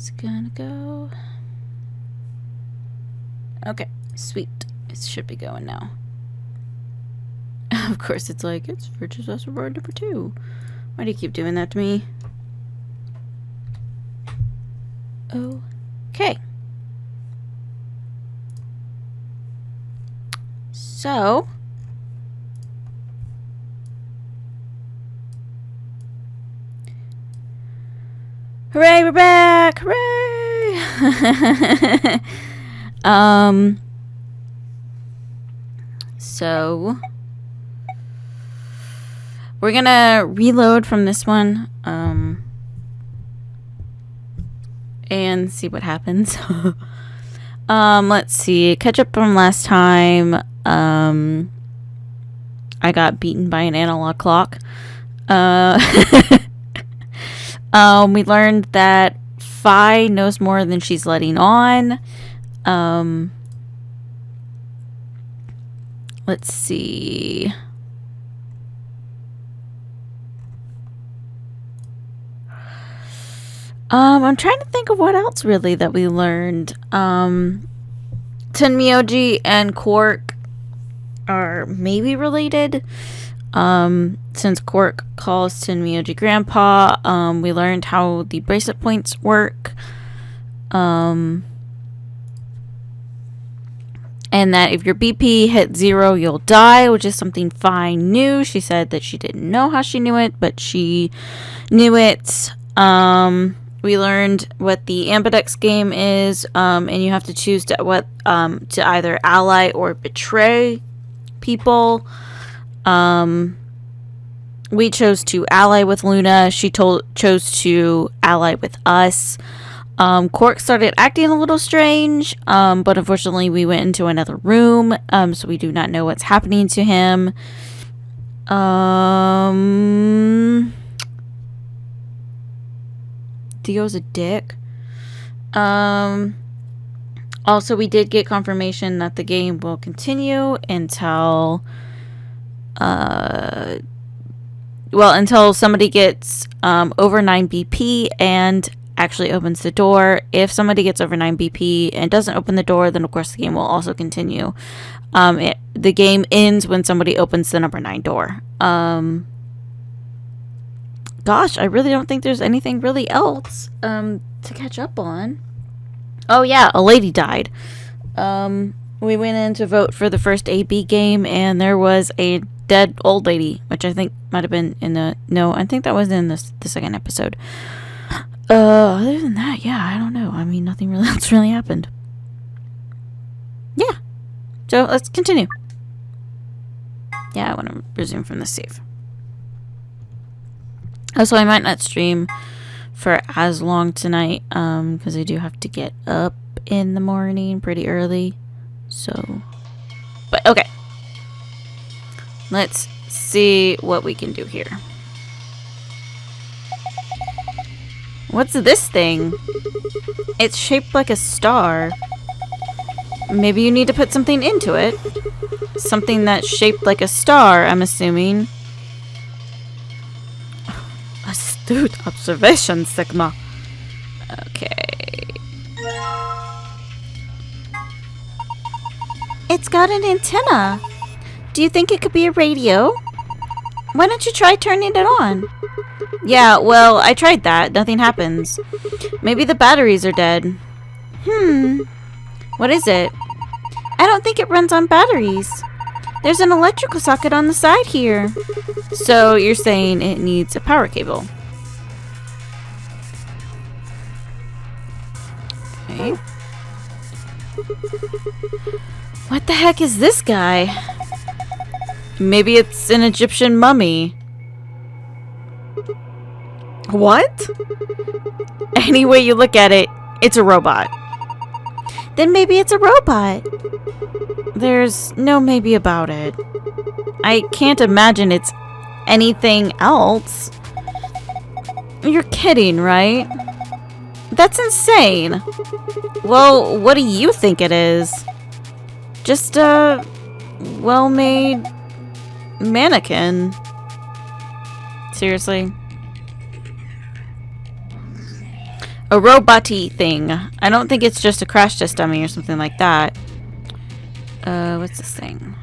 It's gonna go. Okay, sweet. It should be going now. Of course, it's like, it's for just road number 2. Why do you keep doing that to me? Okay. So. Hooray, we're back! Hooray! So we're gonna reload from this one, and see what happens. Let's see. Catch up from last time. I got beaten by an analog clock. We learned that Fi knows more than she's letting on. Let's see. I'm trying to think of what else really that we learned. Tenmyoji and Quark are maybe related. Since Quark calls Tenmyoji Grandpa, we learned how the bracelet points work. And that if your BP hit 0, you'll die, which is something Fi knew. She said that she didn't know how she knew it, but she knew it. We learned what the Ambidex game is, and you have to choose to either ally or betray people. We chose to ally with Luna. She chose to ally with us. Quark started acting a little strange, but unfortunately we went into another room, so we do not know what's happening to him. Dio's a dick. Also, we did get confirmation that the game will continue until until somebody gets over 9 BP and actually opens the door. If somebody gets over 9 BP and doesn't open the door, then of course the game will also continue. The game ends when somebody opens the number 9 door. Gosh, I really don't think there's anything really else to catch up on. Oh yeah, a lady died. We went in to vote for the first AB game, and there was a dead old lady, which I think might have been in the... No, I think that was in the second episode. Other than that, yeah, I don't know. I mean, nothing really else really happened. Yeah. So, let's continue. Yeah, I want to resume from the save. Also, I might not stream for as long tonight, because I do have to get up in the morning pretty early. So, but okay. Let's see what we can do here. What's this thing? It's shaped like a star. Maybe you need to put something into it. Something that's shaped like a star, I'm assuming. Astute observation, Sigma. Okay. It's got an antenna. Do you think it could be a radio? Why don't you try turning it on? Yeah, well, I tried that. Nothing happens. Maybe the batteries are dead. What is it? I don't think it runs on batteries. There's an electrical socket on the side here. So you're saying it needs a power cable. Okay. What the heck is this guy? Maybe it's an Egyptian mummy. What? Any way you look at it, it's a robot. Then maybe it's a robot. There's no maybe about it. I can't imagine it's anything else. You're kidding, right? That's insane. Well, what do you think it is? Just a well-made mannequin. Seriously? A robot-y thing. I don't think it's just a crash test dummy or something like that. What's this thing?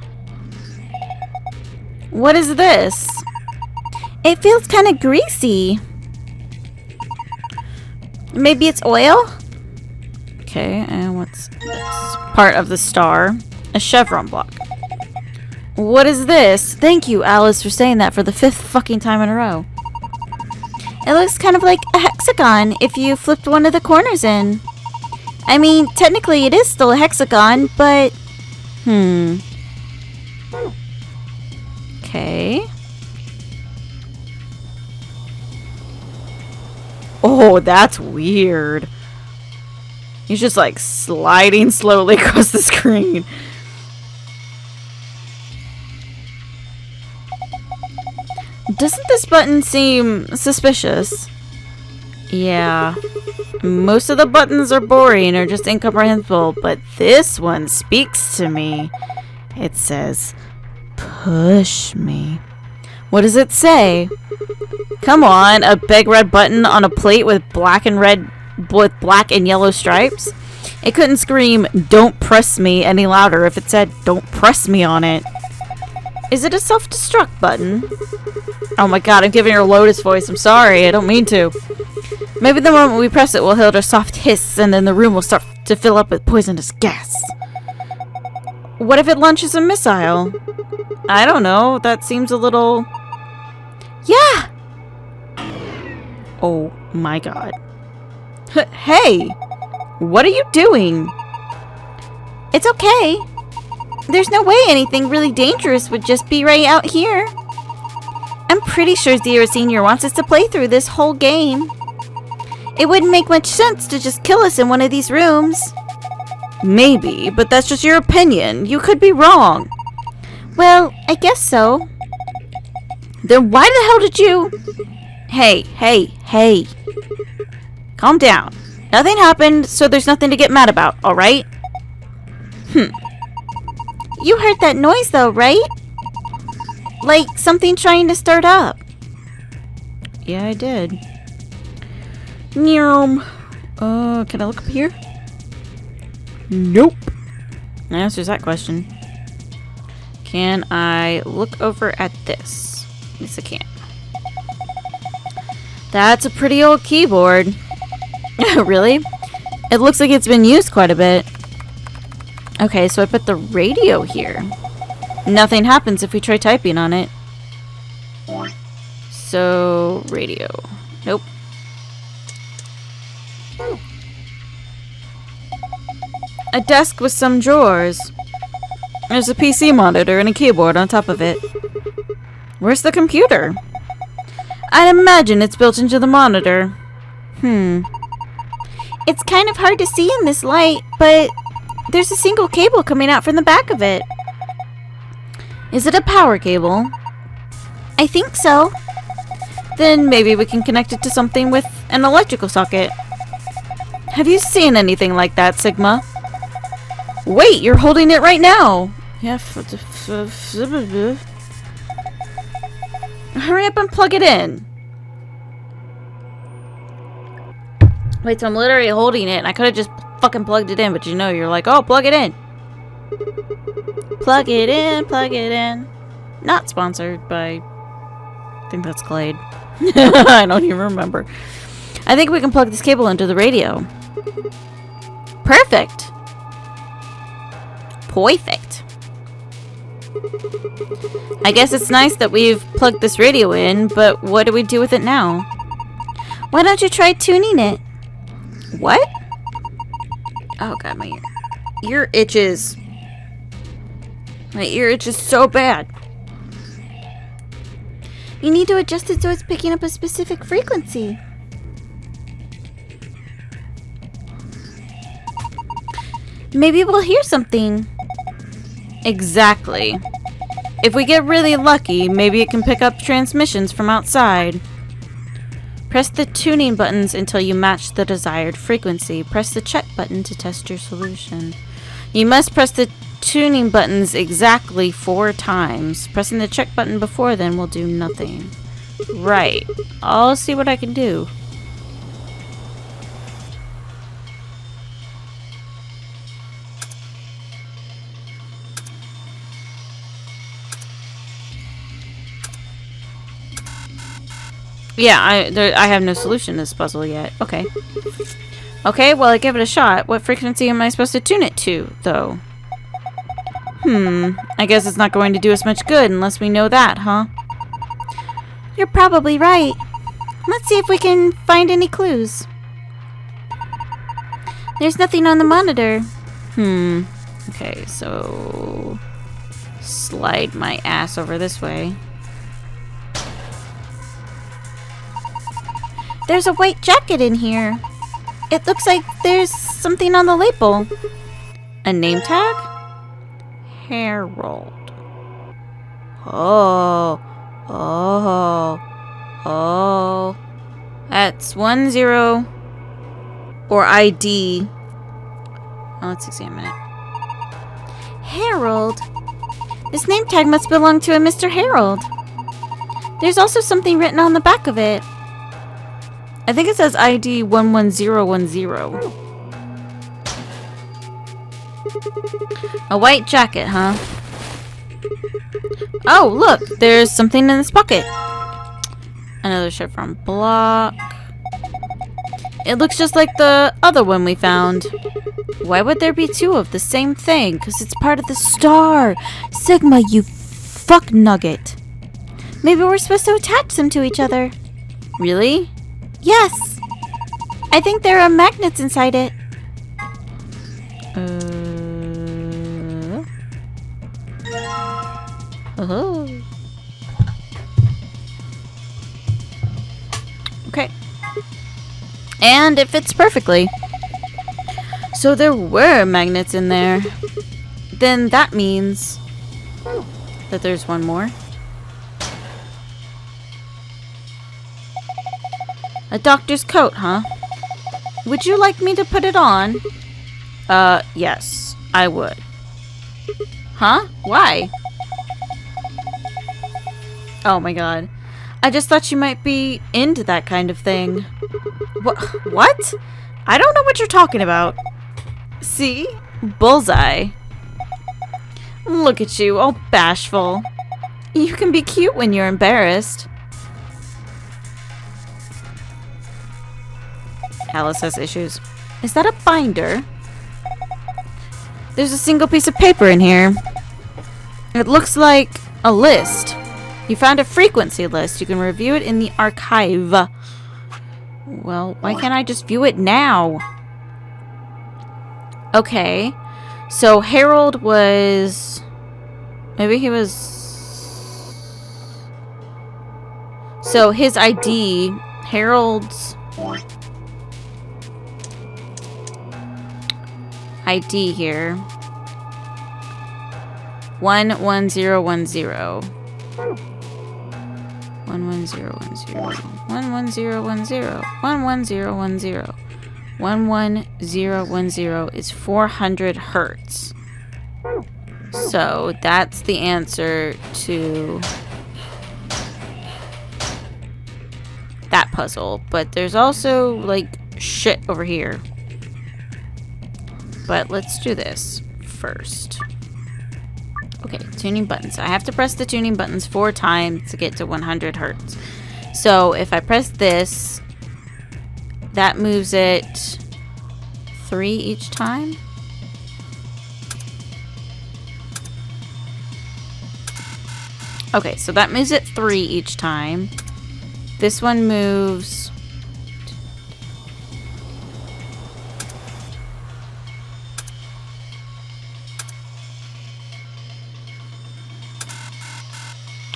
What is this? It feels kind of greasy. Maybe it's oil? Okay, and what's this? Part of the star. A chevron block. What is this? Thank you, Alice, for saying that for the 5th fucking time in a row. It looks kind of like a hexagon if you flipped one of the corners in. I mean, technically it is still a hexagon, but... Okay. Oh, that's weird. He's just like sliding slowly across the screen. Doesn't this button seem suspicious? Yeah. Most of the buttons are boring or just incomprehensible, but this one speaks to me. It says, push me. What does it say? Come on, a big red button on a plate with black and yellow stripes? It couldn't scream, don't press me any louder if it said, don't press me on it. Is it a self-destruct button? Oh my god, I'm giving her a Lotus voice. I'm sorry, I don't mean to. Maybe the moment we press it, we'll hear a soft hiss, and then the room will start to fill up with poisonous gas. What if it launches a missile? I don't know, that seems a little... Yeah! Oh my god. Hey! What are you doing? It's okay. There's no way anything really dangerous would just be right out here. I'm pretty sure Zero Senior wants us to play through this whole game. It wouldn't make much sense to just kill us in one of these rooms. Maybe, but that's just your opinion. You could be wrong. Well, I guess so. Then why the hell did you... Hey. Calm down. Nothing happened, so there's nothing to get mad about, alright? You heard that noise though, right? Like something trying to start up. Yeah, I did. Can I look up here? Nope. That answers that question. Can I look over at this? Yes, I can. That's a pretty old keyboard. Really? It looks like it's been used quite a bit. Okay, so I put the radio here. Nothing happens if we try typing on it. So, radio. Nope. A desk with some drawers. There's a PC monitor and a keyboard on top of it. Where's the computer? I'd imagine it's built into the monitor. It's kind of hard to see in this light, but there's a single cable coming out from the back of it. Is it a power cable? I think so. Then maybe we can connect it to something with an electrical socket. Have you seen anything like that, Sigma? Wait, you're holding it right now. Yeah. Hurry up and plug it in. Wait, so I'm literally holding it, and I could have just fucking plugged it in, but you know, you're like, oh, plug it in. Plug it in. Not sponsored by... I think that's Glade. I don't even remember. I think we can plug this cable into the radio. Perfect. I guess it's nice that we've plugged this radio in, but what do we do with it now? Why don't you try tuning it? What? Oh god, my ear itches. My ear itches so bad. You need to adjust it so it's picking up a specific frequency. Maybe we'll hear something. Exactly. If we get really lucky, maybe it can pick up transmissions from outside. Press the tuning buttons until you match the desired frequency. Press the check button to test your solution. You must press the tuning buttons exactly 4 times. Pressing the check button before then will do nothing. Right. I'll see what I can do. Yeah, I have no solution to this puzzle yet. Okay. Okay, well, I give it a shot. What frequency am I supposed to tune it to, though? I guess it's not going to do us much good unless we know that, huh? You're probably right. Let's see if we can find any clues. There's nothing on the monitor. Okay, so... slide my ass over this way. There's a white jacket in here. It looks like there's something on the label. A name tag? Harold. Oh. That's 10 or ID. Well, let's examine it. Harold? This name tag must belong to a Mr. Harold. There's also something written on the back of it. I think it says ID 11010. A white jacket, huh? Oh, look! There's something in this bucket. Another chevron block. It looks just like the other one we found. Why would there be two of the same thing? Because it's part of the star. Sigma, you fuck nugget. Maybe we're supposed to attach them to each other. Really? Yes. I think there are magnets inside it. Okay. And it fits perfectly. So there were magnets in there. Then that means that there's one more. A doctor's coat, huh? Would you like me to put it on? Yes, I would. Huh? Why? Oh my god. I just thought you might be into that kind of thing. What? I don't know what you're talking about. See? Bullseye. Look at you, all bashful. You can be cute when you're embarrassed. Alice has issues. Is that a binder? There's a single piece of paper in here. It looks like a list. You found a frequency list. You can review it in the archive. Well, why can't I just view it now? Okay. So Harold was... maybe he was... so his ID... Harold's... ID here. 11010. 11010. 11010. 11010. 11010 is 400 hertz. So that's the answer to that puzzle. But there's also like shit over here. But let's do this first. Okay, tuning buttons. I have to press the tuning buttons 4 times to get to 100 hertz. So if I press this, that moves it 3 each time. Okay, so that moves it 3 each time. This one moves...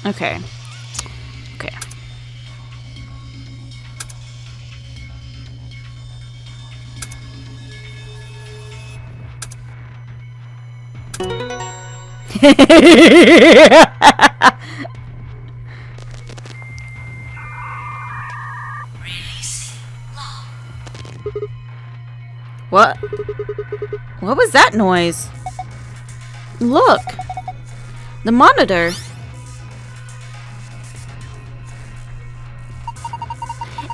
okay. Okay. What? What was that noise? Look! The monitor!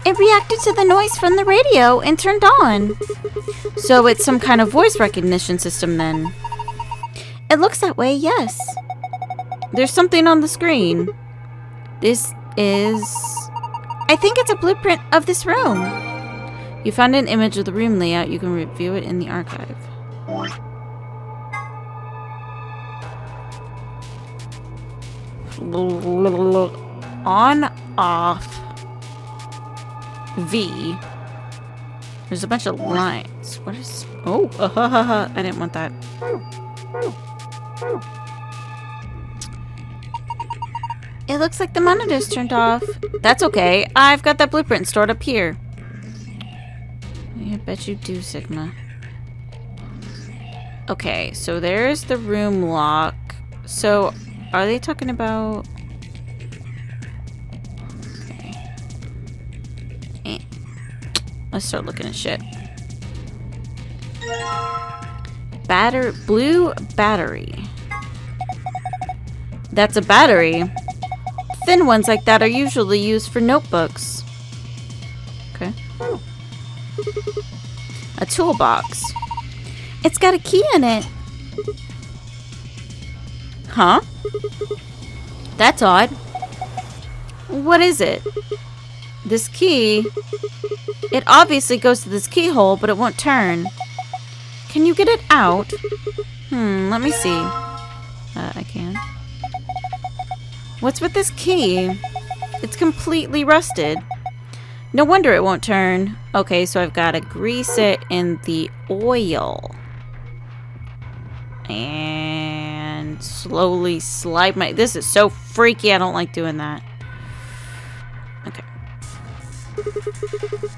It reacted to the noise from the radio and turned on. So it's some kind of voice recognition system then. It looks that way, yes. There's something on the screen. This is I think it's a blueprint of this room. You found an image of the room layout. You can review it in the archive. On, off, V. There's a bunch of lines. What is... Oh, I didn't want that. It looks like the monitor's turned off. That's okay. I've got that blueprint stored up here. I bet you do, Sigma. Okay, so there's the room lock. So, are they talking about... Okay. Let's start looking at shit. Blue battery. That's a battery. Thin ones like that are usually used for notebooks. Okay. A toolbox. It's got a key in it. Huh? That's odd. What is it? This key... It obviously goes to this keyhole, but it won't turn. Can you get it out? Let me see. I can. What's with this key? It's completely rusted. No wonder it won't turn. Okay, so I've got to grease it in the oil. And slowly slide my... This is so freaky. I don't like doing that. Okay.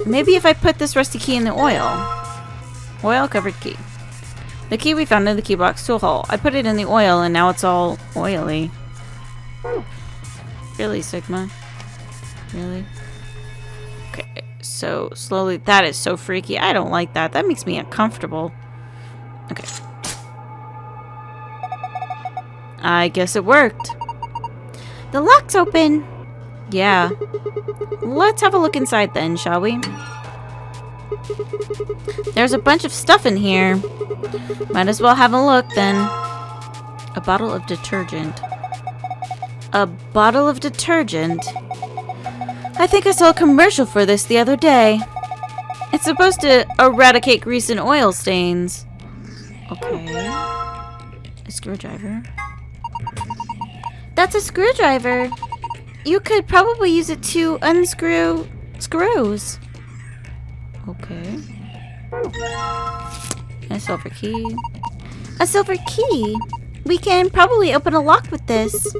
Maybe if I put this rusty key in the oil. Oil-covered key. The key we found in the key box tool hole. I put it in the oil and now it's all oily. Really, Sigma? Really? Okay, so slowly... That is so freaky. I don't like that. That makes me uncomfortable. Okay. I guess it worked. The lock's open. Yeah. Let's have a look inside then, shall we? There's a bunch of stuff in here. Might as well have a look then. A bottle of detergent. A bottle of detergent? I think I saw a commercial for this the other day. It's supposed to eradicate grease and oil stains. Okay. A screwdriver. That's a screwdriver. You could probably use it to unscrew screws. Okay. A silver key. A silver key? We can probably open a lock with this.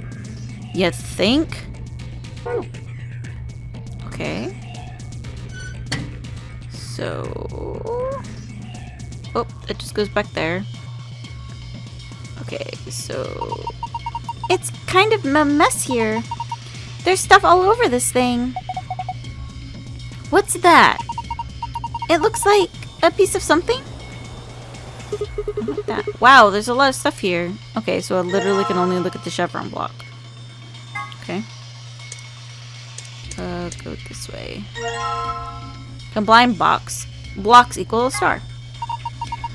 You think? Okay. So... Oh, it just goes back there. Okay, so... It's kind of a mess here. There's stuff all over this thing. What's that? It looks like a piece of something? What that? Wow, there's a lot of stuff here. Okay, so I literally can only look at the chevron block. Okay. Go this way. Combine box. Blocks equal a star.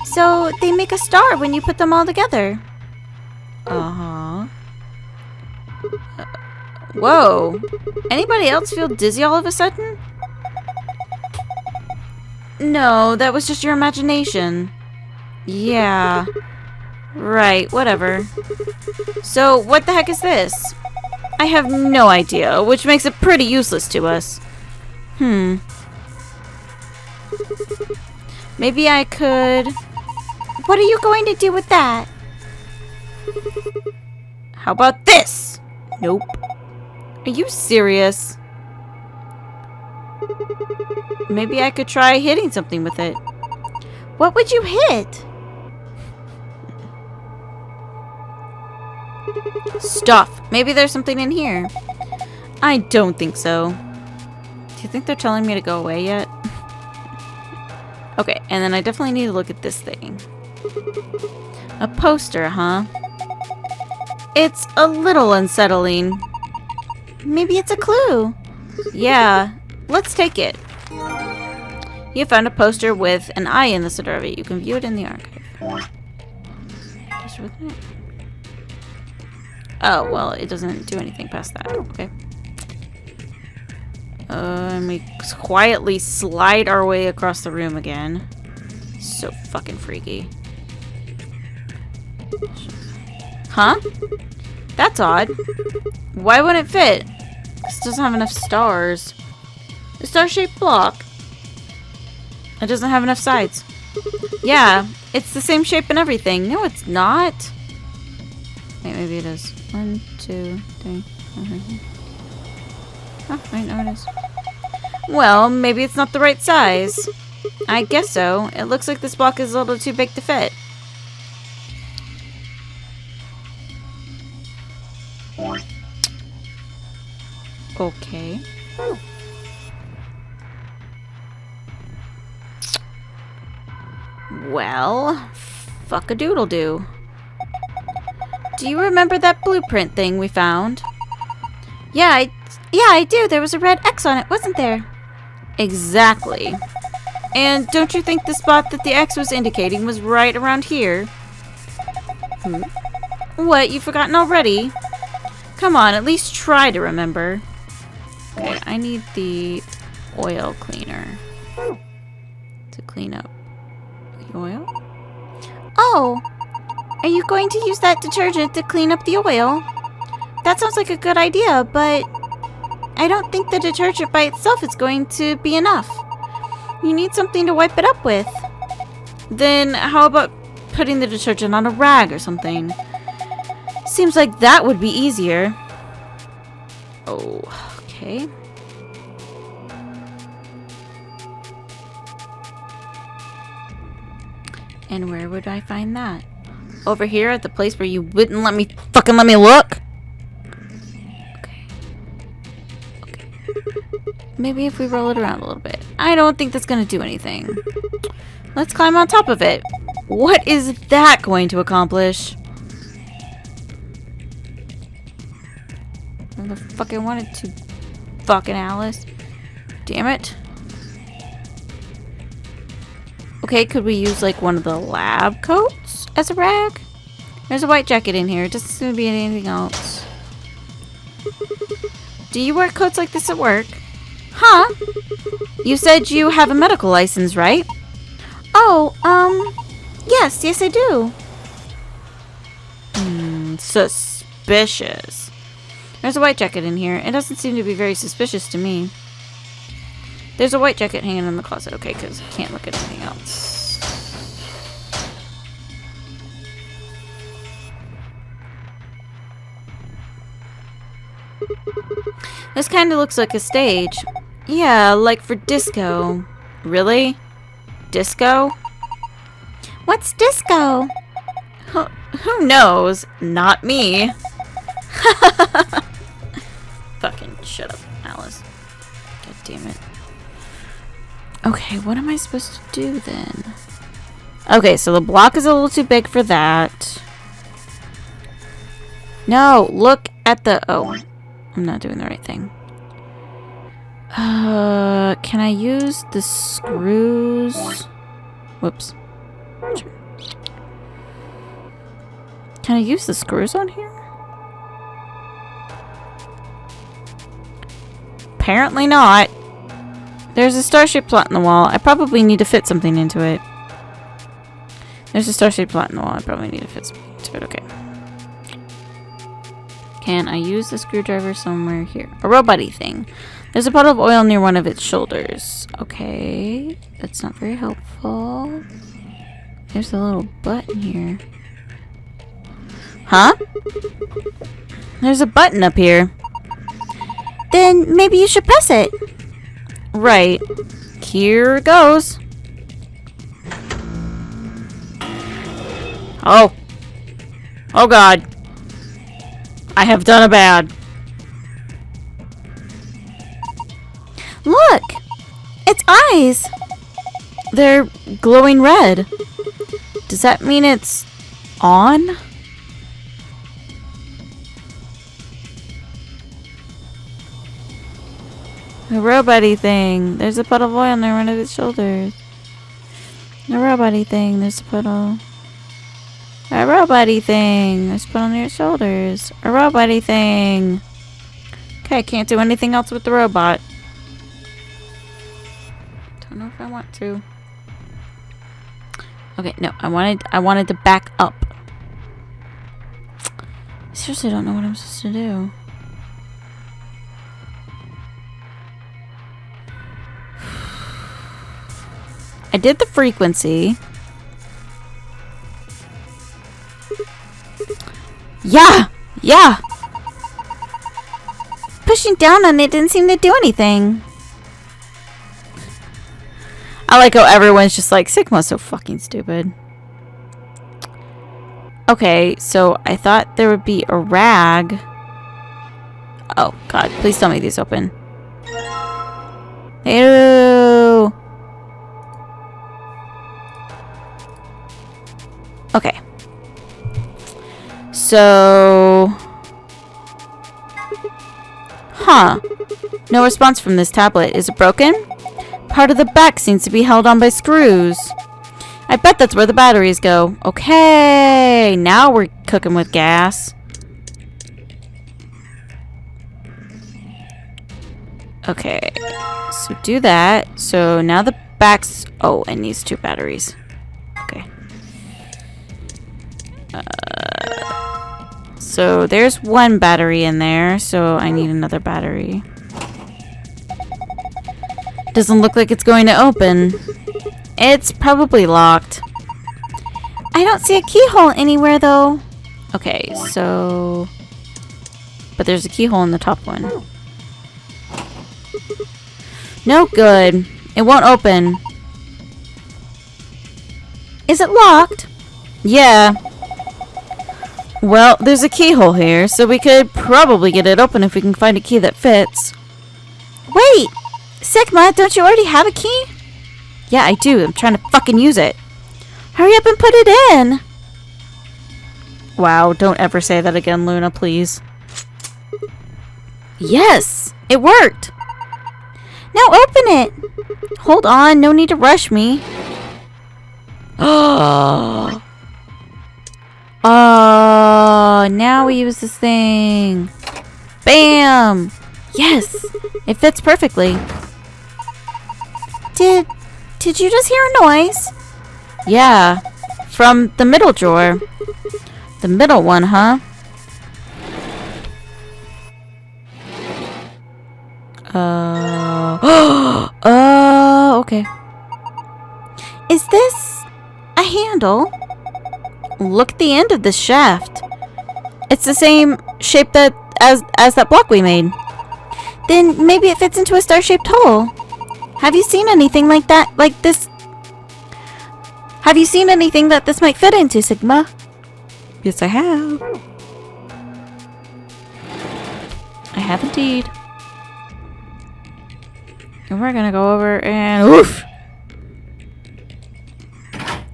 So they make a star when you put them all together. Uh-huh. Whoa. Anybody else feel dizzy all of a sudden? No, that was just your imagination. Yeah. Right, whatever. So, what the heck is this? I have no idea, which makes it pretty useless to us. Maybe I could... What are you going to do with that? How about this? Nope. Are you serious? Maybe I could try hitting something with it. What would you hit? Stuff. Maybe there's something in here. I don't think so. Do you think they're telling me to go away yet? Okay, and then I definitely need to look at this thing. A poster, huh? It's a little unsettling. Maybe it's a clue. Yeah, let's take it. You found a poster with an eye in the center of it. You can view it in the archive. Just with it. Oh, well, it doesn't do anything past that. Okay. And we quietly slide our way across the room again. So fucking freaky. Huh? That's odd. Why wouldn't it fit? This doesn't have enough stars. The star-shaped block. It doesn't have enough sides. Yeah, it's the same shape and everything. No, it's not. Wait, maybe it is. 1, 2, 3. Oh, wait, no, it is. Well, maybe it's not the right size. I guess so. It looks like this block is a little too big to fit. Okay. Well, fuck-a-doodle-doo. Do you remember that blueprint thing we found? Yeah, I do. There was a red X on it, wasn't there? Exactly. And don't you think the spot that the X was indicating was right around here? What, you've forgotten already? Come on, at least try to remember. Okay, I need the oil cleaner to clean up the oil. Oh, are you going to use that detergent to clean up the oil? That sounds like a good idea, but I don't think the detergent by itself is going to be enough. You need something to wipe it up with. Then how about putting the detergent on a rag or something? Seems like that would be easier. Oh, okay. And where would I find that? Over here at the place where you wouldn't let me look? Okay. Okay. Maybe if we roll it around a little bit. I don't think that's gonna do anything. Let's climb on top of it. What is that going to accomplish? Where the fuck I wanted to fucking Alice. Damn it. Okay, could we use like one of the lab coats as a rag? There's a white jacket in here. It doesn't seem to be anything else. Do you wear coats like this at work? Huh? You said you have a medical license, right? Oh, yes I do. Suspicious. There's a white jacket in here. It doesn't seem to be very suspicious to me. There's a white jacket hanging in the closet. Okay, because I can't look at anything else. This kind of looks like a stage. Yeah, like for disco. Really? Disco? What's disco? Who knows? Not me. Fucking shut up, Alice. God damn it. Okay, what am I supposed to do then? Okay, so the block is a little too big for that. No, look at the... Oh, I'm not doing the right thing. Can I use the screws? Whoops. Sure. Can I use the screws on here? Apparently not. There's a star-shaped plot in the wall. I probably need to fit something into it. There's a star-shaped plot in the wall. I probably need to fit something into it. Okay. Can I use the screwdriver somewhere here? A robot-y thing. There's a puddle of oil near one of its shoulders. Okay. That's not very helpful. There's a little button here. Huh? There's a button up here. Then maybe you should press it. Right. Here it goes. Oh. Oh God. I have done a bad. Look! Its eyes! They're glowing red. Does that mean it's on? A robot-y thing. There's a puddle of oil on one of its shoulders. A robot-y thing. There's a puddle. A robot-y thing. There's a puddle on your shoulders. A robot-y thing. Okay, I can't do anything else with the robot. I want to. Okay, no, I wanted to back up. I seriously don't know what I'm supposed to do. I did the frequency. Yeah! Yeah! Pushing down on it didn't seem to do anything. I like how everyone's just like, Sigma's so fucking stupid. Okay, so I thought there would be a rag. Oh, God. Please tell me these open. Ew! Okay. So... Huh. No response from this tablet. Is it broken? Part of the back seems to be held on by screws. I bet that's where the batteries go. Okay, now we're cooking with gas. Okay, so do that. So now the back's... Oh, it needs 2 batteries. Okay. So there's 1 battery in there, so I need another battery. Doesn't look like it's going to open. It's probably locked. I don't see a keyhole anywhere, though. Okay, so... But there's a keyhole in the top one. No good. It won't open. Is it locked? Yeah. Well, there's a keyhole here, so we could probably get it open if we can find a key that fits. Wait! Sigma, don't you already have a key? Yeah, I do. I'm trying to fucking use it. Hurry up and put it in! Wow, don't ever say that again, Luna, please. Yes! It worked! Now open it! Hold on, no need to rush me. Oh, now we use this thing. Bam! Yes! It fits perfectly. Did you just hear a noise? Yeah. From the middle drawer. The middle one, huh? Okay. Is this a handle? Look at the end of this shaft. It's the same shape as that block we made. Then maybe it fits into a star-shaped hole. Have you seen anything like that? Like this? Have you seen anything that this might fit into, Sigma? Yes, I have. I have indeed. And we're gonna go over and oof.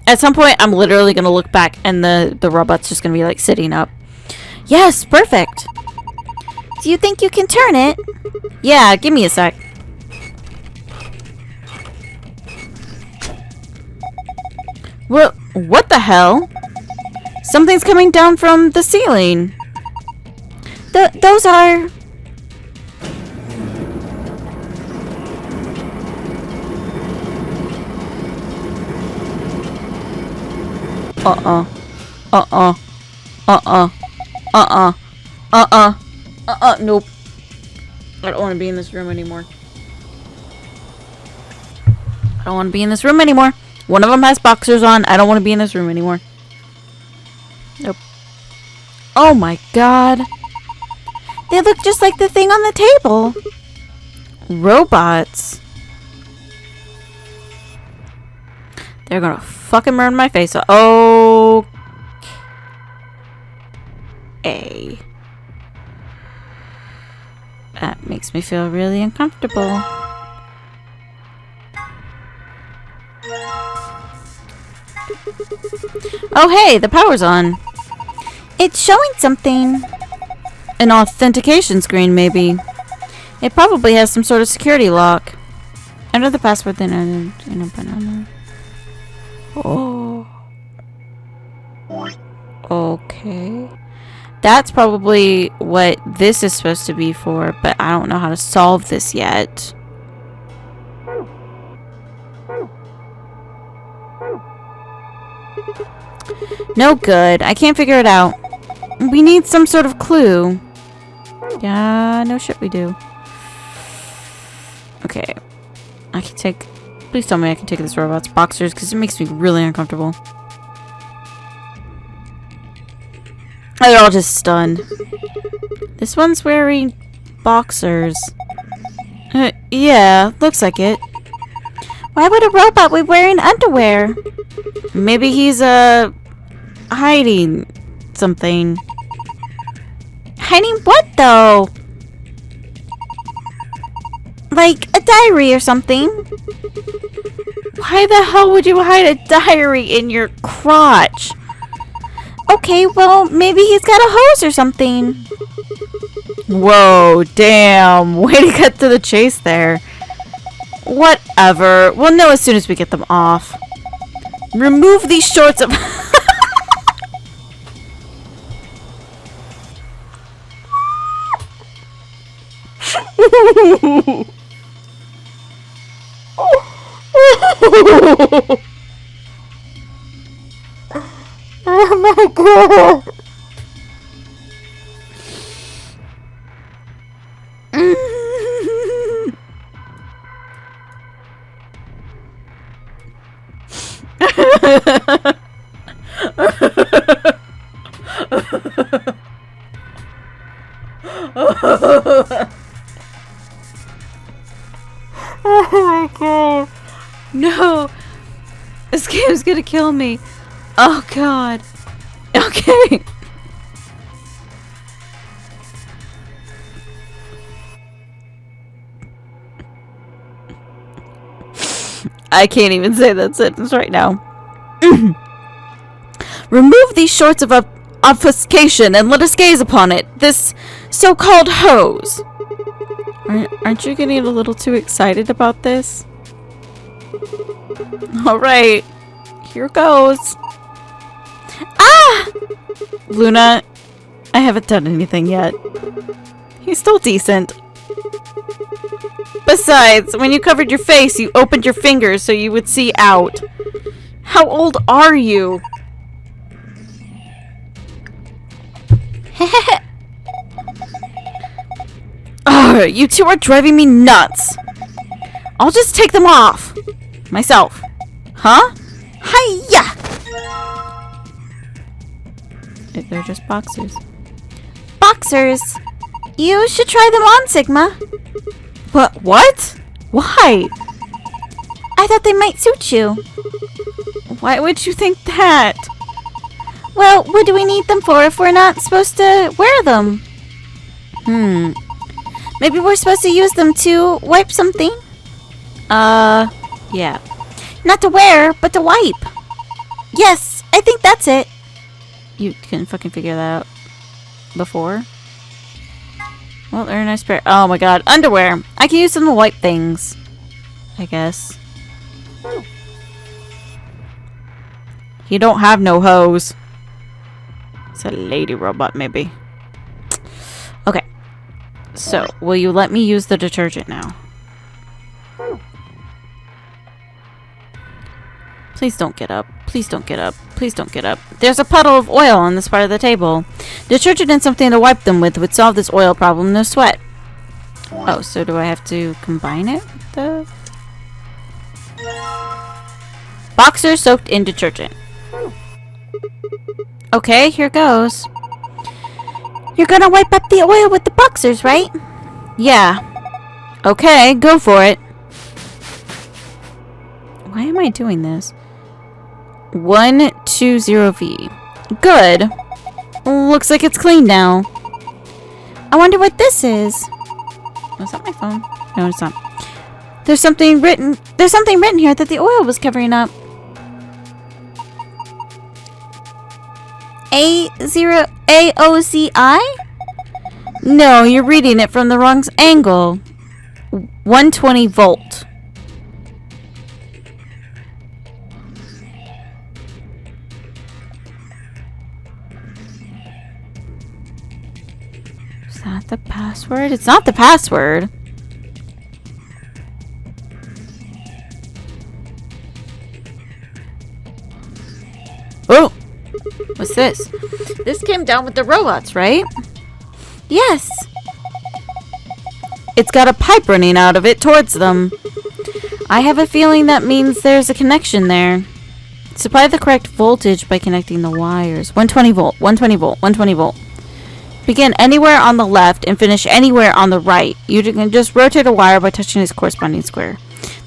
At some point, I'm literally gonna look back and the robot's just gonna be like sitting up. Yes, perfect. Do you think you can turn it? Yeah, give me a sec. What the hell? Something's coming down from the ceiling. Those are... Nope. I don't want to be in this room anymore. I don't want to be in this room anymore. One of them has boxers on. I don't want to be in this room anymore. Nope. Oh my god. They look just like the thing on the table. Robots. They're gonna fucking burn my face. Oh. Okay. That makes me feel really uncomfortable. Oh hey, the power's on. It's showing something. An authentication screen, maybe. It probably has some sort of security lock. Enter the password, then oh. Okay. That's probably what this is supposed to be for, but I don't know how to solve this yet. No good. I can't figure it out. We need some sort of clue. Yeah, no shit we do. Okay. I can take... Please tell me I can take this robot's boxers, because it makes me really uncomfortable. They're all just stunned. This one's wearing boxers. Yeah, looks like it. Why would a robot be wearing underwear? Maybe he's, hiding something. Hiding what, though? Like a diary or something? Why the hell would you hide a diary in your crotch? Okay, well, maybe he's got a hose or something. Whoa, damn. Way to cut to the chase there. Whatever. We'll know as soon as we get them off. Remove these shorts of... Oh my god. Oh my god. No. This game's gonna kill me. Oh god. Okay. I can't even say that sentence right now. Remove these shorts of obfuscation and let us gaze upon it. This so-called hose. Aren't you getting a little too excited about this? Alright. Here goes. Ah! Luna, I haven't done anything yet. He's still decent. Besides, when you covered your face, you opened your fingers so you would see out. How old are you? Ugh, you two are driving me nuts. I'll just take them off. Myself. Huh? Hiya! They're just boxers. Boxers? You should try them on, Sigma. What? Why? I thought they might suit you. Why would you think that? Well, what do we need them for if we're not supposed to wear them? Maybe we're supposed to use them to wipe something? Yeah. Not to wear, but to wipe. Yes, I think that's it. You couldn't fucking figure that out before? Well, they're a nice pair. Oh my god, underwear. I can use them to wipe things. I guess. You don't have no hose. It's a lady robot, maybe. Okay. So, will you let me use the detergent now? Please don't get up. Please don't get up. Please don't get up. There's a puddle of oil on this part of the table. Detergent and something to wipe them with would solve this oil problem, no sweat. Oh, so do I have to combine it with the... Boxer soaked in detergent. Okay, here goes. You're gonna wipe up the oil with the boxers, right? Yeah. Okay, go for it. Why am I doing this? 120V. Good. Looks like it's clean now. I wonder what this is. Was that my phone? No, it's not. There's something written here that the oil was covering up. AOZI? No, you're reading it from the wrong angle. 120 volt. Is that the password? It's not the password. Oh! What's this? This came down with the robots, right? Yes! It's got a pipe running out of it towards them. I have a feeling that means there's a connection there. Supply the correct voltage by connecting the wires. 120 volt, 120 volt, 120 volt. Begin anywhere on the left and finish anywhere on the right. You can just rotate a wire by touching its corresponding square.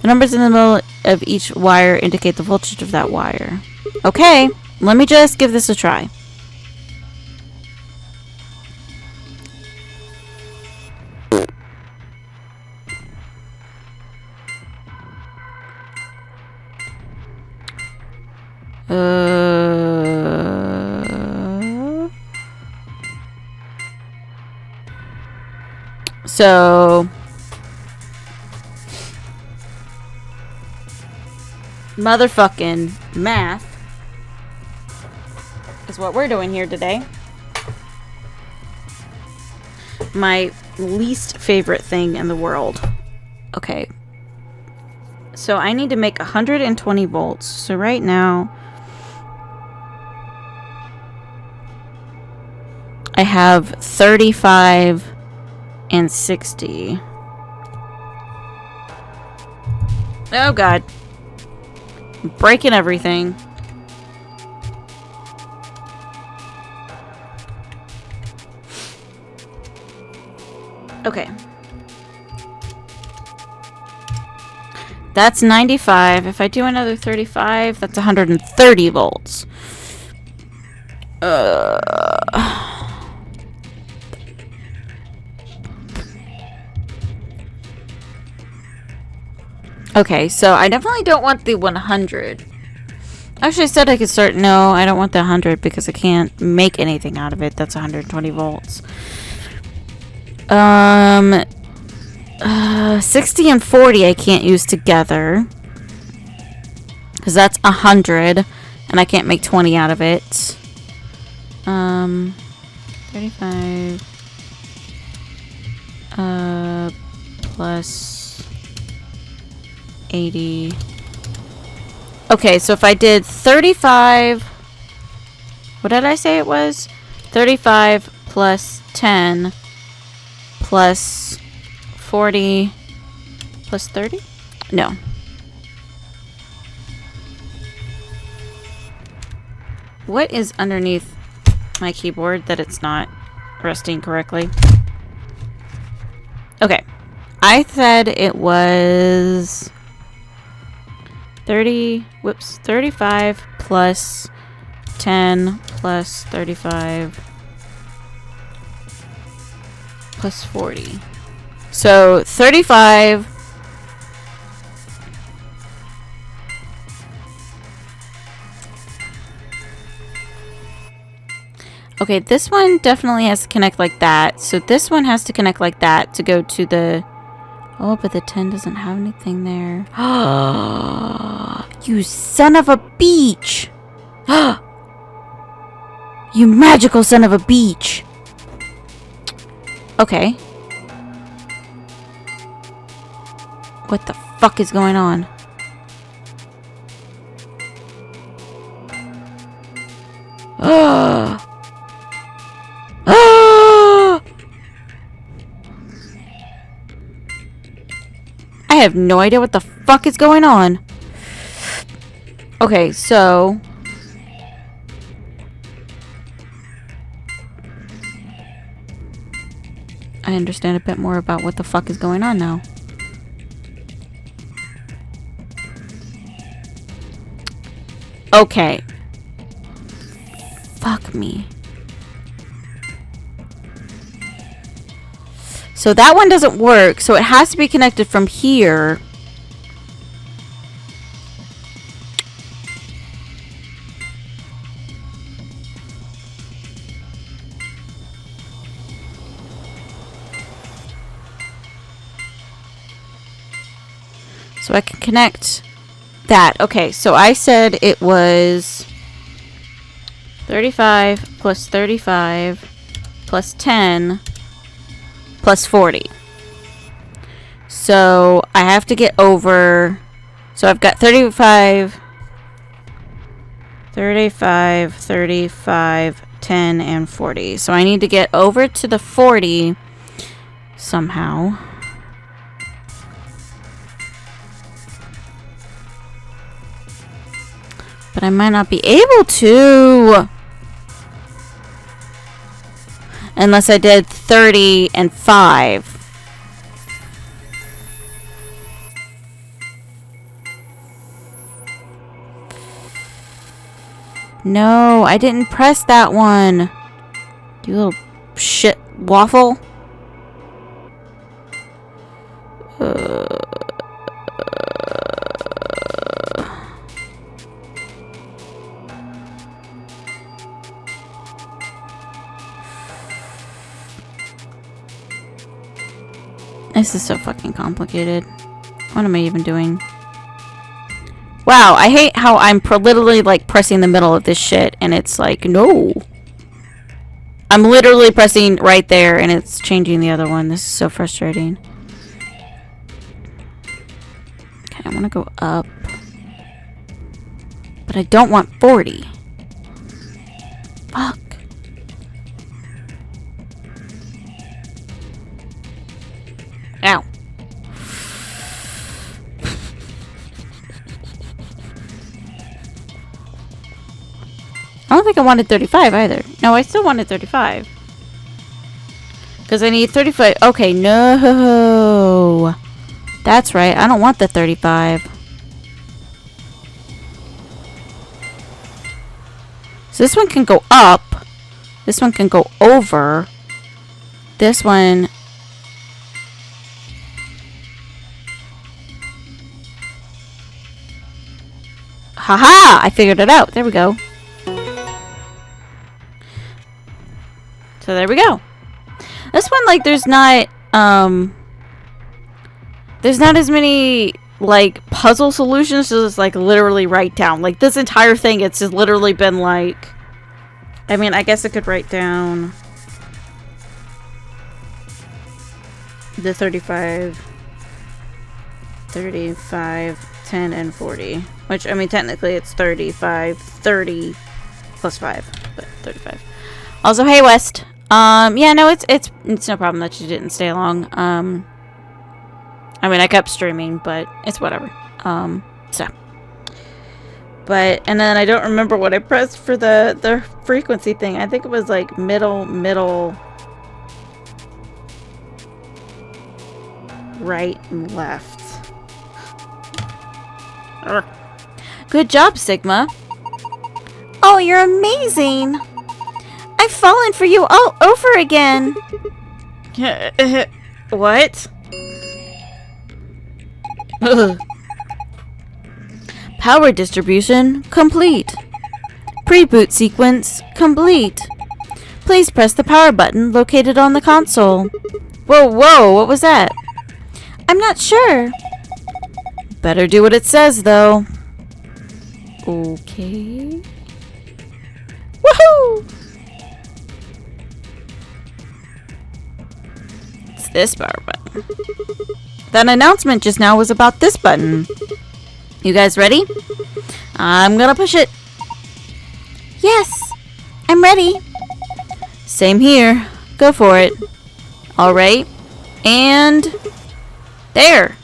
The numbers in the middle of each wire indicate the voltage of that wire. Okay, let me just give this a try. So motherfucking math is what we're doing here today. My least favorite thing in the world. Okay. So I need to make 120 volts. So right now I have 35 and 60. Oh god. I'm breaking everything. Okay. That's 95. If I do another 35, that's 130 volts. Okay, so I definitely don't want the 100. Actually, I said I could start. No, I don't want the 100 because I can't make anything out of it. That's 120 volts. 60 and 40 I can't use together because that's 100 and I can't make 20 out of it. 35 plus 80. Okay, so if I did 35, what did I say it was? 35 plus 10 plus 40 plus 30? No. What is underneath my keyboard that it's not resting correctly? Okay. I said it was 35 plus 10 plus 35 plus 40. So 35 Okay, this one definitely has to connect like that. So this one has to connect like that to go to the... Oh, but the 10 doesn't have anything there. You son of a beach! You magical son of a beach! Okay. What the fuck is going on? I have no idea what the fuck is going on. Okay, so... I understand a bit more about what the fuck is going on now. Okay. Fuck me. So that one doesn't work, so it has to be connected from here. So I can connect that. Okay, so I said it was 35 plus 35 plus 10 plus 40. So I have to get over... So I've got 35 35, 35, 10, and 40. So I need to get over to the 40 somehow. But I might not be able to. Unless I did 30 and 5. No, I didn't press that one. You little shit waffle. This is so fucking complicated. What am I even doing? Wow, I hate how I'm literally like pressing the middle of this shit and it's like, no. I'm literally pressing right there and it's changing the other one. This is so frustrating. Okay, I want to go up. But I don't want 40. Fuck. Ow. I don't think I wanted 35 either. No, I still wanted 35. Because I need 35. Okay, no. That's right. I don't want the 35. So this one can go up. This one can go over. This one... Haha! I figured it out. There we go. So there we go. This one, like, there's not as many, like, puzzle solutions to just, like, literally write down. Like, this entire thing, it's just literally been, like... I mean, I guess I could write down... the 35, 10, and 40. Which, I mean, technically it's 35, 30, plus 5. But 35. Also, hey, West. Yeah, no, it's no problem that you didn't stay along. I mean, I kept streaming, but it's whatever. So. But, and then I don't remember what I pressed for the frequency thing. I think it was like middle, right, and left. Urgh. Good job, Sigma. Oh, you're amazing. I've fallen for you all over again. What? Ugh. Power distribution complete. Pre-boot sequence complete. Please press the power button located on the console. Whoa, whoa, what was that? I'm not sure. Better do what it says, though. Okay. Woohoo! It's this power button. That announcement just now was about this button. You guys ready? I'm gonna push it. Yes, I'm ready. Same here. Go for it. Alright. And... there.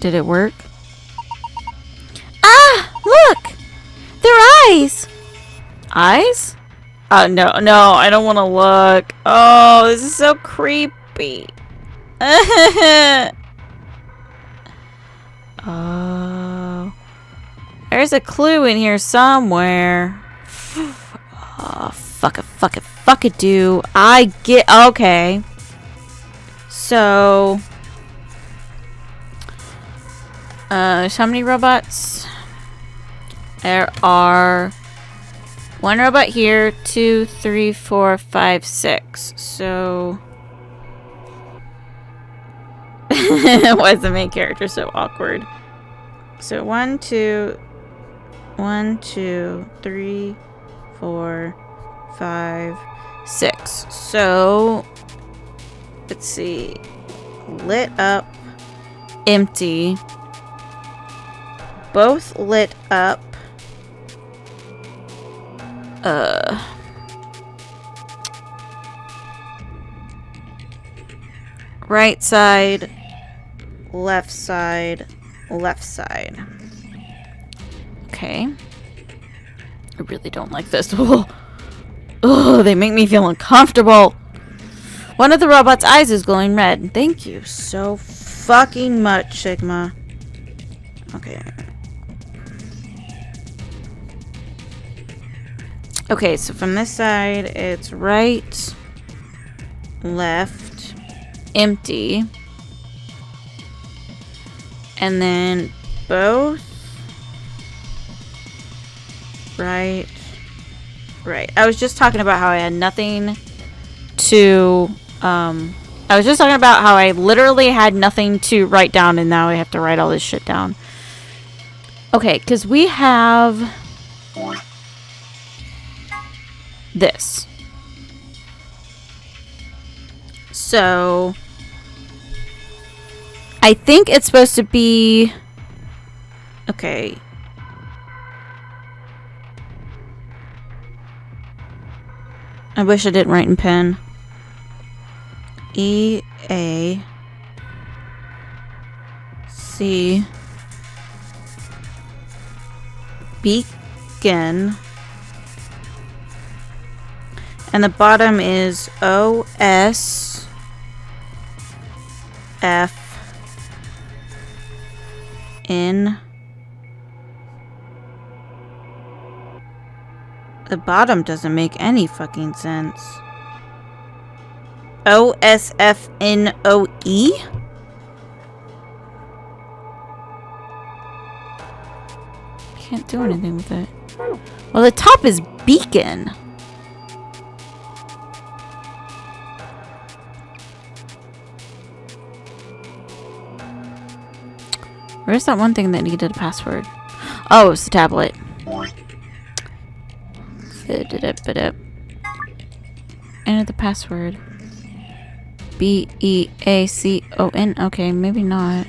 Did it work? Ah! Look! They're eyes! Eyes? No, I don't want to look. Oh, this is so creepy. Oh. There's a clue in here somewhere. Oh, fuck it, do. I get... okay. So... how many robots? There are... 1 robot here, 2, 3, 4, 5, 6. So... why is the main character so awkward? So 1, 2, 3, 4, 5, 6. So let's see. Lit up. Empty. Both lit up. Right side. Left side. Left side. Okay. I really don't like this. Oh, they make me feel uncomfortable. One of the robot's eyes is glowing red. Thank you so fucking much, Sigma. Okay. Okay, so from this side, it's right, left, empty. And then both right. I was just talking about how I had nothing to, I was just talking about how I literally had nothing to write down and now I have to write all this shit down. Okay, because we have this. So I think it's supposed to be, okay. I wish I didn't write in pen. E-A-C beacon. And the bottom is O-S-F N. The bottom doesn't make any fucking sense. O-S-F-N-O-E? Can't do anything with it. Well, the top is beacon. Where's that one thing that needed a password? Oh, it's the tablet. Enter the password. B-E-A-C-O-N. Okay, maybe not.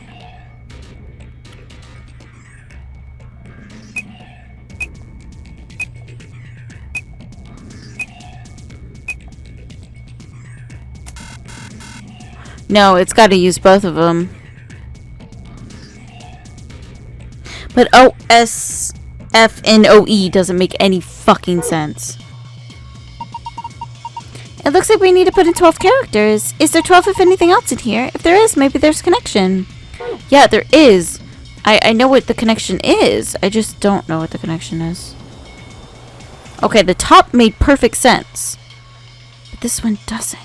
No, it's got to use both of them. But O-S-F-N-O-E doesn't make any fucking sense. It looks like we need to put in 12 characters. Is there 12 if anything else in here? If there is, maybe there's a connection. Yeah, there is. I know what the connection is. I just don't know what the connection is. Okay, the top made perfect sense. But this one doesn't.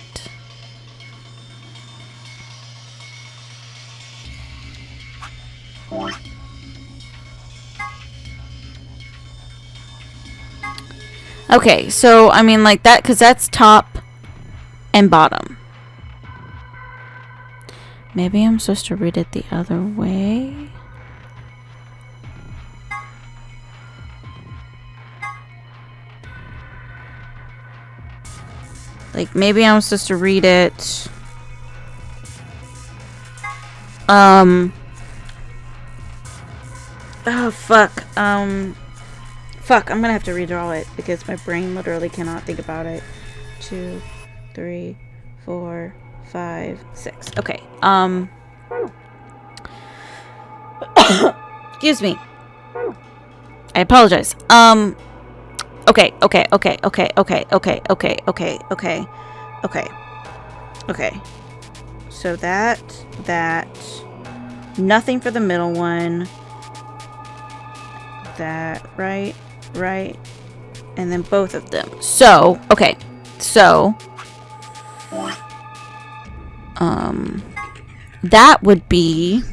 Okay, so, I mean, like that, because that's top and bottom. Maybe I'm supposed to read it the other way. Like, maybe I'm supposed to read it. Oh, fuck. Fuck, I'm gonna have to redraw it because my brain literally cannot think about it. 2, 3, 4, 5, 6. Okay. Excuse me. I apologize. Okay. So that. Nothing for the middle one. That, right, and then both of them. So, okay, so, that would be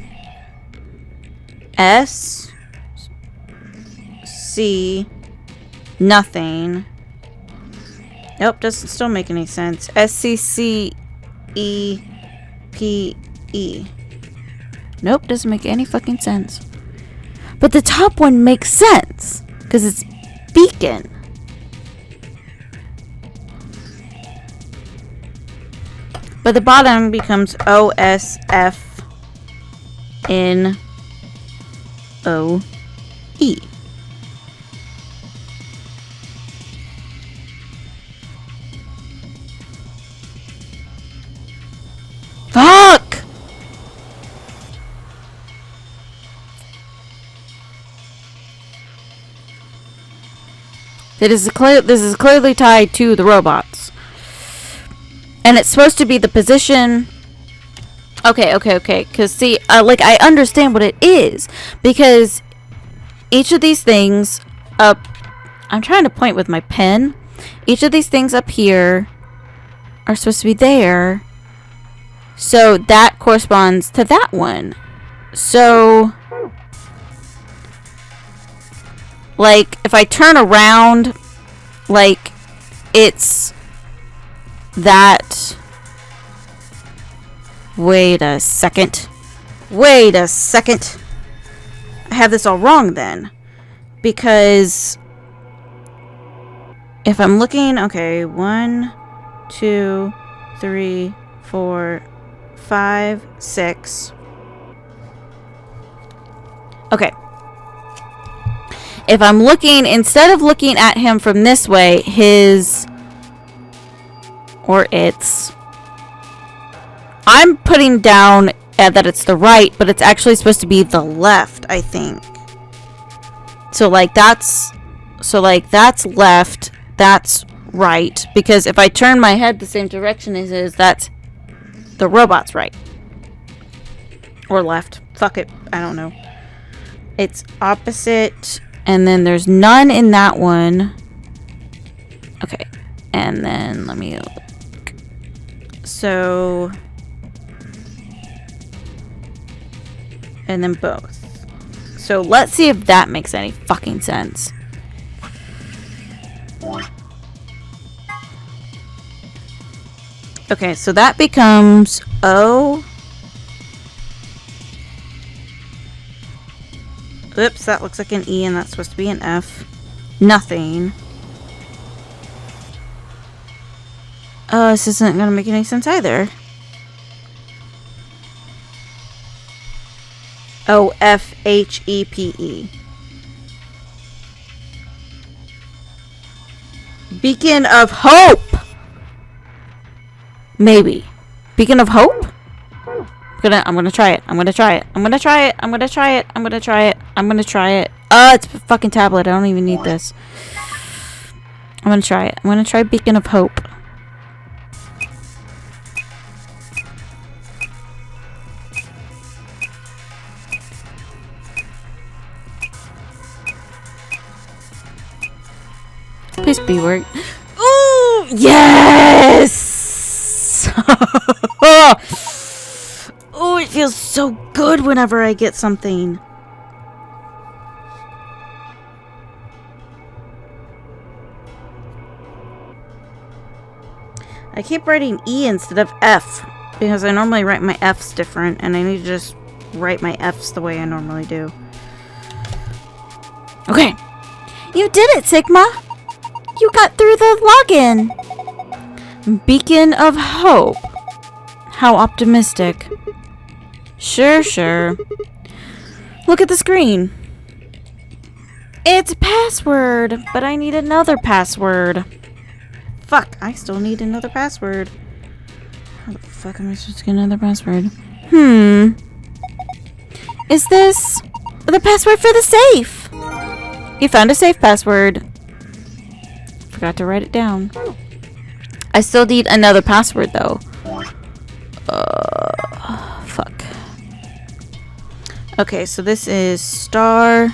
S, C, nothing. Nope, doesn't still make any sense. S-C-C-E-P-E. Nope, doesn't make any fucking sense. But the top one makes sense because it's beacon. But the bottom becomes OSFNOE. Fuck! This is clearly tied to the robots. And it's supposed to be the position. Okay. Because, see, like, I understand what it is. Because each of these things up... I'm trying to point with my pen. Each of these things up here are supposed to be there. So that corresponds to that one. So... like, if I turn around, like, it's that... Wait a second. I have this all wrong then. Because if I'm looking, okay, 1, 2, 3, 4, 5, 6. Okay. If I'm looking, instead of looking at him from this way, his, or its, I'm putting down that it's the right, but it's actually supposed to be the left, I think. So like that's left, that's right, because if I turn my head the same direction as his, that's the robot's right. Or left. Fuck it. I don't know. It's opposite. And then there's none in that one. Okay. And then let me look. So. And then both. So let's see if that makes any fucking sense. Okay, so that becomes O. Oops, that looks like an E and that's supposed to be an F. Nothing. This isn't gonna make any sense either. OFHEPE. Beacon of Hope! Maybe. Beacon of Hope? I'm gonna try it. It's a fucking tablet. I don't even need this. I'm gonna try it. I'm gonna try Beacon of Hope. Please be work. Ooh, yes! Oh, it feels so good whenever I get something. I keep writing E instead of F because I normally write my F's different and I need to just write my F's the way I normally do. Okay. You did it, Sigma! You got through the login! Beacon of Hope. How optimistic. Sure. Look at the screen. It's a password, but I need another password. Fuck, I still need another password. How the fuck am I supposed to get another password? Is this the password for the safe? You found a safe password. Forgot to write it down. I still need another password though. Fuck. Okay, so this is star,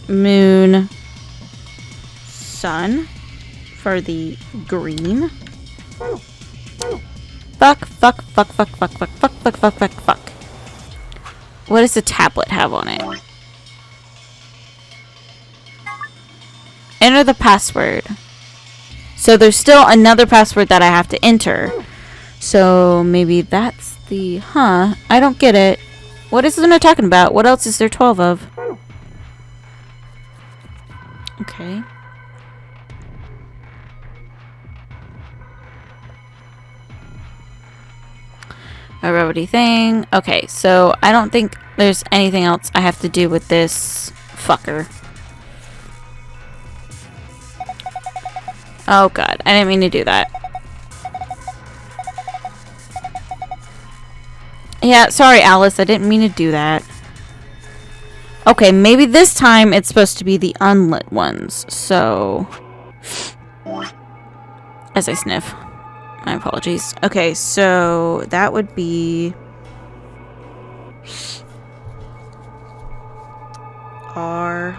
moon, sun for the green. Fuck. What does the tablet have on it? Enter the password. So there's still another password that I have to enter. So maybe that's the... I don't get it. What is it talking about? What else is there 12 of? Okay. A roboty thing. Okay, so I don't think there's anything else I have to do with this fucker. Oh god, I didn't mean to do that. Yeah, sorry Alice, I didn't mean to do that. Okay, maybe this time it's supposed to be the unlit ones, so... As I sniff. My apologies. Okay, so that would be... R...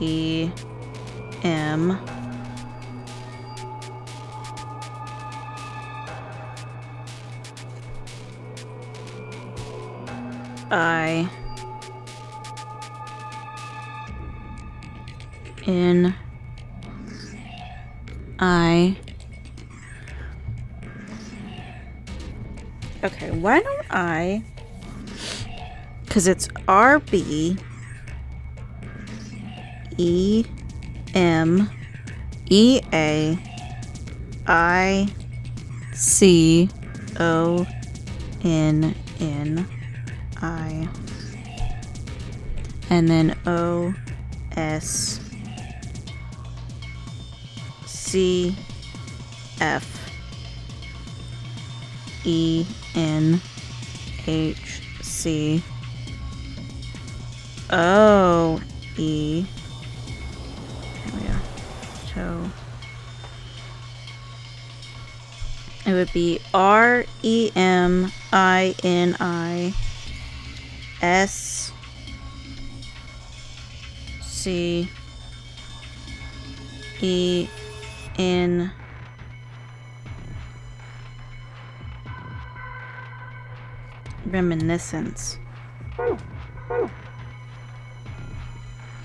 E... M... I... N... I... Okay, why don't I... Because it's RB... E... M... E... A... I... C... O... N... N... I... And then O... S... C... F... E... N... H... C... O... E... There we go. So... It would be R... E... M... I... N... I... S... C... E... N... Reminiscence.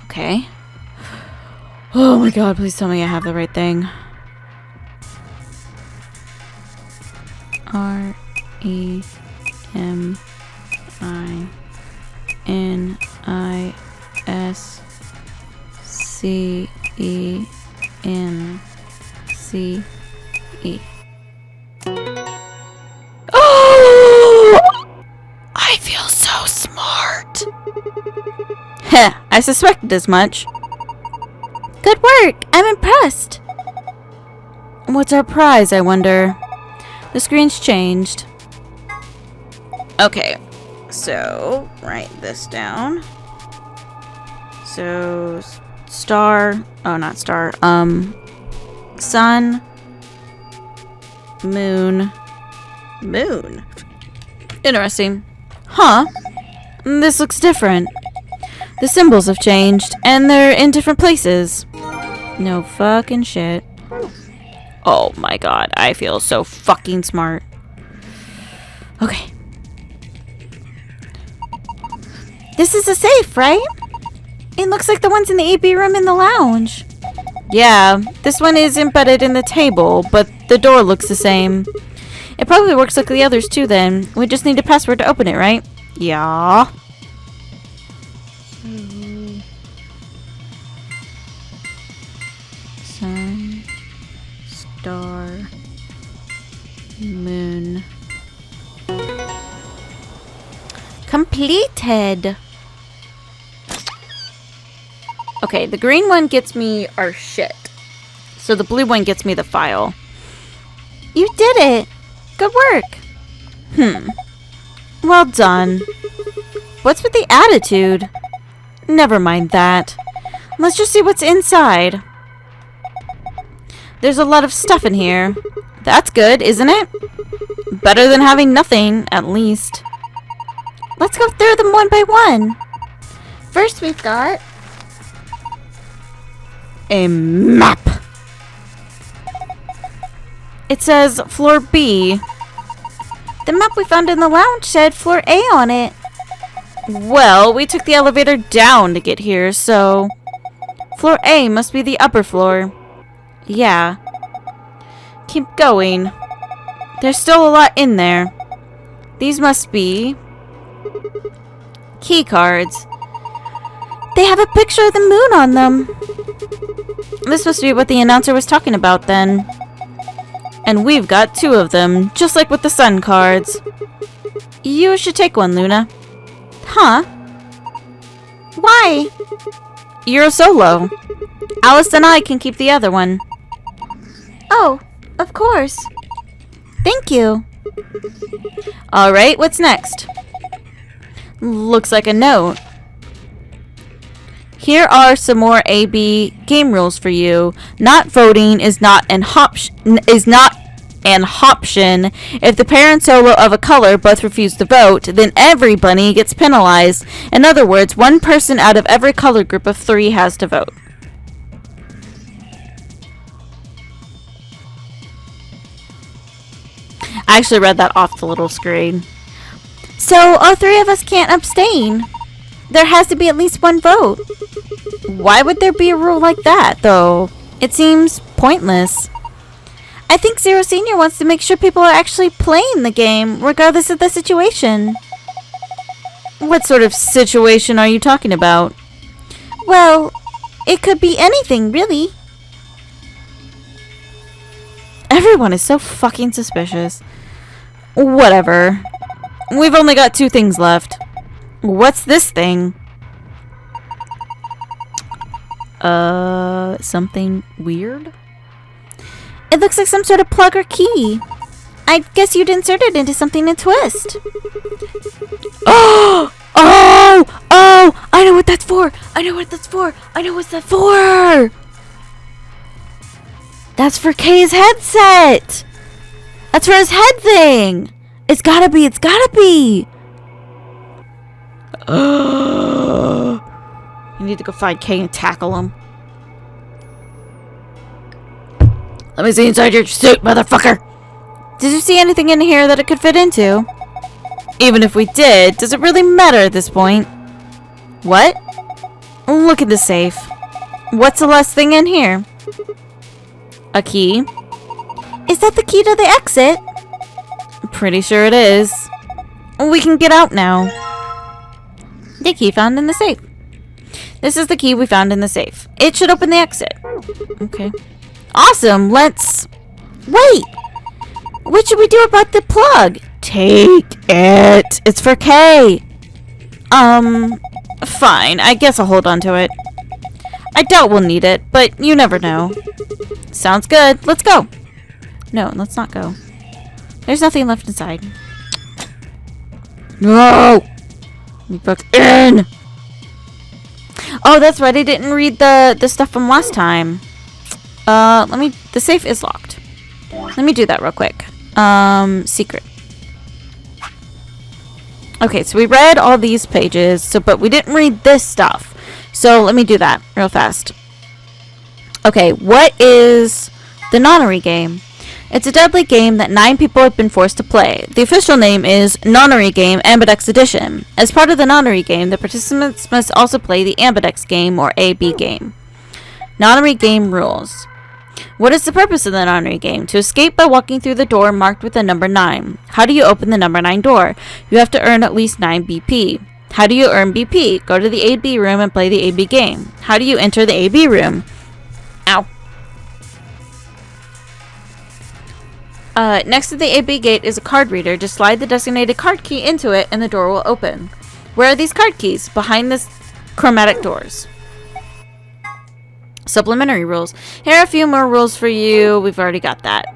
Okay. Oh my god, please tell me I have the right thing. R E M I N I S C E N C E. Oh! I feel so smart. Heh, I suspected as much. Good work. I'm impressed. What's our prize, I wonder? The screen's changed. Okay, so write this down. So star, oh not star, sun, moon, moon. Interesting. Huh? This looks different. The symbols have changed, and they're in different places. No fucking shit. Oh my god, I feel so fucking smart. Okay. This is a safe, right? It looks like the ones in the AB room in the lounge. Yeah, this one is embedded in the table, but the door looks the same. It probably works like the others too then. We just need a password to open it, right? Yeah. Sun, star, moon. Completed. Okay, the green one gets me our shit. So the blue one gets me the file. You did it! Good work. Well done. What's with the attitude? Never mind that. Let's just see what's inside. There's a lot of stuff in here. That's good, isn't it? Better than having nothing, at least. Let's go through them one by one. First we've got a map. It says floor B. The map we found in the lounge said floor A on it. Well, we took the elevator down to get here, so... Floor A must be the upper floor. Yeah. Keep going. There's still a lot in there. These must be... key cards. They have a picture of the moon on them. This must be what the announcer was talking about then. And we've got 2 of them, just like with the sun cards. You should take one, Luna. Huh? Why? You're a solo. Alice and I can keep the other one. Oh, of course. Thank you. Alright, what's next? Looks like a note. Here are some more AB game rules for you. Not voting is not an option. If the pair and solo of a color both refuse to vote, then every bunny gets penalized. In other words, one person out of every color group of 3 has to vote. I actually read that off the little screen. So all 3 of us can't abstain. There has to be at least 1 vote. Why would there be a rule like that, though? It seems pointless. I think Zero Senior wants to make sure people are actually playing the game, regardless of the situation. What sort of situation are you talking about? Well, it could be anything, really. Everyone is so fucking suspicious. Whatever. We've only got 2 things left. What's this thing? Something weird? It looks like some sort of plug or key. I guess you'd insert it into something and twist. Oh! Oh! Oh! I know what that's for! I know what that's for! I know what's that for! That's for Kay's headset! That's for his head thing! It's gotta be! It's gotta be! You need to go find Kay and tackle him. Let me see inside your suit, motherfucker! Did you see anything in here that it could fit into? Even if we did, does it really matter at this point? What? Look at the safe. What's the last thing in here? A key? Is that the key to the exit? Pretty sure it is. We can get out now. The key found in the safe. This is the key we found in the safe. It should open the exit. Okay. Awesome, let's... Wait! What should we do about the plug? Take it. It's for Kay. Fine. I guess I'll hold on to it. I doubt we'll need it, but you never know. Sounds good. Let's go. No, let's not go. There's nothing left inside. No! Let me back in! Oh, that's right. I didn't read the stuff from last time. The safe is locked. Let me do that real quick. Secret. Okay, so we read all these pages, but we didn't read this stuff. So let me do that real fast. Okay, what is the nonary game? It's a deadly game that 9 people have been forced to play. The official name is Nonary Game Ambidex Edition. As part of the nonary game, the participants must also play the Ambidex game or AB game. Nonary game rules. What is the purpose of the nonary game? To escape by walking through the door marked with the number 9. How do you open the number 9 door? You have to earn at least 9 BP. How do you earn BP? Go to the AB room and play the AB game. How do you enter the AB room? Ow. Next to the AB gate is a card reader. Just slide the designated card key into it and the door will open. Where are these card keys? Behind the chromatic doors. Supplementary rules. Here are a few more rules for you. We've already got that.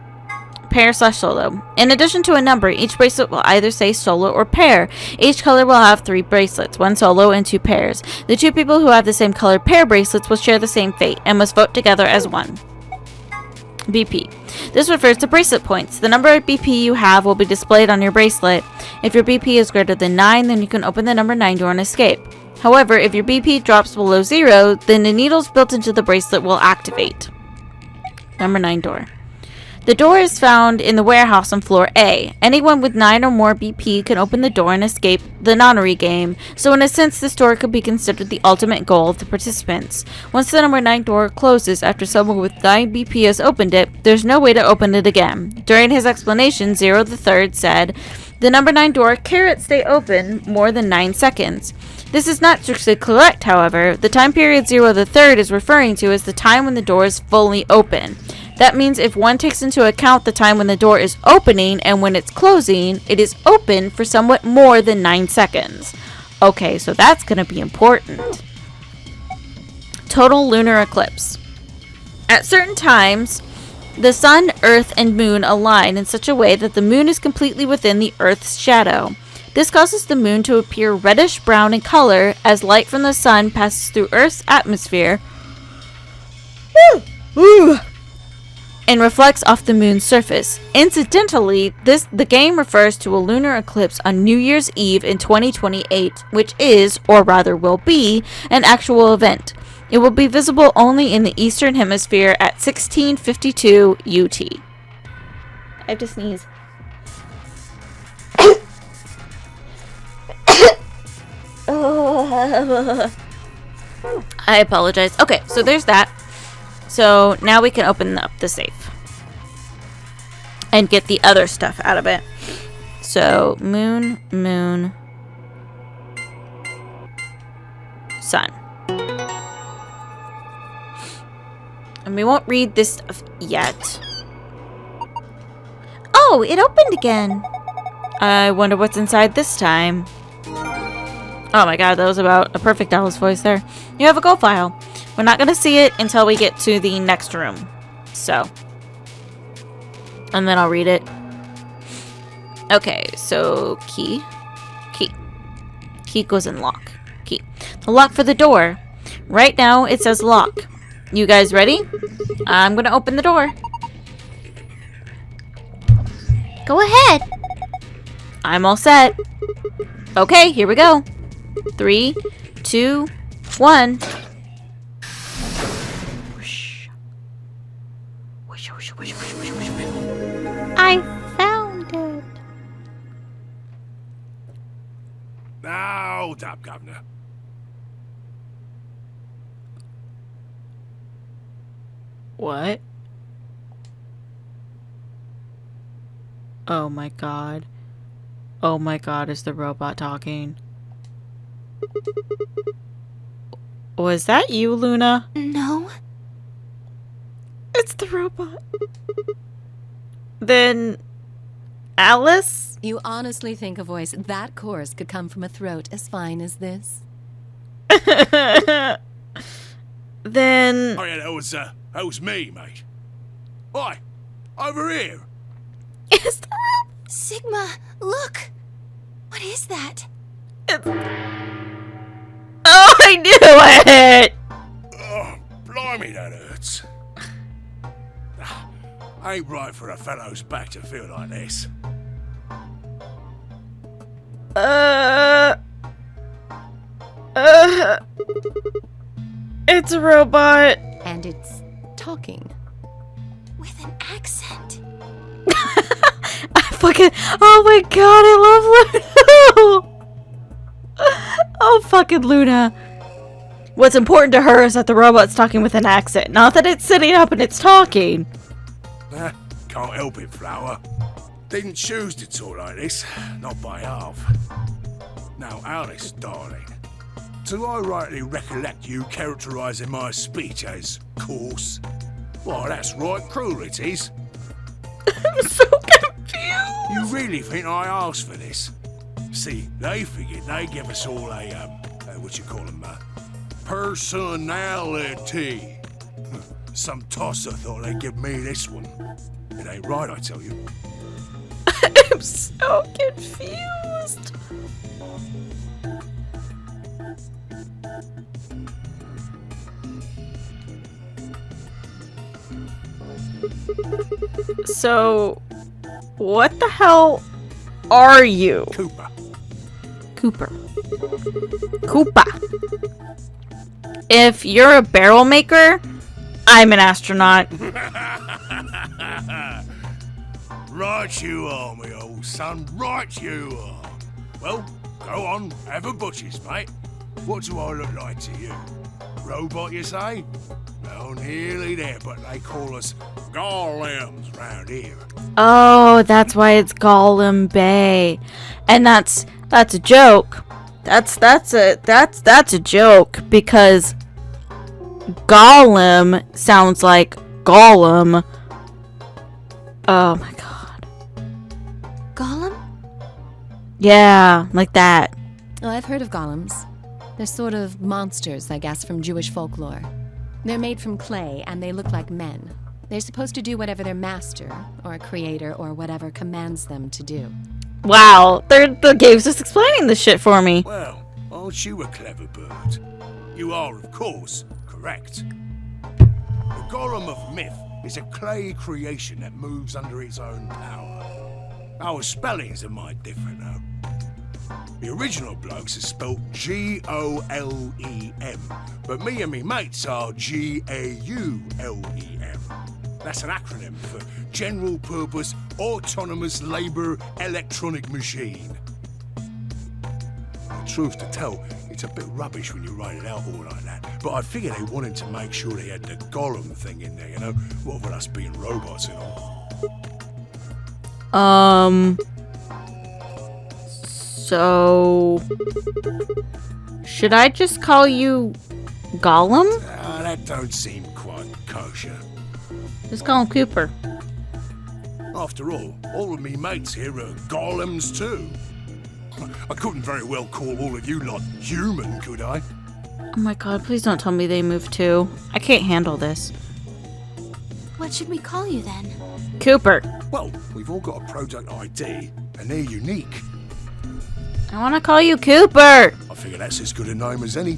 Pair/solo. In addition to a number, each bracelet will either say solo or pair. Each color will have 3 bracelets, 1 solo and 2 pairs. The 2 people who have the same color pair bracelets will share the same fate and must vote together as one. BP. This refers to bracelet points. The number of BP you have will be displayed on your bracelet. If your BP is greater than 9, then you can open the number 9 door and escape. However, if your BP drops below 0, then the needles built into the bracelet will activate. Number 9 door. The door is found in the warehouse on floor A. Anyone with 9 or more BP can open the door and escape the nonary game, so in a sense this door could be considered the ultimate goal of the participants. Once the number 9 door closes after someone with 9 BP has opened it, there's no way to open it again. During his explanation, Zero the Third said, "The number 9 door can't stay open more than 9 seconds. This is not strictly correct, however. The time period Zero the Third is referring to is the time when the door is fully open. That means if one takes into account the time when the door is opening and when it's closing, it is open for somewhat more than 9 seconds. Okay, so that's going to be important. Total lunar eclipse. At certain times, the sun, earth, and moon align in such a way that the moon is completely within the earth's shadow. This causes the moon to appear reddish-brown in color as light from the sun passes through Earth's atmosphere and reflects off the moon's surface. Incidentally, the game refers to a lunar eclipse on New Year's Eve in 2028, which is, or rather will be, an actual event. It will be visible only in the Eastern Hemisphere at 1652 UT. I have to sneeze. I apologize. Okay, so there's that. So now we can open up the safe and get the other stuff out of it. So moon, sun. And we won't read this stuff yet. Oh, it opened again. I wonder what's inside this time. Oh my god, that was about a perfect Alice voice there. You have a gold file. We're not going to see it until we get to the next room. So. And then I'll read it. Okay, so key. Key goes in lock. Key. The lock for the door. Right now it says lock. You guys ready? I'm going to open the door. Go ahead. I'm all set. Okay, here we go. 3, 2, 1. I found it. Now, hold up, Governor. What? Oh my god. Oh my god, is the robot talking? Was that you, Luna? No. It's the robot. Then... Alice? You honestly think a voice that coarse could come from a throat as fine as this? Then... Oh yeah, that was me, mate. Oi, over here. It's the robot. Sigma, look. What is that? Oh, I knew it! Oh, blimey, that hurts. Ain't right for a fellow's back to feel like this. It's a robot. And it's talking. With an accent. Oh my god, I love Luna. Oh, fucking Luna. What's important to her is that the robot's talking with an accent, not that it's sitting up and it's talking. Can't help it, Flower. Didn't choose to talk like this, not by half. Now, Alice, darling, do I rightly recollect you characterising my speech as coarse? Why, that's right cruel, it is. I'm so confused. You really think I asked for this? See, they figured they'd give us all a, what you call them, personality. Some tosser thought they'd give me this one. It ain't right, I tell you. I'm so confused. So, what the hell are you? Cooper. Koopa. If you're a barrel maker, I'm an astronaut. Right you are, me old son. Right you are. Well, go on, have a butcher's, mate. What do I look like to you? Robot, you say? Well, nearly there, but they call us golems round here. Oh, that's why it's Gollum Bay. And that's a joke. That's a joke because Gollum sounds like Gollum, Oh my god. Golem? Yeah, like that. Oh, I've heard of golems. They're sort of monsters, I guess, from Jewish folklore. They're made from clay, and they look like men. They're supposed to do whatever their master, or creator, or whatever commands them to do. Wow, the game's just explaining this shit for me. Well, aren't you a clever bird? You are, of course, correct. The Golem of Myth is a clay creation that moves under its own power. Our spellings are might different, though. The original blokes are spelt Golem, but me and me mates are Gaulem. That's an acronym for General Purpose Autonomous Labour Electronic Machine. The truth to tell, it's a bit rubbish when you write it out all like that, but I figured they wanted to make sure they had the Golem thing in there, you know? What with us being robots and all. So... should I just call you Gollum? That don't seem quite kosher. Just call him Cooper. After all of me mates here are golems too. I couldn't very well call all of you lot human, could I? Oh my god, please don't tell me they moved too. I can't handle this. What should we call you then? Cooper. Well, we've all got a product ID, and they're unique. I want to call you Cooper. I figure that's as good a name as any.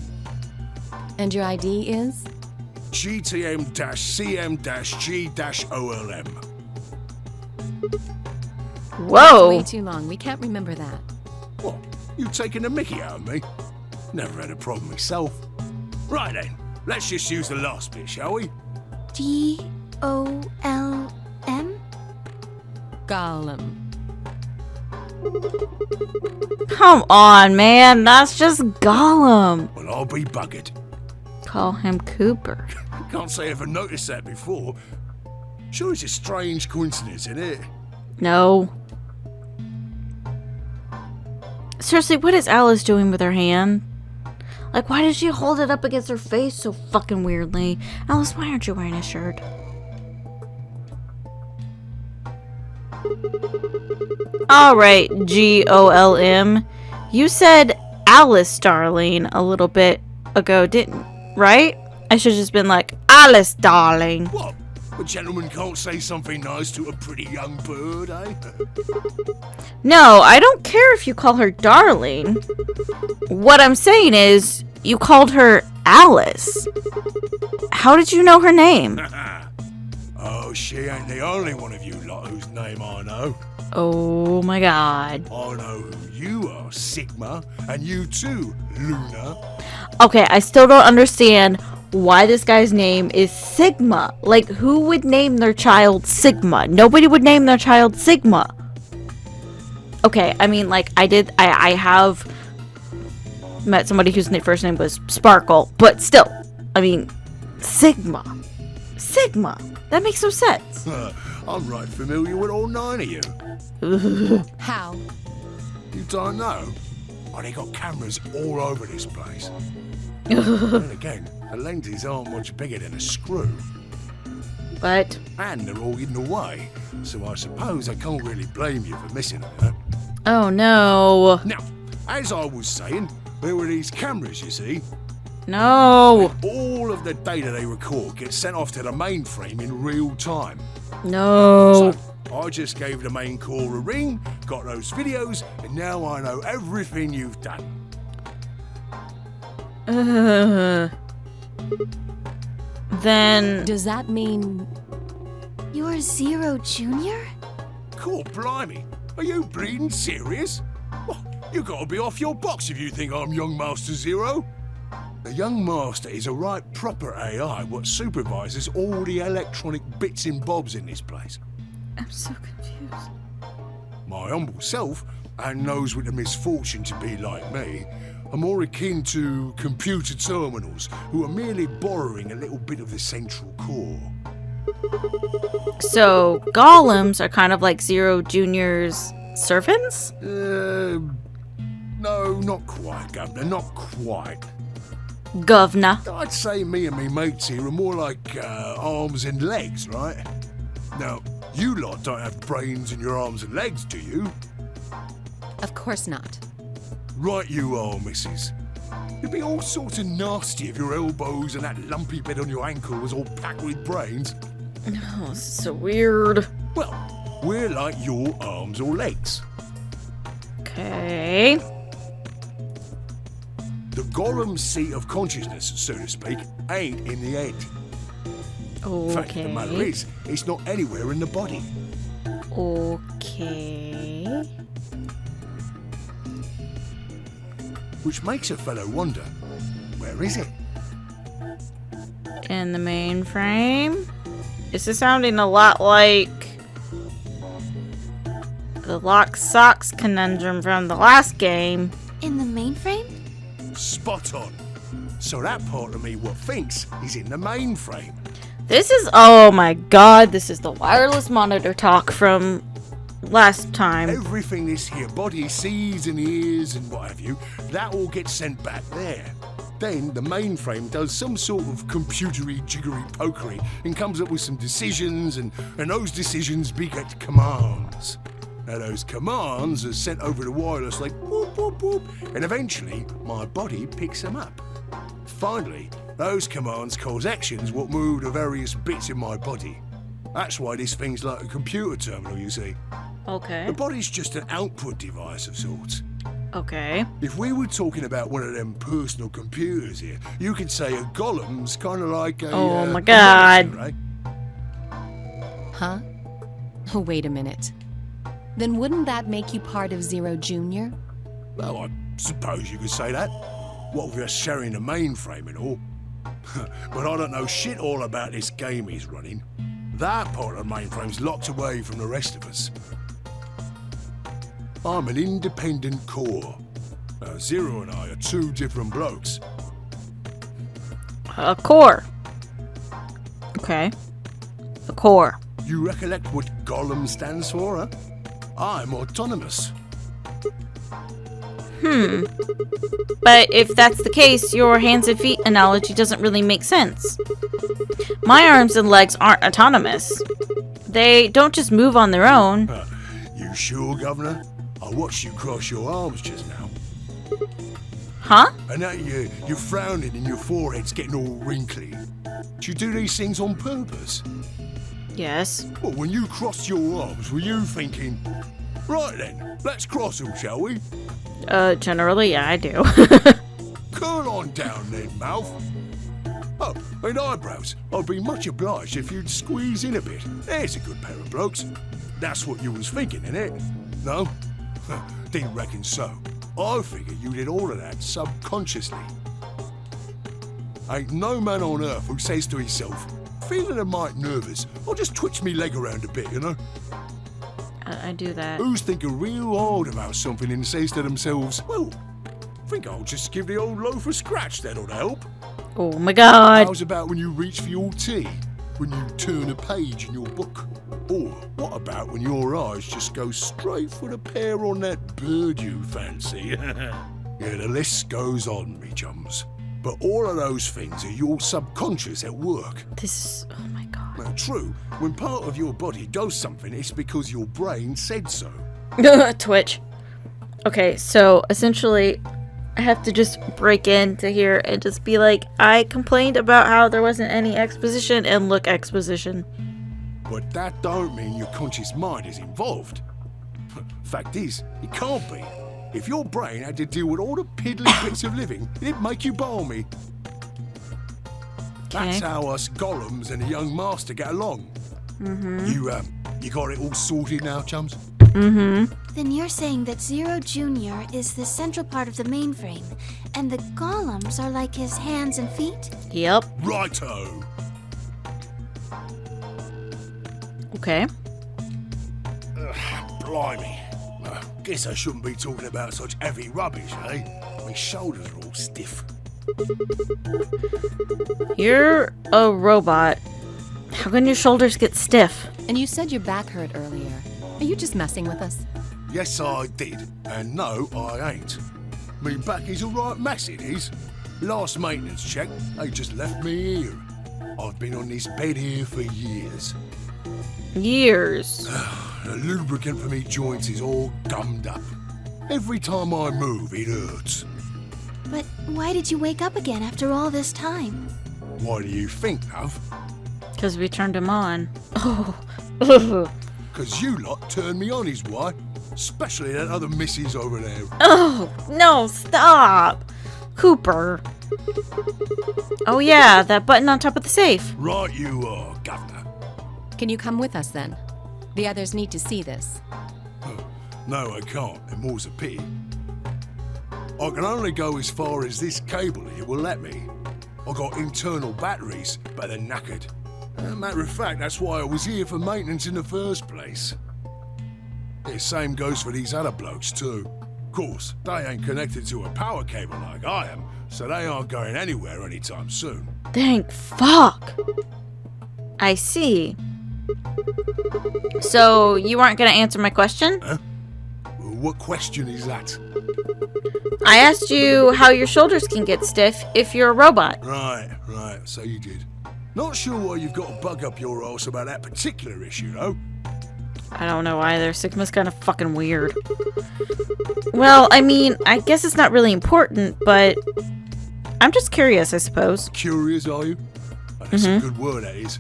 And your ID is? GTM-CM-G-OLM. Whoa. Way too long. We can't remember that. What? You taking a mickey out of me? Never had a problem myself. Right then, let's just use the last bit, shall we? Golm? Golem. Come on, man. That's just Gollum. Well, I'll be buggered. Call him Cooper. Can't say I ever noticed that before. Sure, it's a strange coincidence, isn't it? No. Seriously, what is Alice doing with her hand? Like, why did she hold it up against her face so fucking weirdly? Alice, why aren't you wearing a shirt? Alright, Golm. You said Alice, darling, a little bit ago, didn't, right? I should have just been like, Alice, darling. What? A gentleman can't say something nice to a pretty young bird, eh? No, I don't care if you call her darling. What I'm saying is, you called her Alice. How did you know her name? Oh, she ain't the only one of you lot whose name I know. Oh my god. I know who you are, Sigma, and you too, Luna. Okay, I still don't understand why this guy's name is Sigma. Like, who would name their child Sigma? Nobody would name their child Sigma. Okay, I mean, like, I have met somebody whose first name was Sparkle, but still, I mean, Sigma. That makes no sense. I'm right familiar with all 9 of you. How? You don't know? Oh, they got cameras all over this place. And again, the lenses aren't much bigger than a screw. But And they're all hidden away, so I suppose I can't really blame you for missing them, you know? oh no. Now, as I was saying, there were these cameras, you see. No. All of the data they record gets sent off to the mainframe in real time. No. So, I just gave the main core a ring, got those videos, and now I know everything you've done. Then Does that mean... You're Zero Junior? Cool, blimey. Are you bleeding serious? Well, you gotta be off your box if you think I'm Young Master Zero. The Young Master is a right proper AI what supervises all the electronic bits and bobs in this place. I'm so confused. My humble self, and those with the misfortune to be like me, are more akin to computer terminals who are merely borrowing a little bit of the central core. So golems are kind of like Zero Junior's servants? No, not quite, Governor, not quite. Governor. I'd say me and me mates here are more like arms and legs, right? Now, You lot don't have brains in your arms and legs, do you? Of course not. Right you are, missus. You'd be all sorts of nasty if your elbows and that lumpy bit on your ankle was all packed with brains. Oh, this is so weird. Well, we're like your arms or legs. Okay. The golem's seat of consciousness, so to speak, ain't in the head. Fact of the matter Okay. is, it's not anywhere in the body. Okay. Which makes a fellow wonder, where is it? In the mainframe? This is sounding a lot like the lock socks conundrum from the last game. In the mainframe? Spot on. So that part of me what thinks is in the mainframe. This is, oh my god, this is the wireless monitor talk from last time. Everything this here body sees and hears and what have you, that all gets sent back there. Then the mainframe does some sort of computery jiggery pokery and comes up with some decisions, and those decisions beget commands. Now those commands are sent over the wireless like whoop whoop whoop, and eventually my body picks them up. Finally, those commands cause actions what move the various bits in my body. That's why this thing's like a computer terminal, you see. Okay. The body's just an output device of sorts. Okay. If we were talking about one of them personal computers here, you could say a golem's kind of like a... Oh my a God. monster, eh? Huh? Oh, wait a minute. Then wouldn't that make you part of Zero Junior? Well, I suppose you could say that. What with us sharing the mainframe and all. But I don't know shit all about this game he's running. That part of the mainframe's locked away from the rest of us. I'm an independent core. Zero and I are two different blokes. A core. Okay. The core. You recollect what Golem stands for, huh? I'm autonomous. But if that's the case, your hands and feet analogy doesn't really make sense. My arms and legs aren't autonomous. They don't just move on their own. You sure, Governor? I watched you cross your arms just now. Huh? And now you're frowning and your forehead's getting all wrinkly. Do you do these things on purpose? Yes. Well, when you crossed your arms, were you thinking, right then, let's cross them, shall we? Generally, yeah, I do. Curl on down then, mouth. Oh, and eyebrows. I'd be much obliged if you'd squeeze in a bit. There's a good pair of blokes. That's what you was thinking, innit? No? Didn't reckon so. I figure you did all of that subconsciously. Ain't no man on earth who says to himself, feeling a mite nervous, I'll just twitch me leg around a bit, you know? I do that. Who's thinking real hard about something and says to themselves, well, think I'll just give the old loaf a scratch, that'll help. Oh my god. How's about when you reach for your tea? When you turn a page in your book? Or what about when your eyes just go straight for the pear on that bird you fancy? Yeah, the list goes on, me chums. But all of those things are your subconscious at work. This is... oh my god. Well, true, when part of your body does something, it's because your brain said so. Twitch. Okay, so essentially, I have to just break into here and just be like, I complained about how there wasn't any exposition, and look, exposition. But that don't mean your conscious mind is involved. Fact is, it can't be. If your brain had to deal with all the piddly bits of living, it'd make you balmy. That's how us golems and the young master get along. You got it all sorted now, chums? Then you're saying that Zero Junior is the central part of the mainframe, and the golems are like his hands and feet? Yep. Righto. Okay. Blimey. Guess I shouldn't be talking about such heavy rubbish, eh? My shoulders are all stiff. You're a robot. How can your shoulders get stiff? And you said your back hurt earlier. Are you just messing with us? Yes, I did. And no, I ain't. Me back is a right mess, it is. Last maintenance check, they just left me here. I've been on this bed here for years. Years. The lubricant for me joints is all gummed up. Every time I move, it hurts. But why did you wake up again after all this time? Why do you think, love? Because we turned him on. Oh. Because you lot turned me on is why. Especially that other missus over there. Oh, no, stop. Cooper. Oh yeah, that button on top of the safe. Right you are, Governor. Can you come with us then? The others need to see this. No, I can't, and more's a pity. I can only go as far as this cable here will let me. I got internal batteries, but they're knackered. Matter of fact, that's why I was here for maintenance in the first place. The same goes for these other blokes too. Of course, they ain't connected to a power cable like I am, so they aren't going anywhere anytime soon. Thank fuck. I see. So, you aren't gonna answer my question? Huh? What question is that? I asked you how your shoulders can get stiff if you're a robot. Right, so you did. Not sure why you've got to bug up your arse about that particular issue, though. I don't know either. Sigma's kind of fucking weird. Well, I mean, I guess it's not really important, but I'm just curious, I suppose. Curious, are you? Oh, that's a good word, that is.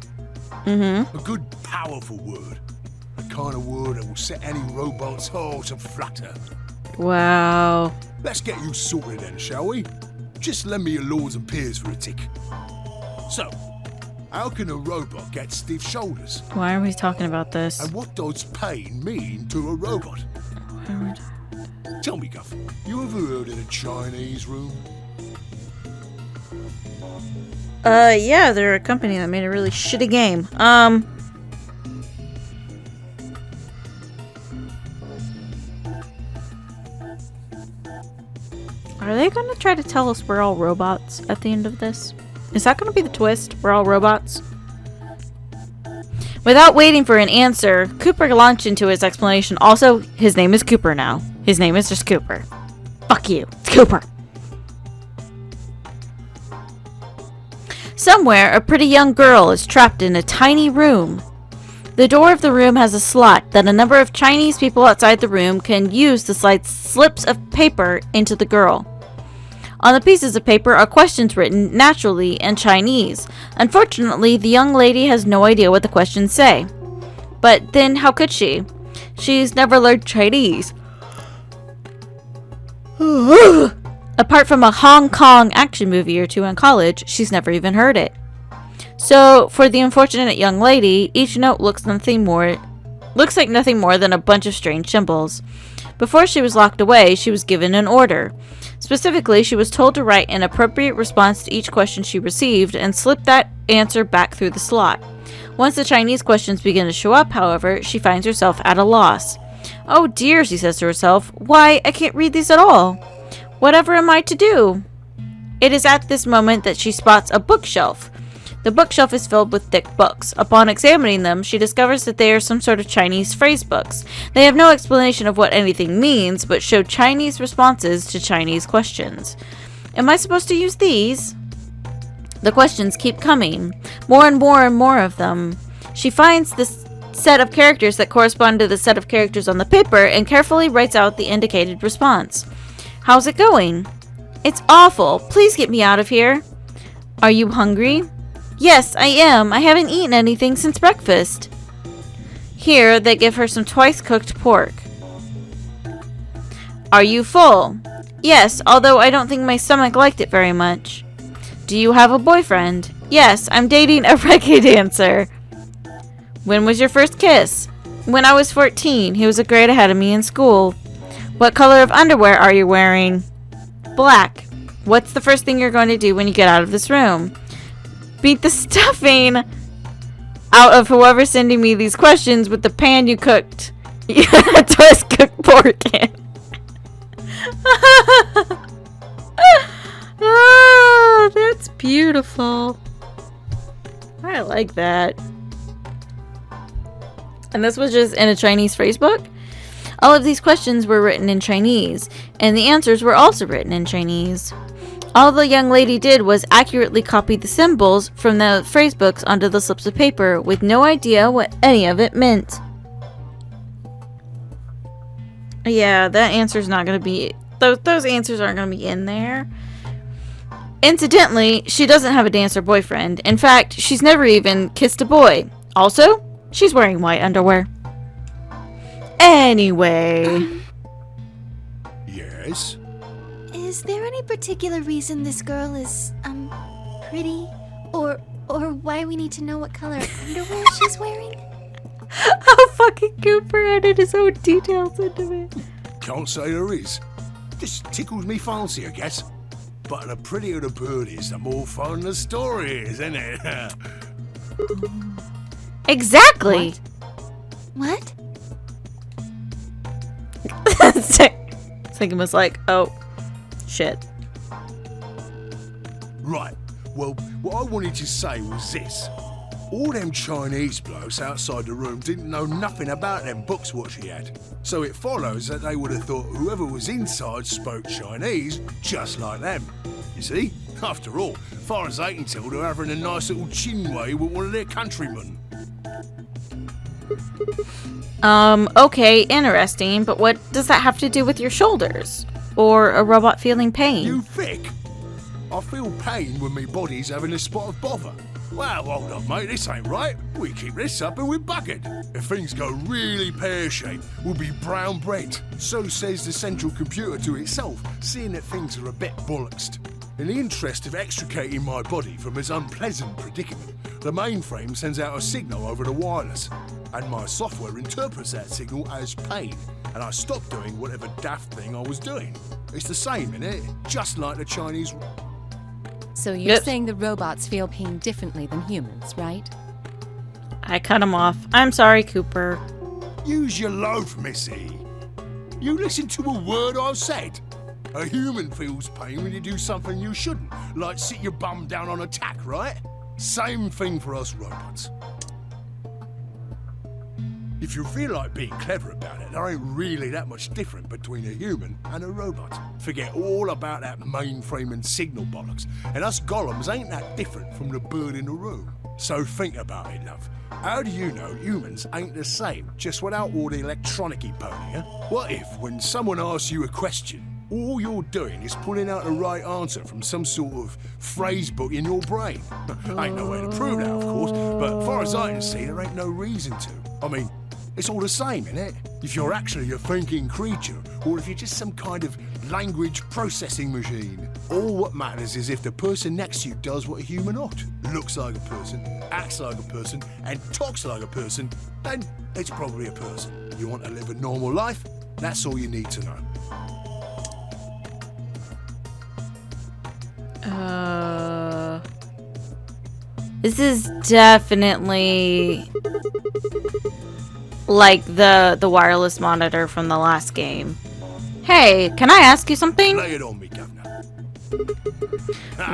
A good, powerful word. The kind of word that will set any robot's heart to flutter. Wow. Let's get you sorted then, shall we? Just lend me your lords and peers for a tick. So, how can a robot get stiff shoulders? Why are we talking about this? And what does pain mean to a robot? Tell me, Guff, you ever heard of the Chinese room? Yeah, they're a company that made a really shitty game. Are they gonna try to tell us we're all robots at the end of this? Is that gonna be the twist? We're all robots? Without waiting for an answer, Cooper launched into his explanation. Also, his name is Cooper now. His name is just Cooper. Fuck you. It's Cooper. Somewhere, a pretty young girl is trapped in a tiny room. The door of the room has a slot that a number of Chinese people outside the room can use to slide slips of paper into the girl. On the pieces of paper are questions written naturally in Chinese. Unfortunately, the young lady has no idea what the questions say. But then how could she? She's never learned Chinese. Apart from a Hong Kong action movie or two in college, she's never even heard it. So, for the unfortunate young lady, each note looks like nothing more than a bunch of strange symbols. Before she was locked away, she was given an order. Specifically, she was told to write an appropriate response to each question she received and slip that answer back through the slot. Once the Chinese questions begin to show up, however, she finds herself at a loss. Oh dear, she says to herself, why, I can't read these at all. Whatever am I to do? It is at this moment that she spots a bookshelf. The bookshelf is filled with thick books. Upon examining them, she discovers that they are some sort of Chinese phrase books. They have no explanation of what anything means, but show Chinese responses to Chinese questions. Am I supposed to use these? The questions keep coming. More and more and more of them. She finds this set of characters that correspond to the set of characters on the paper and carefully writes out the indicated response. How's it going? It's awful. Please get me out of here. Are you hungry? Yes, I am. I haven't eaten anything since breakfast. Here, they give her some twice-cooked pork. Are you full? Yes, although I don't think my stomach liked it very much. Do you have a boyfriend? Yes, I'm dating a reggae dancer. When was your first kiss? When I was 14. He was a grade ahead of me in school. What color of underwear are you wearing? Black. What's the first thing you're going to do when you get out of this room? Beat the stuffing out of whoever's sending me these questions with the pan you cooked. Twice cooked pork in. Oh, that's beautiful. I like that. And this was just in a Chinese phrase book? All of these questions were written in Chinese, and the answers were also written in Chinese. All the young lady did was accurately copy the symbols from the phrasebooks onto the slips of paper with no idea what any of it meant. Yeah, that answer's not going to be... Those answers aren't going to be in there. Incidentally, she doesn't have a dancer boyfriend. In fact, she's never even kissed a boy. Also, she's wearing white underwear. Anyway. Yes? Is there any particular reason this girl is, pretty? Or why we need to know what color underwear she's wearing? How fucking Cooper added his own details into it. Can't say there is. Just tickles me fancy, I guess. But the prettier the bird is, the more fun the story is, isn't it? Exactly. What? Sigma's like, oh, shit. Right. Well, what I wanted to say was this. All them Chinese blokes outside the room didn't know nothing about them books what she had. So it follows that they would have thought whoever was inside spoke Chinese just like them. You see? After all, far as they can tell, they're having a nice little chin way with one of their countrymen. Okay, interesting, but what does that have to do with your shoulders? Or a robot feeling pain? You thick? I feel pain when my body's having a spot of bother. Well, hold up, mate, this ain't right. We keep this up and we're buggered. If things go really pear-shaped, we'll be brown bread. So says the central computer to itself, seeing that things are a bit bollocksed. In the interest of extricating my body from its unpleasant predicament, the mainframe sends out a signal over the wireless, and my software interprets that signal as pain, and I stop doing whatever daft thing I was doing. It's the same, innit? Just like the Chinese... So you're Yep. saying the robots feel pain differently than humans, right? I cut him off. I'm sorry, Cooper. Use your loaf, missy. You listen to a word I've said. A human feels pain when you do something you shouldn't, like sit your bum down on a tack, right? Same thing for us robots. If you feel like being clever about it, there ain't really that much different between a human and a robot. Forget all about that mainframe and signal bollocks, and us golems ain't that different from the bird in the room. So think about it, love. How do you know humans ain't the same, just without all the electronic-y pony, huh? What if, when someone asks you a question, all you're doing is pulling out the right answer from some sort of phrase book in your brain? Ain't no way to prove that, of course, but as far as I can see, there ain't no reason to. I mean, it's all the same, innit? If you're actually a thinking creature, or if you're just some kind of language processing machine. All what matters is if the person next to you does what a human ought. Looks like a person, acts like a person, and talks like a person, then it's probably a person. You want to live a normal life? That's all you need to know. This is definitely like the wireless monitor from the last game. Hey, can I ask you something? Lay it on me, Governor.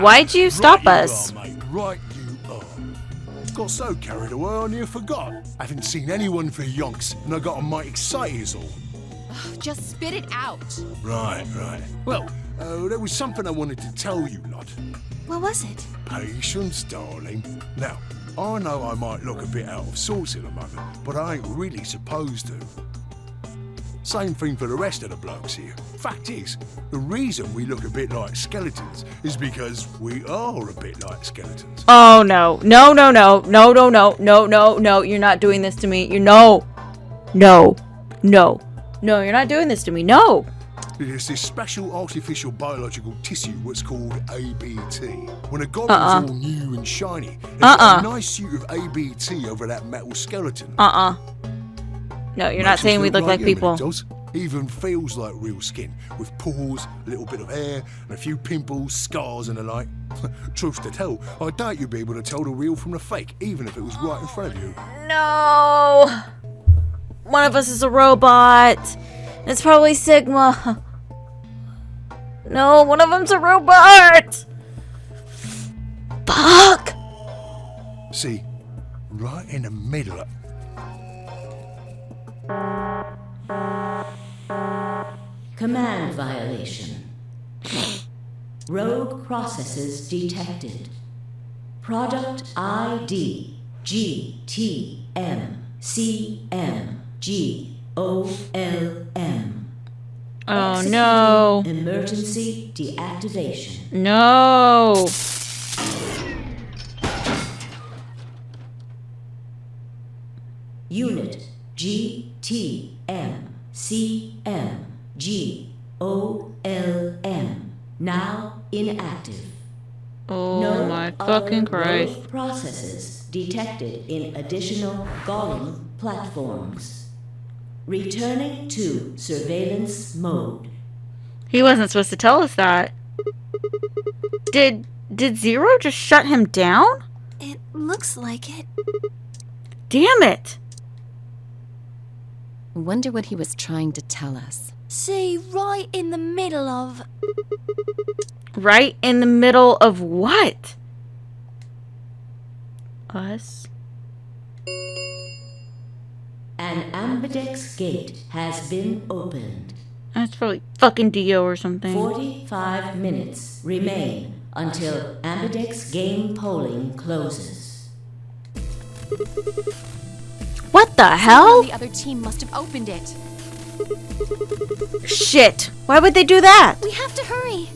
Why'd you stop Right us? you are, mate. Right you are. Got so carried away on you forgot. Haven't seen anyone for yonks, and I got a mite excited as all. Just spit it out. Right. Well, there was something I wanted to tell you, lot. What was it? Patience, darling. Now, I know I might look a bit out of sorts in a moment, but I ain't really supposed to. Same thing for the rest of the blokes here. Fact is, the reason we look a bit like skeletons is because we are a bit like skeletons. Oh no. No. You're not doing this to me. You're no, you're not doing this to me. No. There's this special artificial biological tissue what's called ABT. When a goblin's all new and shiny, they've got a nice suit of ABT over that metal skeleton. No, you're not saying we look like people. It does. Even feels like real skin, with pores, a little bit of hair, and a few pimples, scars and the like. Truth to tell, I doubt you'd be able to tell the real from the fake, even if it was right in front of you. No. One of us is a robot. It's probably Sigma. No, one of them's a robot. Fuck. See, right in the middle of... Command violation. Rogue processes detected. Product ID GTMCMGOLM. Oh no. Emergency deactivation. No. Unit GTMCMGOLM. Now inactive. Oh my fucking Christ. Rogue processes detected in additional Golem platforms. Returning to surveillance mode. He wasn't supposed to tell us that. Did Zero just shut him down? It looks like it. Damn it. Wonder what he was trying to tell us. See, right in the middle of... Right in the middle of what? Us? An ambidex gate has been opened. That's probably fucking Dio or something. 45 minutes remain until ambidex game polling closes. What the hell? The other team must have opened it. Shit. Why would they do that? We have to hurry.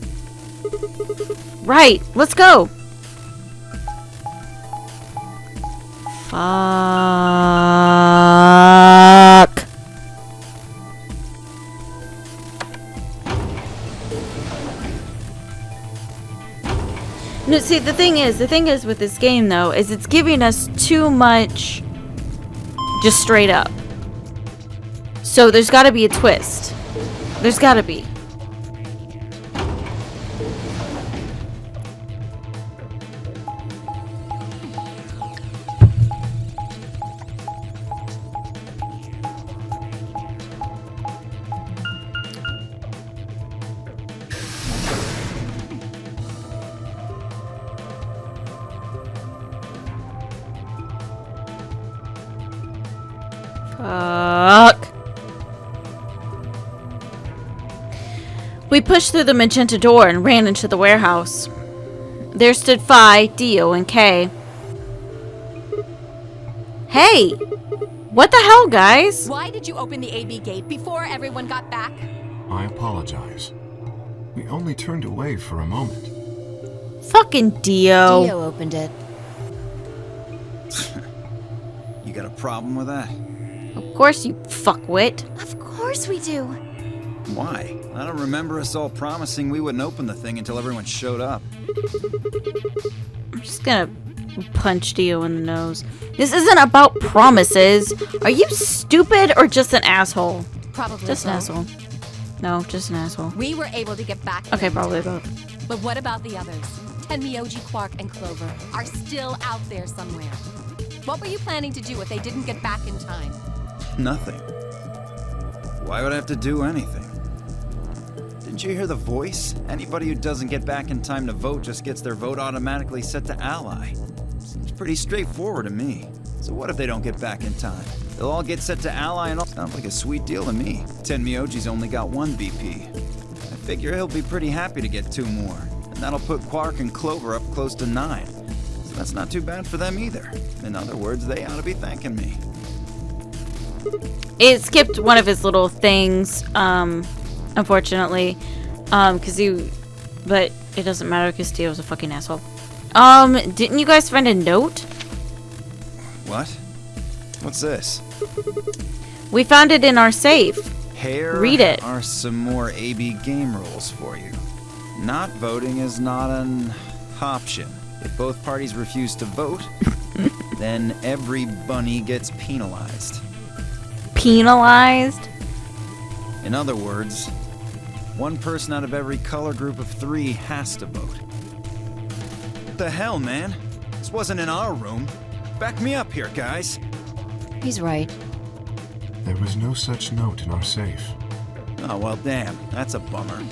Right. Let's go. Fuck. No, see, the thing is with this game, though, is it's giving us too much just straight up. So there's got to be a twist. There's got to be. Fuck. We pushed through the magenta door and ran into the warehouse. There stood Phi, Dio, and Kay. Hey! What the hell, guys? Why did you open the AB gate before everyone got back? I apologize. We only turned away for a moment. Fucking Dio. Dio opened it. You got a problem with that? Of course you fuckwit. Of course we do. Why? I don't remember us all promising we wouldn't open the thing until everyone showed up. I'm just gonna punch Dio in the nose. This isn't about promises. Are you stupid or just an asshole? Probably Just an both. asshole. No, just an asshole. We were able to get back. Okay, in probably time. both. But what about the others? Tenmyoji, Quark, and Clover are still out there somewhere. What were you planning to do if they didn't get back in time? Nothing. Why would I have to do anything? Didn't you hear the voice? Anybody who doesn't get back in time to vote just gets their vote automatically set to ally. Seems pretty straightforward to me. So what if they don't get back in time? They'll all get set to ally and all. Sounds like a sweet deal to me. Tenmyoji's only got one BP. I figure he'll be pretty happy to get 2 more. And that'll put Quark and Clover up close to 9. So that's not too bad for them either. In other words, they ought to be thanking me. It skipped one of his little things, unfortunately, but it doesn't matter because Dio's a fucking asshole. Didn't you guys find a note? What? What's this? We found it in our safe. Here Read it. are some more AB game rules for you. Not voting is not an option. If both parties refuse to vote, then every bunny gets penalized. Penalized? In other words, 1 person out of every color group of 3 has to vote. What the hell, man? This wasn't in our room. Back me up here, guys. He's right. There was no such note in our safe. Oh, well, damn. That's a bummer.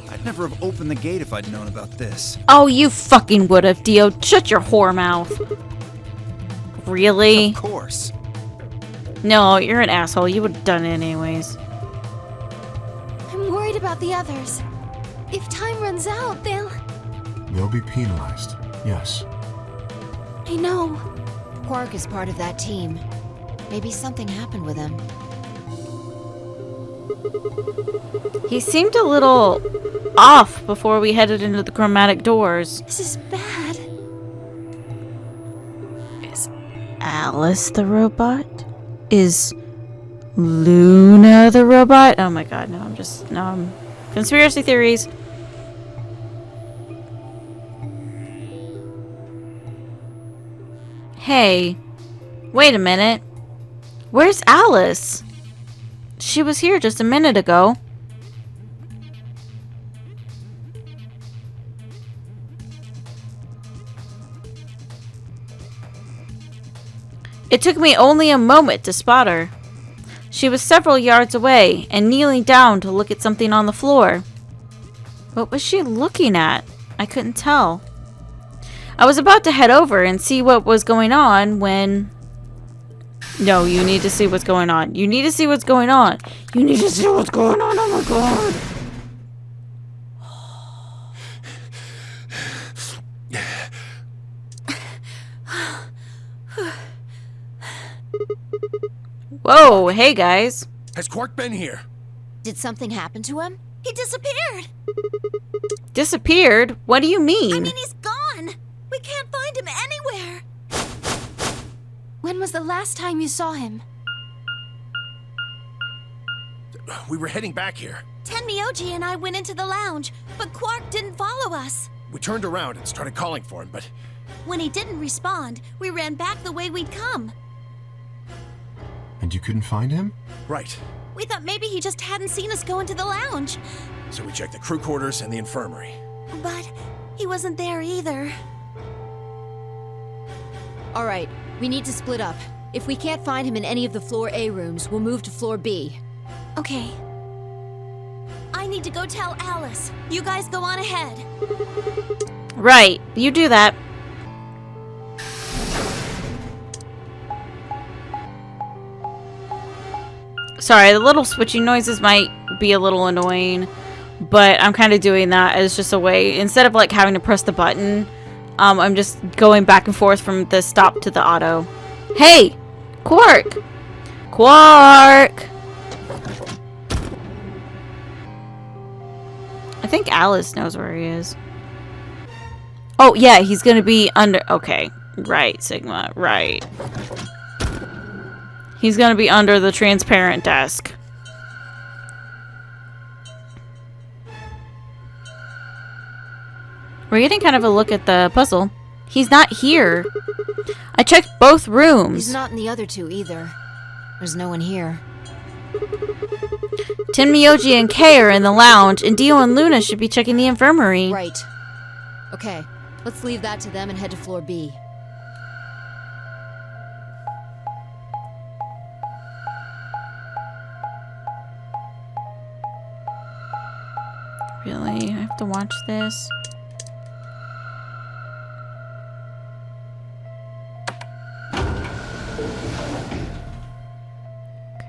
I'd never have opened the gate if I'd known about this. Oh, you fucking would have, Dio. Shut your whore mouth. Really? Of course. No, you're an asshole. You would have done it anyways. I'm worried about the others. if time runs out, they'll... They'll be penalized, yes. I know. Quark is part of that team. Maybe something happened with him. He seemed a little off before we headed into the chromatic doors. This is bad. Is Alice the robot? Is Luna the robot? Oh my god, no, I'm conspiracy theories. Hey, wait a minute. Where's Alice? She was here just a minute ago. It took me only a moment to spot her. She was several yards away and kneeling down to look at something on the floor. What was she looking at? I couldn't tell. I was about to head over and see what was going on when... No, you need to see what's going on. You need to see what's going on. You need to see what's going on. Oh my god. Whoa, hey guys. Has Quark been here? Did something happen to him? He disappeared. Disappeared? What do you mean? I mean, he's gone. We can't find him anywhere. When was the last time you saw him? We were heading back here. Tenmyoji and I went into the lounge, but Quark didn't follow us. We turned around and started calling for him, but... When he didn't respond, we ran back the way we'd come. And you couldn't find him? Right. We thought maybe he just hadn't seen us go into the lounge. So we checked the crew quarters and the infirmary. But he wasn't there either. All right, we need to split up. If we can't find him in any of the Floor A rooms, we'll move to Floor B. Okay. I need to go tell Alice. You guys go on ahead. Right, you do that. Sorry, the little switching noises might be a little annoying, but I'm kind of doing that as just a way, instead of like having to press the button, I'm just going back and forth from the stop to the auto. Hey! Quark! Quark! I think Alice knows where he is. Oh, yeah, he's gonna be under... Okay, right, Sigma, right. He's gonna be under the transparent desk. We're getting kind of a look at the puzzle. He's not here. I checked both rooms. He's not in the other two either. There's no one here. Tenmyoji and Kay are in the lounge, and Dio and Luna should be checking the infirmary. Right. Okay, let's leave that to them and head to Floor B. Really? I have to watch this?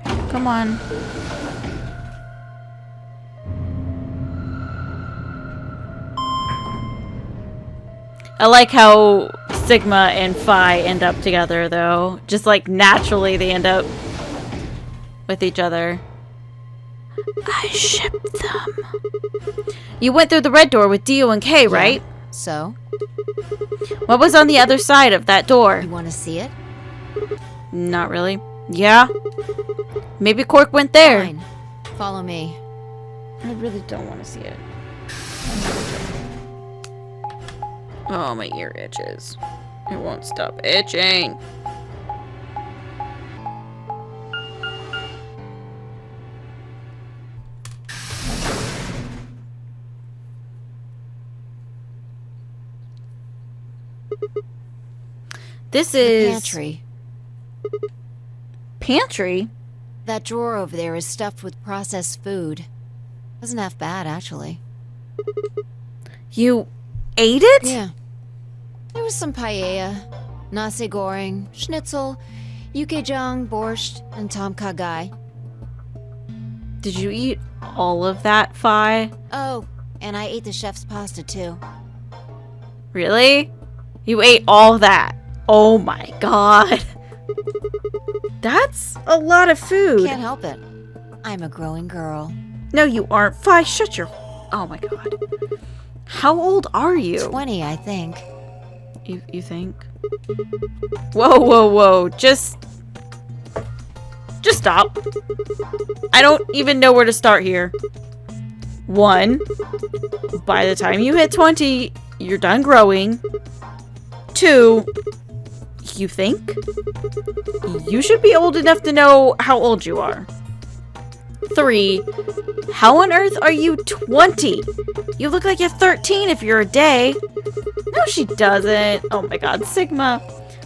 Okay, come on. I like how Sigma and Phi end up together, though. Just like naturally they end up with each other. I shipped them. You went through the red door with Dio and Kay, right? So? What was on the other side of that door? You want to see it? Not really. Yeah. Maybe Quark went there. Fine. Follow me. I really don't want to see it. Oh, my ear itches. It won't stop itching. This is... Pantry. Pantry? That drawer over there is stuffed with processed food. Wasn't half bad, actually. You ate it? Yeah. There was some paella, nasi goreng, schnitzel, yukejang, borscht, and tom kha gai. Did you eat all of that, Phi? Oh, and I ate the chef's pasta too. Really? You ate all that? Oh my god. That's a lot of food. Can't help it. I'm a growing girl. No, you aren't. Fi, shut your... Oh my god. How old are you? 20, I think. You think? Whoa, whoa, whoa. Just stop. I don't even know where to start here. 1, by the time you hit 20, you're done growing. 2, you think? You should be old enough to know how old you are. 3, how on earth are you 20? You look like you're 13 if you're a day. No, she doesn't. Oh my god, Sigma.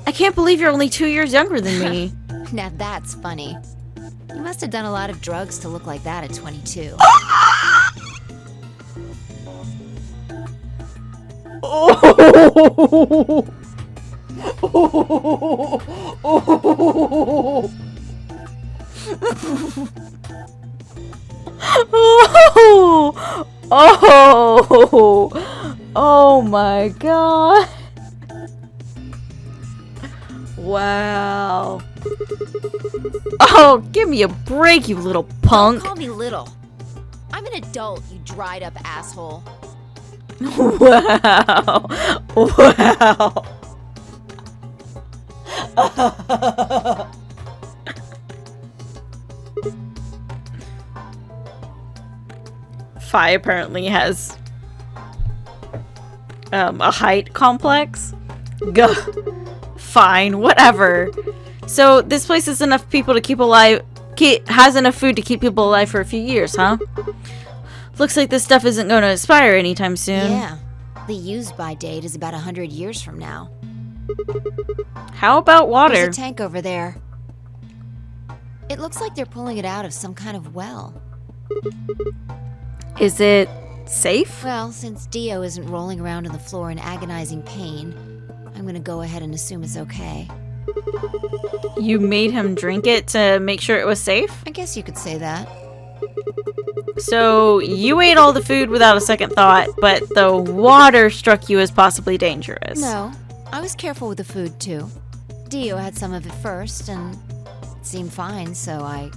I can't believe you're only 2 years younger than me. Now that's funny. You must have done a lot of drugs to look like that at 22. Oh! Oh my god. Wow. Oh, give me a break, you little punk. Don't call me little. I'm an adult, you dried up asshole. Wow. Wow. Fi apparently has a height complex. Gah. Fine, whatever. So this place has enough people to keep alive. Has enough food to keep people alive for a few years, huh? Looks like this stuff isn't going to expire anytime soon. Yeah. The use-by date is about 100 years from now. How about water? There's a tank over there. It looks like they're pulling it out of some kind of well. Is it safe? Well, since Dio isn't rolling around on the floor in agonizing pain, I'm gonna go ahead and assume it's okay. You made him drink it to make sure it was safe? I guess you could say that. So, you ate all the food without a second thought, but the water struck you as possibly dangerous. No, I was careful with the food too. Dio had some of it first, and it seemed fine, so I...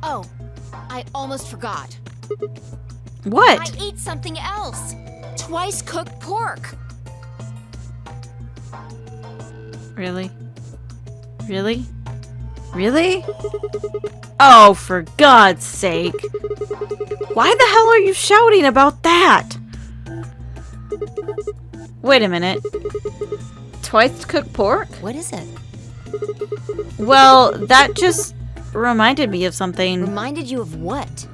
Oh, I almost forgot. What? I ate something else. Twice cooked pork. Really? Really? Really? Oh, for God's sake. Why the hell are you shouting about that? Wait a minute. Twice cooked pork? What is it? Well, that just reminded me of something. Reminded you of what?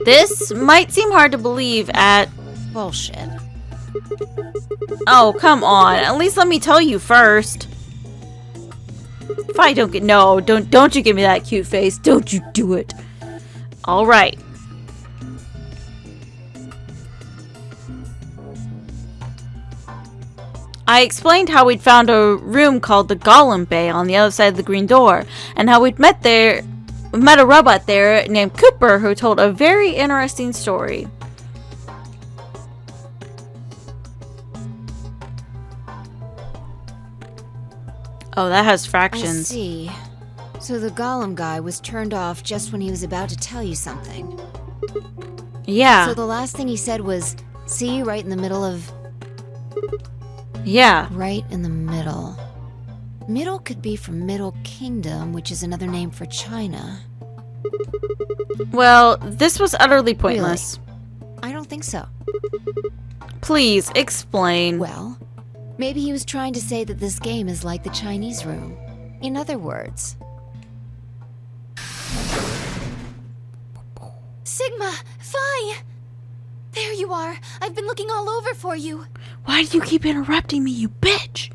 This might seem hard to believe at... Bullshit. Oh, come on. At least let me tell you first. If I don't get... No, don't you give me that cute face. Don't you do it. All right. I explained how we'd found a room called the Golem Bay on the other side of the green door, and how we'd met a robot there named Cooper who told a very interesting story. Oh, that has fractions. I see. So the Golem guy was turned off just when he was about to tell you something. Yeah. So the last thing he said was, see you right in the middle of... Yeah. Right in the middle. Middle could be from Middle Kingdom, which is another name for China. Well, this was utterly pointless. Really? I don't think so. Please, explain. Well, maybe he was trying to say that this game is like the Chinese room. In other words... Sigma! Fi! There you are! I've been looking all over for you! Why do you keep interrupting me, you bitch?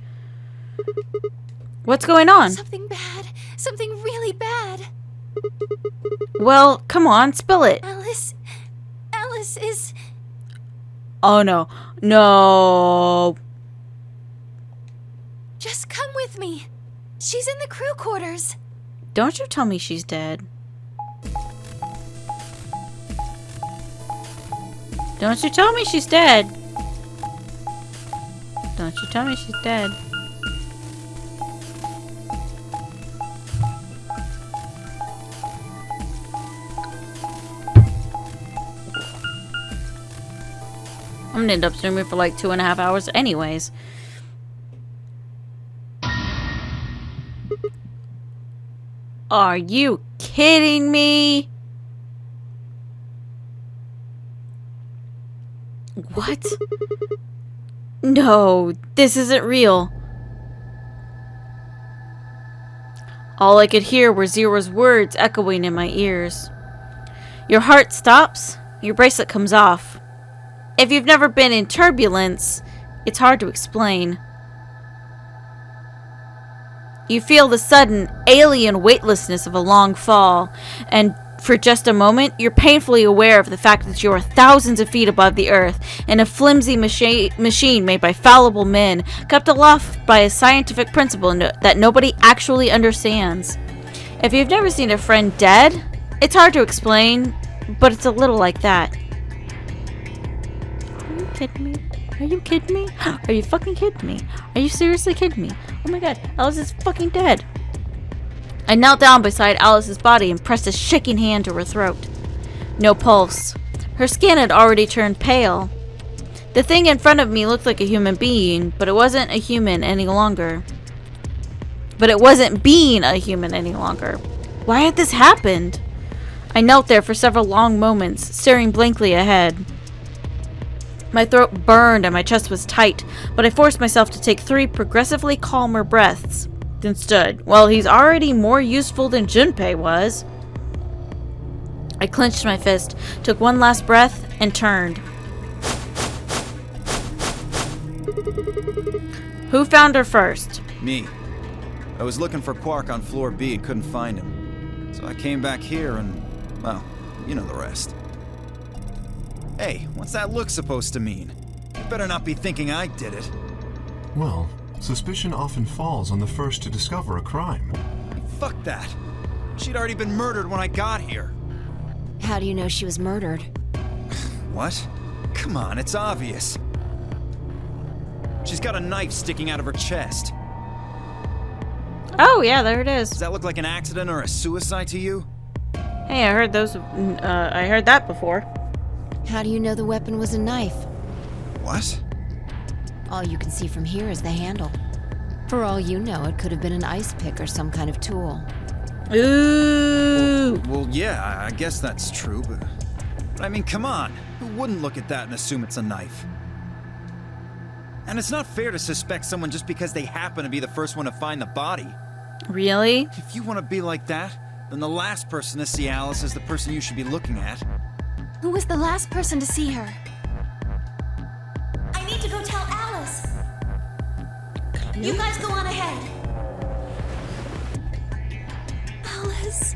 What's going on? Something bad. Something really bad. Well, come on, spill it. Alice is... Oh, no. No. Just come with me. She's in the crew quarters. Don't you tell me she's dead. Don't you tell me she's dead. Don't you tell me she's dead. I'm gonna end up streaming for like 2.5 hours anyways. Are you kidding me? What? No, this isn't real. All I could hear were Zero's words echoing in my ears. Your heart stops, your bracelet comes off. If you've never been in turbulence, it's hard to explain. You feel the sudden, alien weightlessness of a long fall, and for just a moment, you're painfully aware of the fact that you are thousands of feet above the earth in a flimsy machine made by fallible men, kept aloft by a scientific principle that nobody actually understands. If you've never seen a friend dead, it's hard to explain, but it's a little like that. Are you kidding me? Are you kidding me? Are you fucking kidding me? Are you seriously kidding me? Oh my god, Alice is fucking dead. I knelt down beside Alice's body and pressed a shaking hand to her throat. No pulse. Her skin had already turned pale. The thing in front of me looked like a human being, but it wasn't a human any longer. But it wasn't being a human any longer. Why had this happened? I knelt there for several long moments, staring blankly ahead. My throat burned and my chest was tight, but I forced myself to take 3 progressively calmer breaths. Then stood. Well, he's already more useful than Junpei was. I clenched my fist, took one last breath, and turned. Who found her first? Me. I was looking for Quark on floor B and couldn't find him. So I came back here and, well, you know the rest. Hey, what's that look supposed to mean? You better not be thinking I did it. Well, suspicion often falls on the first to discover a crime. Fuck that. She'd already been murdered when I got here. How do you know she was murdered? What? Come on, it's obvious. She's got a knife sticking out of her chest. Oh, yeah, there it is. Does that look like an accident or a suicide to you? Hey, I heard that before. How do you know the weapon was a knife? What? All you can see from here is the handle. For all you know, it could have been an ice pick or some kind of tool. Ooh. Well, yeah, I guess that's true, but I mean, come on. Who wouldn't look at that and assume it's a knife? And it's not fair to suspect someone just because they happen to be the first one to find the body. Really? If you want to be like that, then the last person to see Alice is the person you should be looking at. Who was the last person to see her? I need to go tell Alice. You guys go on ahead. Alice,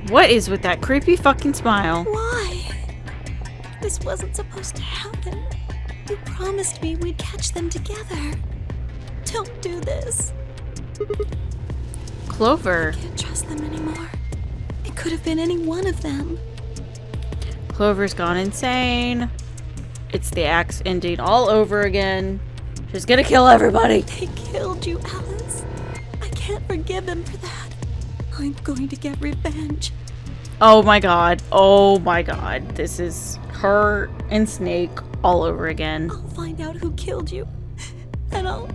What is with that creepy fucking smile? why? This wasn't supposed to happen. You promised me we'd catch them together. Don't do this. Clover. Can't trust them anymore. It could have been any one of them. Clover's gone insane. It's the axe ending all over again. She's gonna kill everybody. They killed you, Alice. I can't forgive them for that. I'm going to get revenge. Oh my god. Oh my god. This is her and Snake all over again. I'll find out who killed you. And I'll...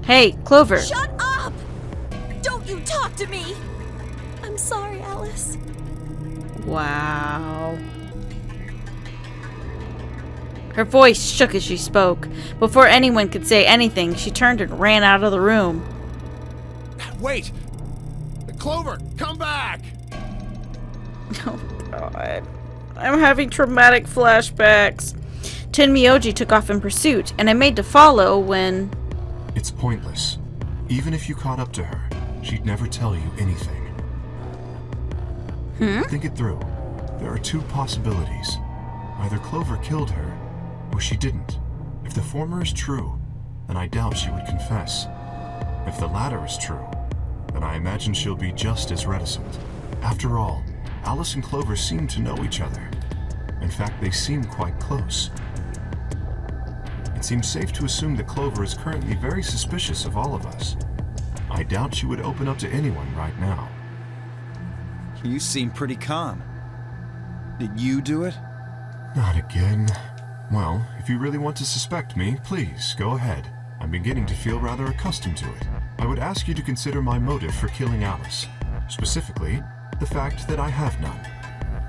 Hey, Clover. Shut up! Don't you talk to me! I'm sorry, Alice. Wow. Her voice shook as she spoke. Before anyone could say anything, she turned and ran out of the room. Wait! Clover, come back! Oh god. I'm having traumatic flashbacks. Tenmyoji took off in pursuit, and I made to follow when... It's pointless. Even if you caught up to her, she'd never tell you anything. Think it through. There are 2 possibilities. Either Clover killed her, or she didn't. If the former is true, then I doubt she would confess. If the latter is true, then I imagine she'll be just as reticent. After all, Alice and Clover seem to know each other. In fact, they seem quite close. It seems safe to assume that Clover is currently very suspicious of all of us. I doubt she would open up to anyone right now. You seem pretty calm. Did you do it? Not again. Well, if you really want to suspect me, please, go ahead. I'm beginning to feel rather accustomed to it. I would ask you to consider my motive for killing Alice. Specifically, the fact that I have none.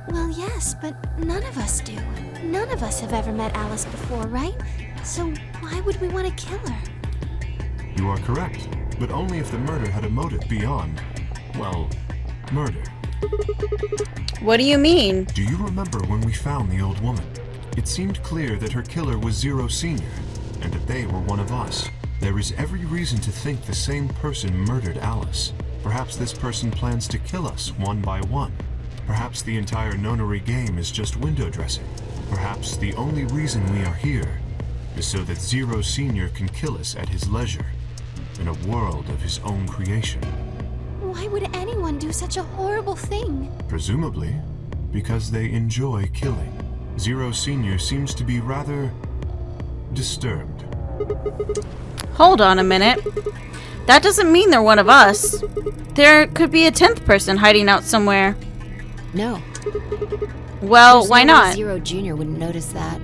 Well, yes, but none of us do. None of us have ever met Alice before, right? So why would we want to kill her? You are correct, but only if the murder had a motive beyond, well, murder. What do you mean? Do you remember when we found the old woman? It seemed clear that her killer was Zero Sr., and that they were one of us. There is every reason to think the same person murdered Alice. Perhaps this person plans to kill us one by one. Perhaps the entire nonary game is just window dressing. Perhaps the only reason we are here is so that Zero Sr. can kill us at his leisure, in a world of his own creation. Why would anyone do such a horrible thing? Presumably, because they enjoy killing. Zero Sr. seems to be rather disturbed. Hold on a minute. That doesn't mean they're one of us. There could be a 10th person hiding out somewhere. No. Well, There's why no way not? Zero Jr. wouldn't notice that.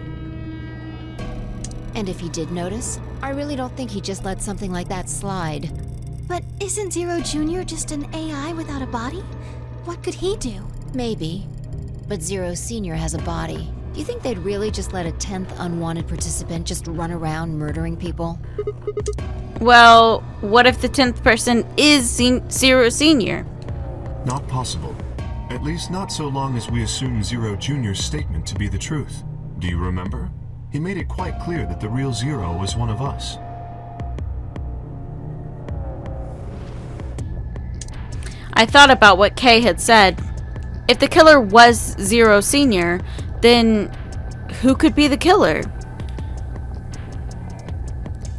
And if he did notice, I really don't think he'd just let something like that slide. But isn't Zero Jr. just an AI without a body? What could he do? Maybe. But Zero Sr. has a body. Do you think they'd really just let a 10th unwanted participant just run around murdering people? Well, what if the 10th person is Zero Sr.? Not possible. At least not so long as we assume Zero Jr.'s statement to be the truth. Do you remember? He made it quite clear that the real Zero was one of us. I thought about what Kay had said. If the killer was Zero Sr., then who could be the killer?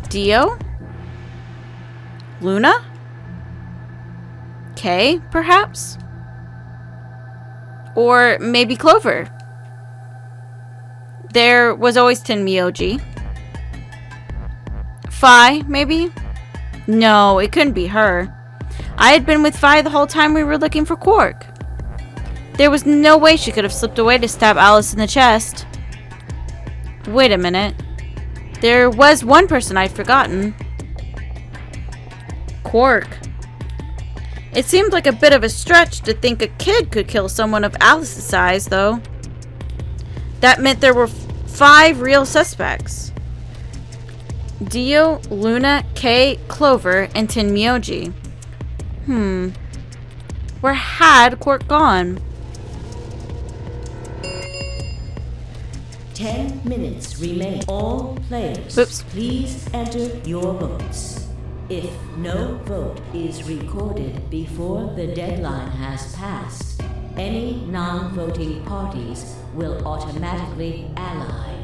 Dio? Luna? Kay, perhaps? Or maybe Clover. There was always Tin Myoji. Fi, maybe? No, it couldn't be her. I had been with Fi the whole time we were looking for Quark. There was no way she could have slipped away to stab Alice in the chest. Wait a minute. There was one person I'd forgotten. Quark. It seemed like a bit of a stretch to think a kid could kill someone of Alice's size, though. That meant there were 5 real suspects. Dio, Luna, Kay, Clover, and Tin Myoji. Where had Quark gone? 10 minutes remain. All players, Oops. please enter your votes. If no vote is recorded before the deadline has passed, any non-voting parties will automatically ally.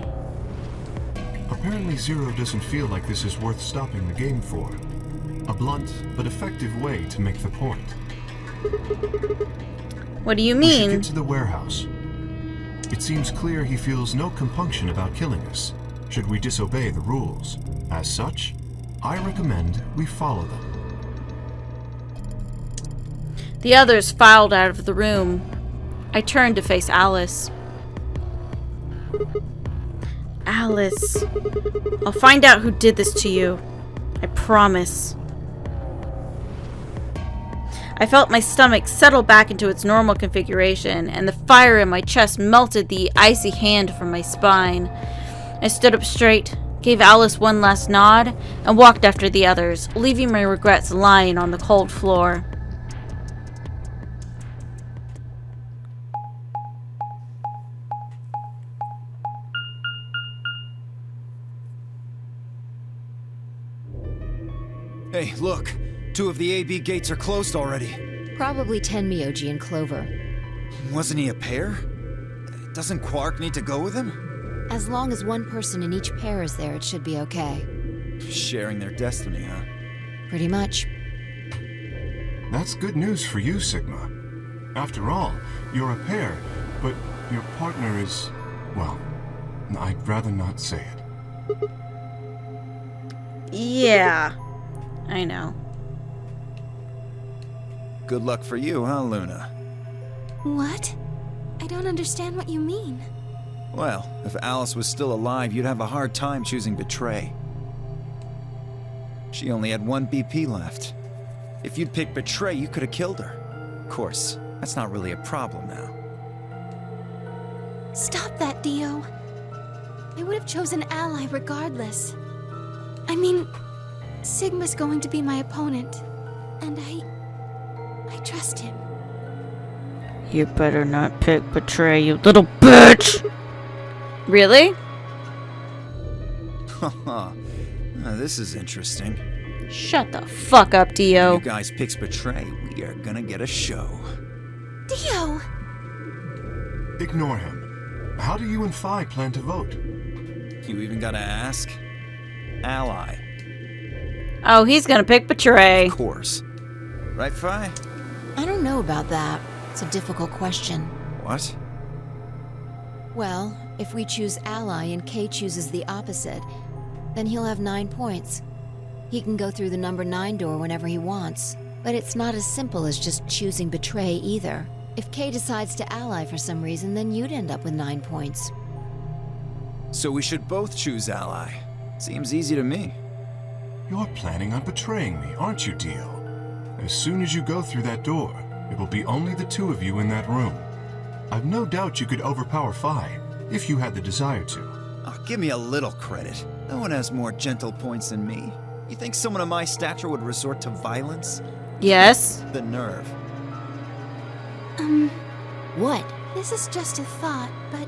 Apparently Zero doesn't feel like this is worth stopping the game for. A blunt but effective way to make the point. What do you We should mean? get to the warehouse. It seems clear he feels no compunction about killing us, should we disobey the rules. As such, I recommend we follow them. The others filed out of the room. I turned to face Alice. Alice, I'll find out who did this to you. I promise. I felt my stomach settle back into its normal configuration, and the fire in my chest melted the icy hand from my spine. I stood up straight, gave Alice one last nod, and walked after the others, leaving my regrets lying on the cold floor. Hey, look. 2 of the AB gates are closed already. Probably Tin Myoji and Clover. Wasn't he a pair? Doesn't Quark need to go with him? As long as one person in each pair is there, it should be okay. Sharing their destiny, huh? Pretty much. That's good news for you, Sigma. After all, you're a pair, but your partner is... well, I'd rather not say it. Yeah, I know. Good luck for you, huh, Luna? What? I don't understand what you mean. Well, if Alice was still alive, you'd have a hard time choosing Betray. She only had 1 BP left. If you'd picked Betray, you could have killed her. Of course, that's not really a problem now. Stop that, Dio. I would have chosen Ally regardless. I mean, Sigma's going to be my opponent, and I trust him. You better not pick Betray, you little bitch! Really? Haha. This is interesting. Shut the fuck up, Dio. You guys picks Betray, we are gonna get a show. Dio! Ignore him. How do you and Phi plan to vote? You even gotta ask? Ally. Oh, he's gonna pick Betray. Of course. Right, Phi? I don't know about that. It's a difficult question. What? Well, if we choose Ally and Kay chooses the opposite, then he'll have 9 points. He can go through the number 9 door whenever he wants. But it's not as simple as just choosing Betray either. If Kay decides to ally for some reason, then you'd end up with 9 points. So we should both choose Ally. Seems easy to me. You're planning on betraying me, aren't you, Dio? As soon as you go through that door, it will be only the 2 of you in that room. I've no doubt you could overpower Phi, if you had the desire to. Oh, give me a little credit. No one has more gentle points than me. You think someone of my stature would resort to violence? Yes. The nerve. What? This is just a thought, but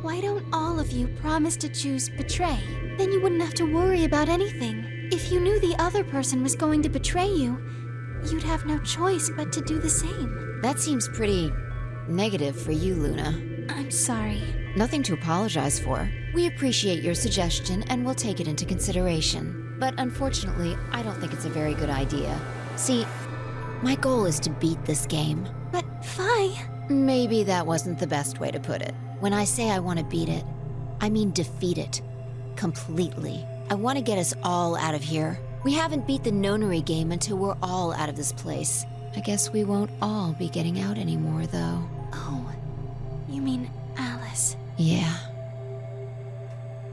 why don't all of you promise to choose Betray? Then you wouldn't have to worry about anything. If you knew the other person was going to betray you, you'd have no choice but to do the same. That seems pretty negative for you, Luna. I'm sorry. Nothing to apologize for. We appreciate your suggestion and we'll take it into consideration. But unfortunately, I don't think it's a very good idea. See, my goal is to beat this game. But Phi... Maybe that wasn't the best way to put it. When I say I want to beat it, I mean defeat it. Completely. I want to get us all out of here. We haven't beat the nonary game until we're all out of this place. I guess we won't all be getting out anymore, though. Oh, you mean Alice? Yeah.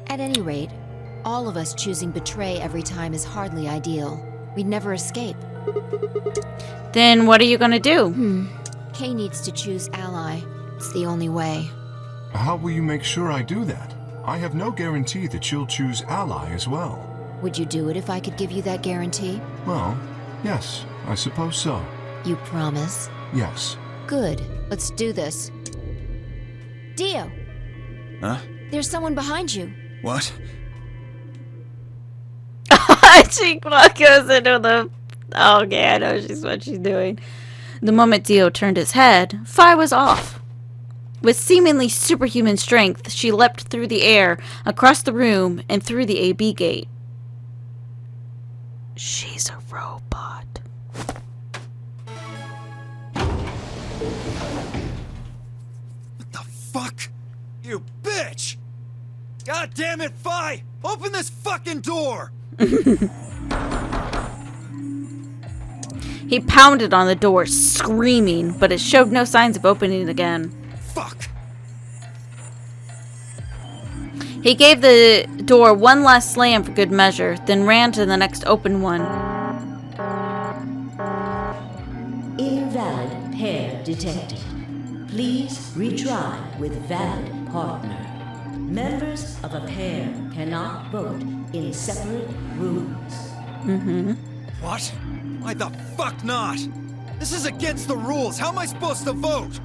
At any rate, all of us choosing Betray every time is hardly ideal. We'd never escape. Then what are you gonna do? Kay needs to choose Ally. It's the only way. How will you make sure I do that? I have no guarantee that she'll choose Ally as well. Would you do it if I could give you that guarantee? Well, yes, I suppose so. You promise? Yes. Good. Let's do this. Dio! Huh? There's someone behind you. What? She goes into the... Oh, okay, I know what she's doing. The moment Dio turned his head, Phi was off. With seemingly superhuman strength, she leapt through the air, across the room, and through the AB gate. She's a robot. What the fuck? You bitch! God damn it, Phi! Open this fucking door! He pounded on the door, screaming, but it showed no signs of opening again. Fuck! He gave the door one last slam for good measure, then ran to the next open one. Invalid pair detected. Please retry with valid partner. Members of a pair cannot vote in separate rooms. What? Why the fuck not? This is against the rules. How am I supposed to vote?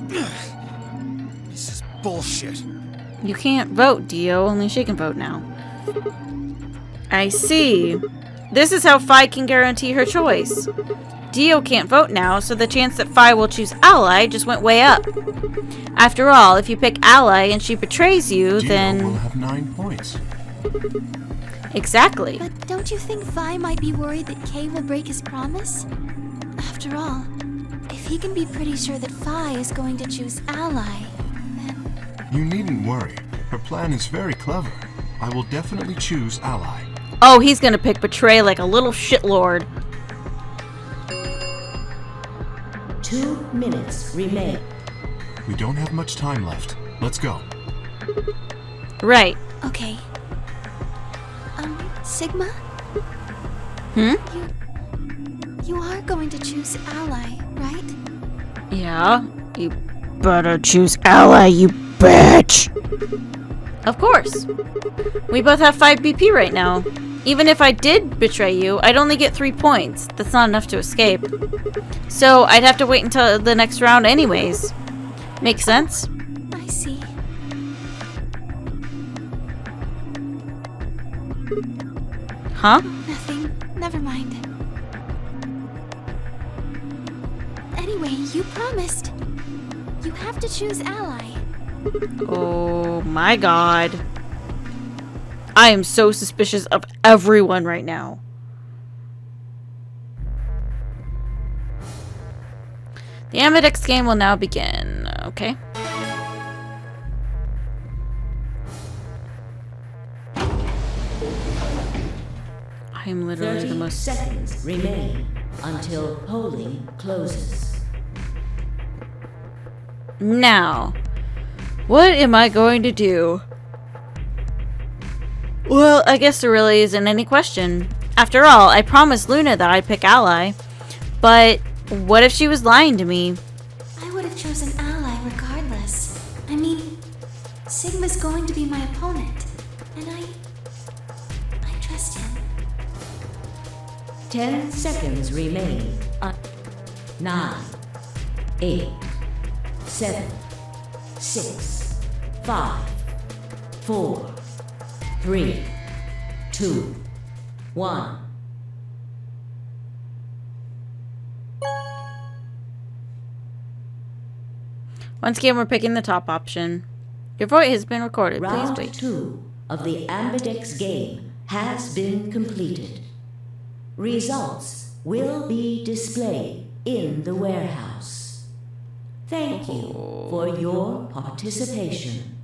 This is bullshit. You can't vote, Dio. Only she can vote now. I see. This is how Phi can guarantee her choice. Dio can't vote now, so the chance that Phi will choose Ally just went way up. After all, if you pick Ally and she betrays you, Dio then... will have 9 points. Exactly. But don't you think Vi might be worried that Kay will break his promise? After all, if he can be pretty sure that Vi is going to choose Ally, then... You needn't worry. Her plan is very clever. I will definitely choose Ally. Oh, he's gonna pick Betray like a little shitlord. 2 minutes remain. We don't have much time left. Let's go. Right. Okay. Sigma? Hmm? You are going to choose Ally, right? Yeah. You better choose Ally, you bitch! Of course. We both have 5 BP right now. Even if I did betray you, I'd only get 3 points. That's not enough to escape. So I'd have to wait until the next round anyways. Makes sense? I see. Huh? Nothing. Never mind. Anyway, you promised. You have to choose Ally. Oh my god. I am so suspicious of everyone right now. The Ambidex game will now begin. Okay. I am literally 30 the most... seconds remain until polling closes. Now, what am I going to do? Well, I guess there really isn't any question. After all, I promised Luna that I'd pick Ally. But what if she was lying to me? I would have chosen Ally regardless. I mean, Sigma's going to be my opponent, and I trust him. 10 seconds remain. 9, 8, 7, 6, 5, 4, 3, 2, 1. Once again, we're picking the top option. Your vote has been recorded. Round Please wait. 2 of the Ambidex game has been completed. Results will be displayed in the warehouse. Thank you for your participation.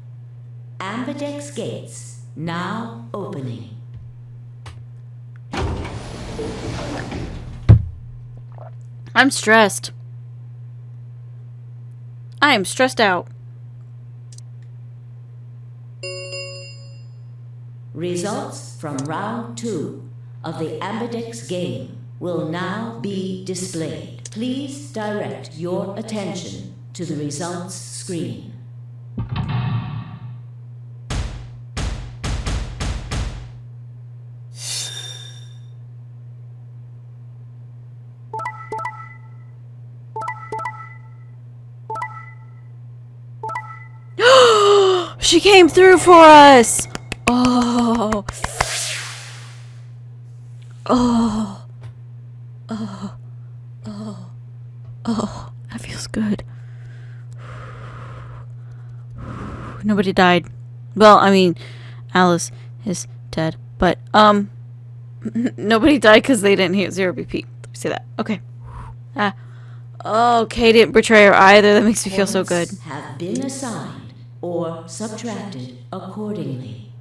Ambidex gates now opening. I'm stressed. I am stressed out. Results from round 2 of the Ambidex game will now be displayed. Please direct your attention to the results screen. She came through for us! Oh. Oh. Oh. Oh. Oh. That feels good. Nobody died. Well, I mean, Alice is dead. But, nobody died because they didn't hit 0 BP. Let me say that. Okay. Oh, Kay didn't betray her either. That makes me feel so good. Points have been assigned or subtracted accordingly.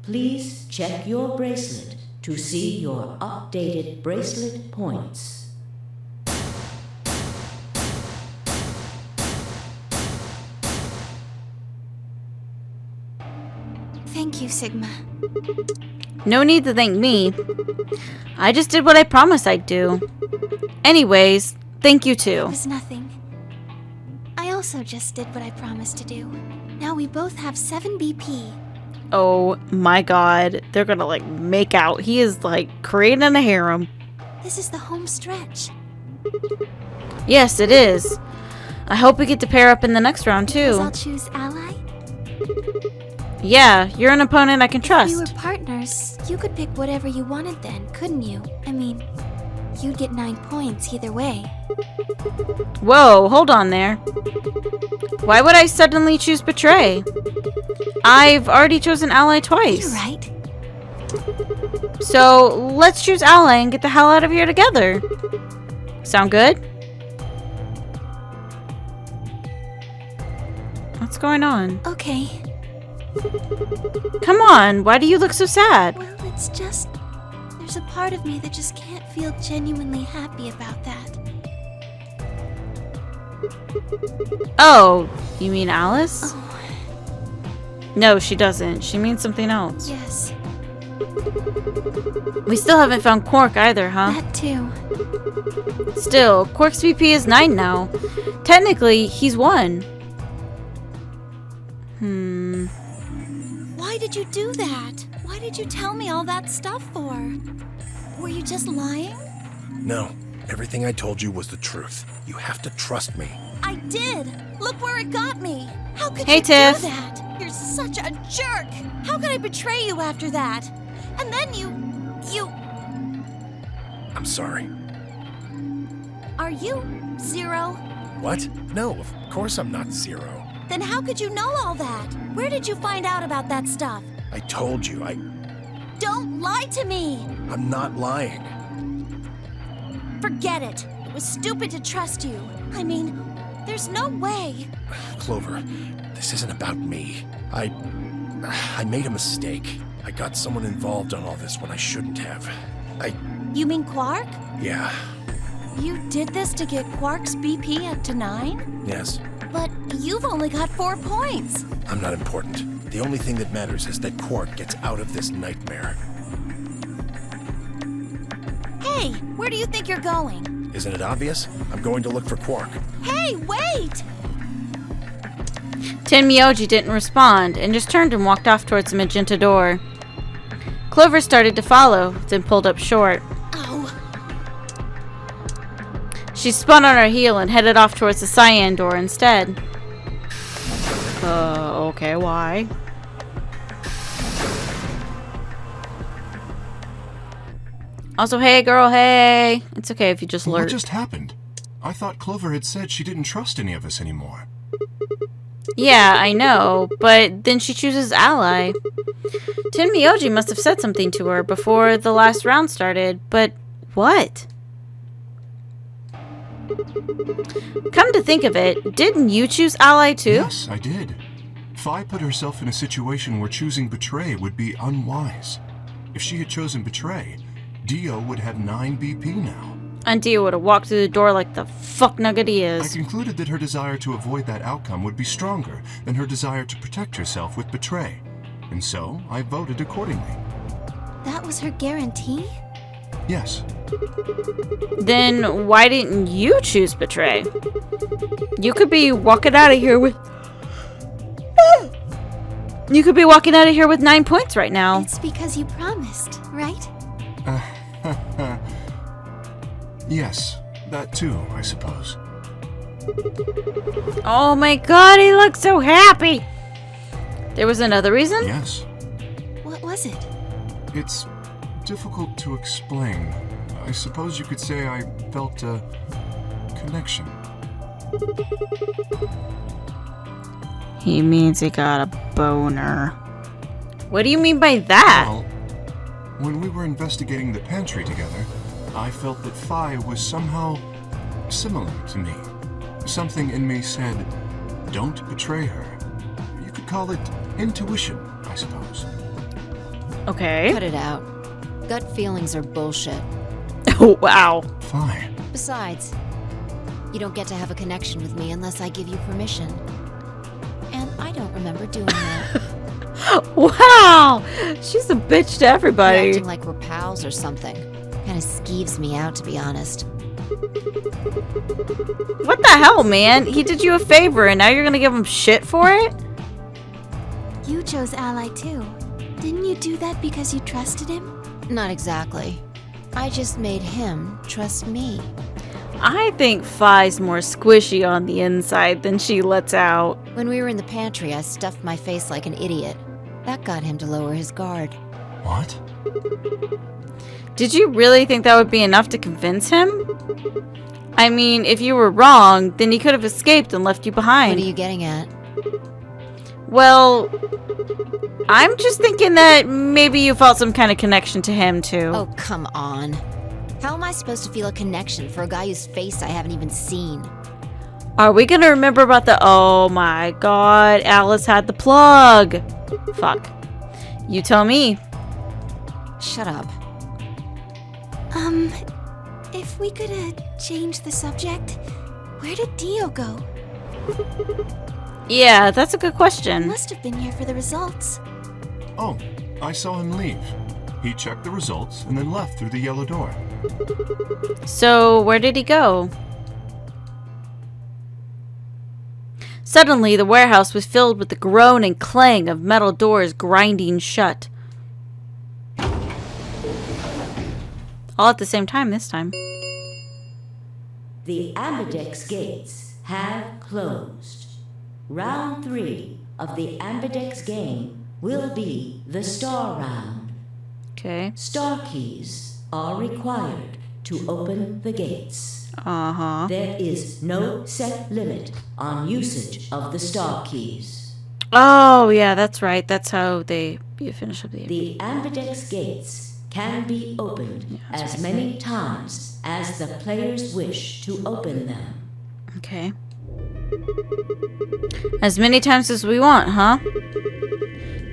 Please check your bracelet to see your updated bracelet points. Thank you, Sigma. No need to thank me. I just did what I promised I'd do. Anyways, thank you It too. was nothing. I also just did what I promised to do. Now we both have 7 BP. Oh my god. They're gonna like make out. He is like creating a harem. This is the home stretch. Yes, it is. I hope we get to pair up in the next round Because I'll too. choose Ally. Yeah, you're an opponent I can If we were trust. partners, you could pick whatever you wanted then, couldn't you? I mean, you'd get 9 points either way. Whoa, hold on there. Why would I suddenly choose Betray? I've already chosen Ally twice. You're right. So let's choose Ally and get the hell out of here together. Sound good? What's going on? Okay. Come on, why do you look so sad? Well, it's just... there's a part of me that just can't feel genuinely happy about that. Oh, you mean Alice? Oh, No, she doesn't. She means something else. yes. We still haven't found Quark either, huh? That too. Still, Quark's BP is 9 now. Technically, he's 1. Why did you do that? Why did you tell me all that stuff for? Were you just lying? No, everything I told you was the truth. You have to trust me. I did. Look where it got me. How could Hey, you Tiff. do that? You're such a jerk. How could I betray you after that? And then you... I'm sorry. Are you Zero? What? No, of course I'm not Zero. Then how could you know all that? Where did you find out about that stuff? I told you, Don't lie to me. I'm not lying. Forget it. It was stupid to trust you. I mean, there's no way. Clover, this isn't about me. I made a mistake. I got someone involved on all this when I shouldn't have. You mean Quark? Yeah, You did this to get Quark's BP up to 9? yes, But you've only got 4 points. I'm not important. The only thing that matters is that Quark gets out of this nightmare. Hey, where do you think you're going? Isn't it obvious? I'm going to look for Quark. Hey, wait! Tenmyoji didn't respond and just turned and walked off towards the magenta door. Clover started to follow, then pulled up short. Oh, She spun on her heel and headed off towards the cyan door instead. Okay, why? Also, hey girl, hey! It's okay if you just What lurk. just happened? I thought Clover had said she didn't trust any of us anymore. Yeah, I know, but then she chooses Ally. Tenmyoji must have said something to her before the last round started, but what? Come to think of it, didn't you choose Ally too? Yes, I did. Fi put herself in a situation where choosing Betray would be unwise. If she had chosen Betray, Dio would have 9 BP now. And Dio would have walked through the door like the fuck nugget he I is. concluded that her desire to avoid that outcome would be stronger than her desire to protect herself with Betray. And so, I voted accordingly. That was her guarantee? Yes, Then why didn't you choose Betray? You could be walking out of here with... You could be walking out of here with 9 points right now. It's because you promised, right? yes, that too, I suppose. Oh my god, he looks so happy! There was another reason? Yes, What was it? it's difficult to explain. I suppose you could say I felt a connection. He means he got a boner. What do you mean by that? Well, when we were investigating the pantry together, I felt that Fi was somehow similar to me. Something in me said, don't betray her. You could call it intuition, I suppose. Okay. Cut it out. Gut feelings are bullshit. Oh, wow. Fi. Besides, you don't get to have a connection with me unless I give you permission. And I don't remember doing that. Wow! She's a bitch to You're everybody. acting like we're pals or something. Kinda skeeves me out, to be honest. What the hell, man? He did you a favor and now you're gonna give him shit for it? You chose Ally too. Didn't you do that because you trusted him? Not exactly. I just made him trust me. I think Fi's more squishy on the inside than she lets out. When we were in the pantry, I stuffed my face like an idiot. That got him to lower his guard. What? Did you really think that would be enough to convince him? I mean, if you were wrong, then he could have escaped and left you behind. What are you getting at? Well, I'm just thinking that maybe you felt some kind of connection to him, too. Oh, come on. How am I supposed to feel a connection for a guy whose face I haven't even seen? Are we gonna remember about the... Oh my god, Alice had the plug. Fuck. You tell me. Shut up. If we could, change the subject, where did Dio go? Yeah, that's a good question. Must have been here for the results. Oh, I saw him leave. He checked the results and then left through the yellow door. So, where did he go? Suddenly, the warehouse was filled with the groan and clang of metal doors grinding shut. All at the same time this time. The Ambidex gates have closed. Round 3 of the Ambidex game will be the Star Round. Okay. Star keys are required to open the gates. Uh-huh. There is no set limit on usage of the star keys. Oh, yeah, that's right. That's how they finish up the game. The Ambidex gates can be opened as many times as the players wish to open them. Okay. As many times as we want, huh?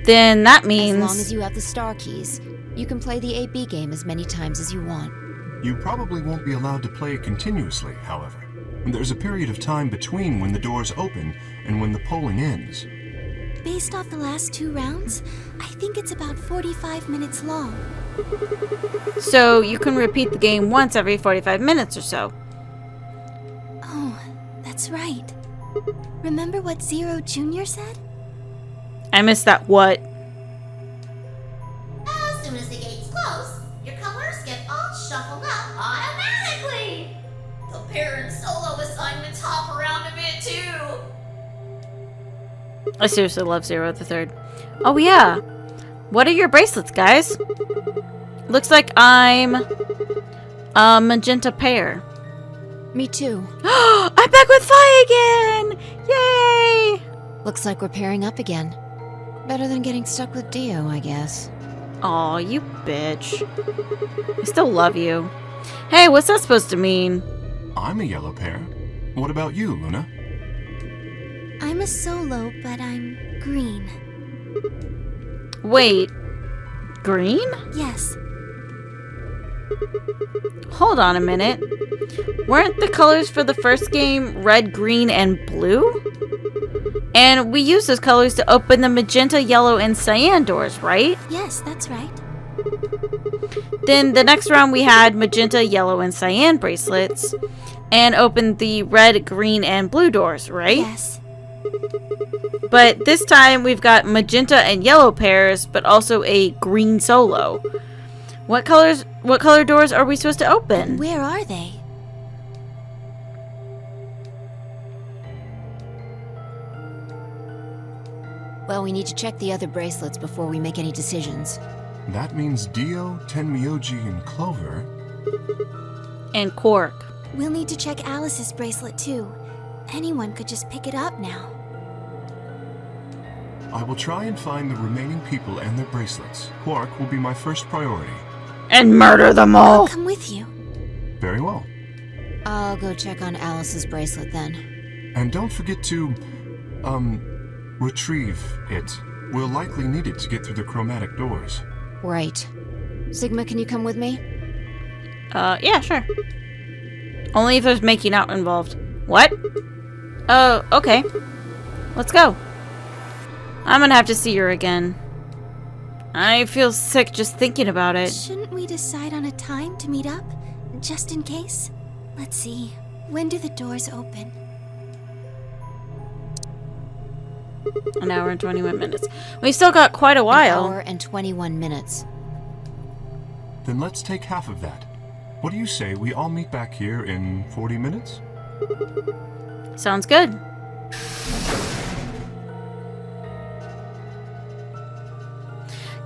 Then that means... As long as you have the star keys, you can play the 8B game as many times as you want. You probably won't be allowed to play continuously, however. There's a period of time between when the doors open and when the polling ends. Based off the last 2 rounds, I think it's about 45 minutes long. So you can repeat the game once every 45 minutes or so. Oh, that's right. Remember what Zero Jr. said? I missed that what? As soon as the gates close, your colors get all shuffled up automatically. The pair and solo assignments hop around a bit too. I seriously love Zero the Third. Oh yeah. What are your bracelets, guys? Looks like I'm a magenta pair. Me too. I'm back with Fi again! Yay! Looks like we're pairing up again. Better than getting stuck with Dio, I guess. Aw, you bitch. I still love you. Hey, what's that supposed to mean? I'm a yellow pair. What about you, Luna? I'm a solo, but I'm green. Wait. Green? Yes. Hold on a minute. Weren't the colors for the first game red, green, and blue? And we used those colors to open the magenta, yellow, and cyan doors, right? Yes, that's right. Then the next round we had magenta, yellow, and cyan bracelets and opened the red, green, and blue doors, right? Yes. But this time we've got magenta and yellow pairs, but also a green solo. What color doors are we supposed to open? Where are they? Well, we need to check the other bracelets before we make any decisions. That means Dio, Tenmyoji, and Clover. And Quark. We'll need to check Alice's bracelet too. Anyone could just pick it up now. I will try and find the remaining people and their bracelets. Quark will be my first priority. And murder them all! I'll come with you. Very well. I'll go check on Alice's bracelet then. And don't forget to, retrieve it. We'll likely need it to get through the chromatic doors. Right. Sigma, can you come with me? Yeah, sure. Only if there's making out involved. What? Oh, okay. Let's go. I'm gonna have to see her again. I feel sick just thinking about it. Shouldn't we decide on a time to meet up? Just in case? Let's see. When do the doors open? An hour and 21 minutes. We've still got quite a while. An hour and 21 minutes. Then let's take half of that. What do you say we all meet back here in 40 minutes? Sounds good.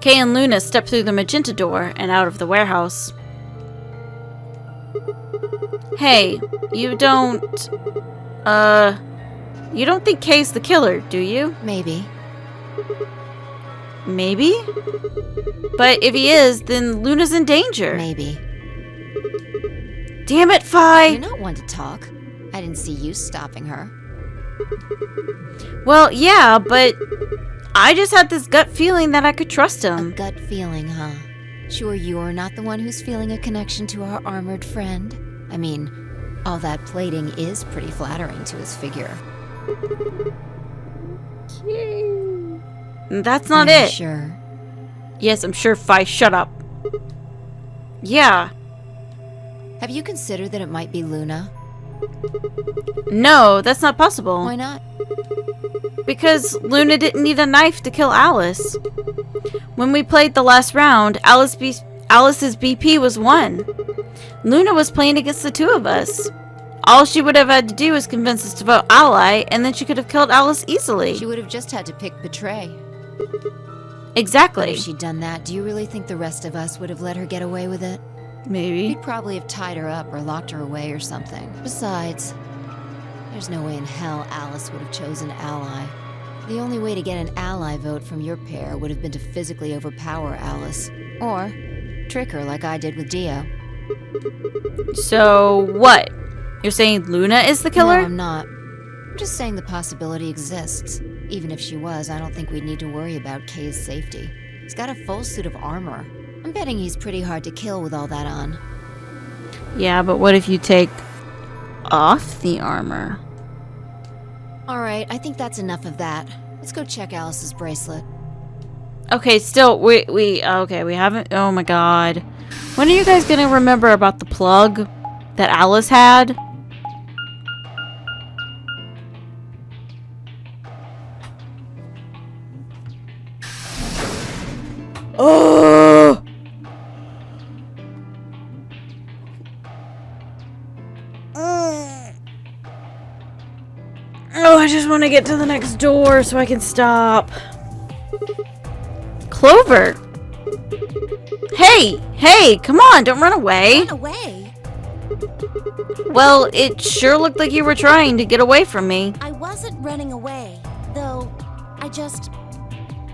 Kay and Luna step through the magenta door and out of the warehouse. Hey, you don't think Kay's the killer, do you? Maybe. Maybe? But if he is, then Luna's in danger. Maybe. Damn it, Fi! You're not one to talk. I didn't see you stopping her. Well, yeah, but I just had this gut feeling that I could trust him. A gut feeling, huh? Sure you're not the one who's feeling a connection to our armored friend? I mean, all that plating is pretty flattering to his figure. That's not I'm it. Sure. Yes, I'm sure, Fi. Shut up. Yeah. Have you considered that it might be Luna? No, that's not possible. Why not? Because Luna didn't need a knife to kill Alice. When we played the last round, Alice's BP was 1. Luna was playing against the two of us. All she would have had to do was convince us to vote ally, and then she could have killed Alice easily. She would have just had to pick betray. Exactly. But if she'd done that, do you really think the rest of us would have let her get away with it? Maybe. We'd probably have tied her up or locked her away or something. Besides, there's no way in hell Alice would have chosen ally. The only way to get an ally vote from your pair would have been to physically overpower Alice. Or trick her like I did with Dio. So, what? You're saying Luna is the killer? No, I'm not. I'm just saying the possibility exists. Even if she was, I don't think we'd need to worry about Kay's safety. He's got a full suit of armor. I'm betting he's pretty hard to kill with all that on. Yeah, but what if you take off the armor? Alright, I think that's enough of that. Let's go check Alice's bracelet. Okay, still, we haven't, oh my god. When are you guys gonna remember about the plug that Alice had? Oh! Oh, I just want to get to the next door so I can stop. Clover! Hey, come on, don't run away. Run away? Well, it sure looked like you were trying to get away from me. I wasn't running away, though I just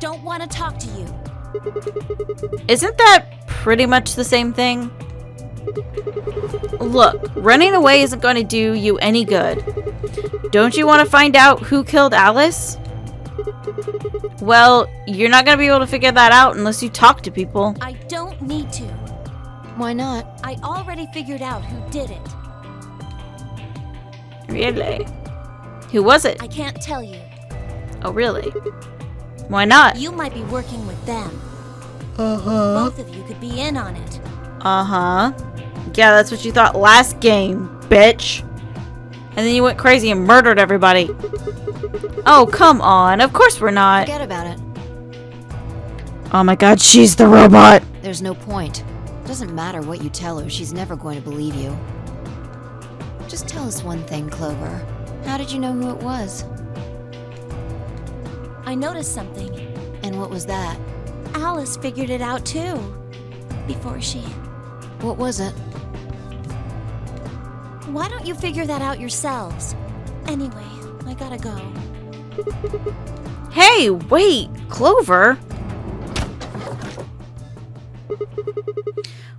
don't want to talk to you. Isn't that pretty much the same thing? Look, running away isn't going to do you any good. Don't you want to find out who killed Alice? Well, you're not going to be able to figure that out unless you talk to people. I don't need to. Why not? I already figured out who did it. Really? Who was it? I can't tell you. Oh, really? Why not? You might be working with them. Uh-huh. Both of you could be in on it. Uh-huh. Yeah, that's what you thought last game, bitch. And then you went crazy and murdered everybody. Oh, come on. Of course we're not. Forget about it. Oh my god, she's the robot. There's no point. Doesn't matter what you tell her, she's never going to believe you. Just tell us one thing, Clover. How did you know who it was? I noticed something. And what was that? Alice figured it out too. Before she... What was it? Why don't you figure that out yourselves? Anyway, I gotta go. Hey, wait, Clover.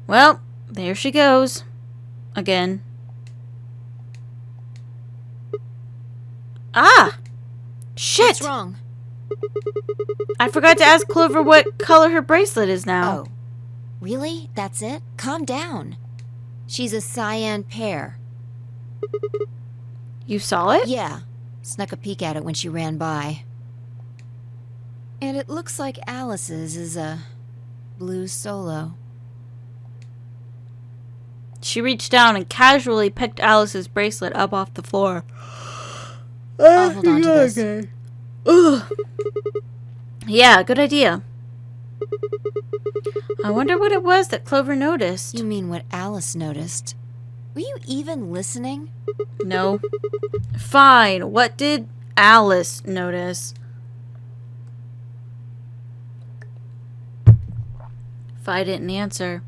Well, there she goes. Again. Ah! Shit! What's wrong? I forgot to ask Clover what color her bracelet is now. Oh. Really? That's it? Calm down. She's a cyan pear. You saw it? Yeah. Snuck a peek at it when she ran by. And it looks like Alice's is a blue solo. She reached down and casually picked Alice's bracelet up off the floor. I'll hold on to this. Ugh. Yeah, good idea. I wonder what it was that Clover noticed. You mean what Alice noticed? Were you even listening? No. Fine. What did Alice notice? Fi didn't answer.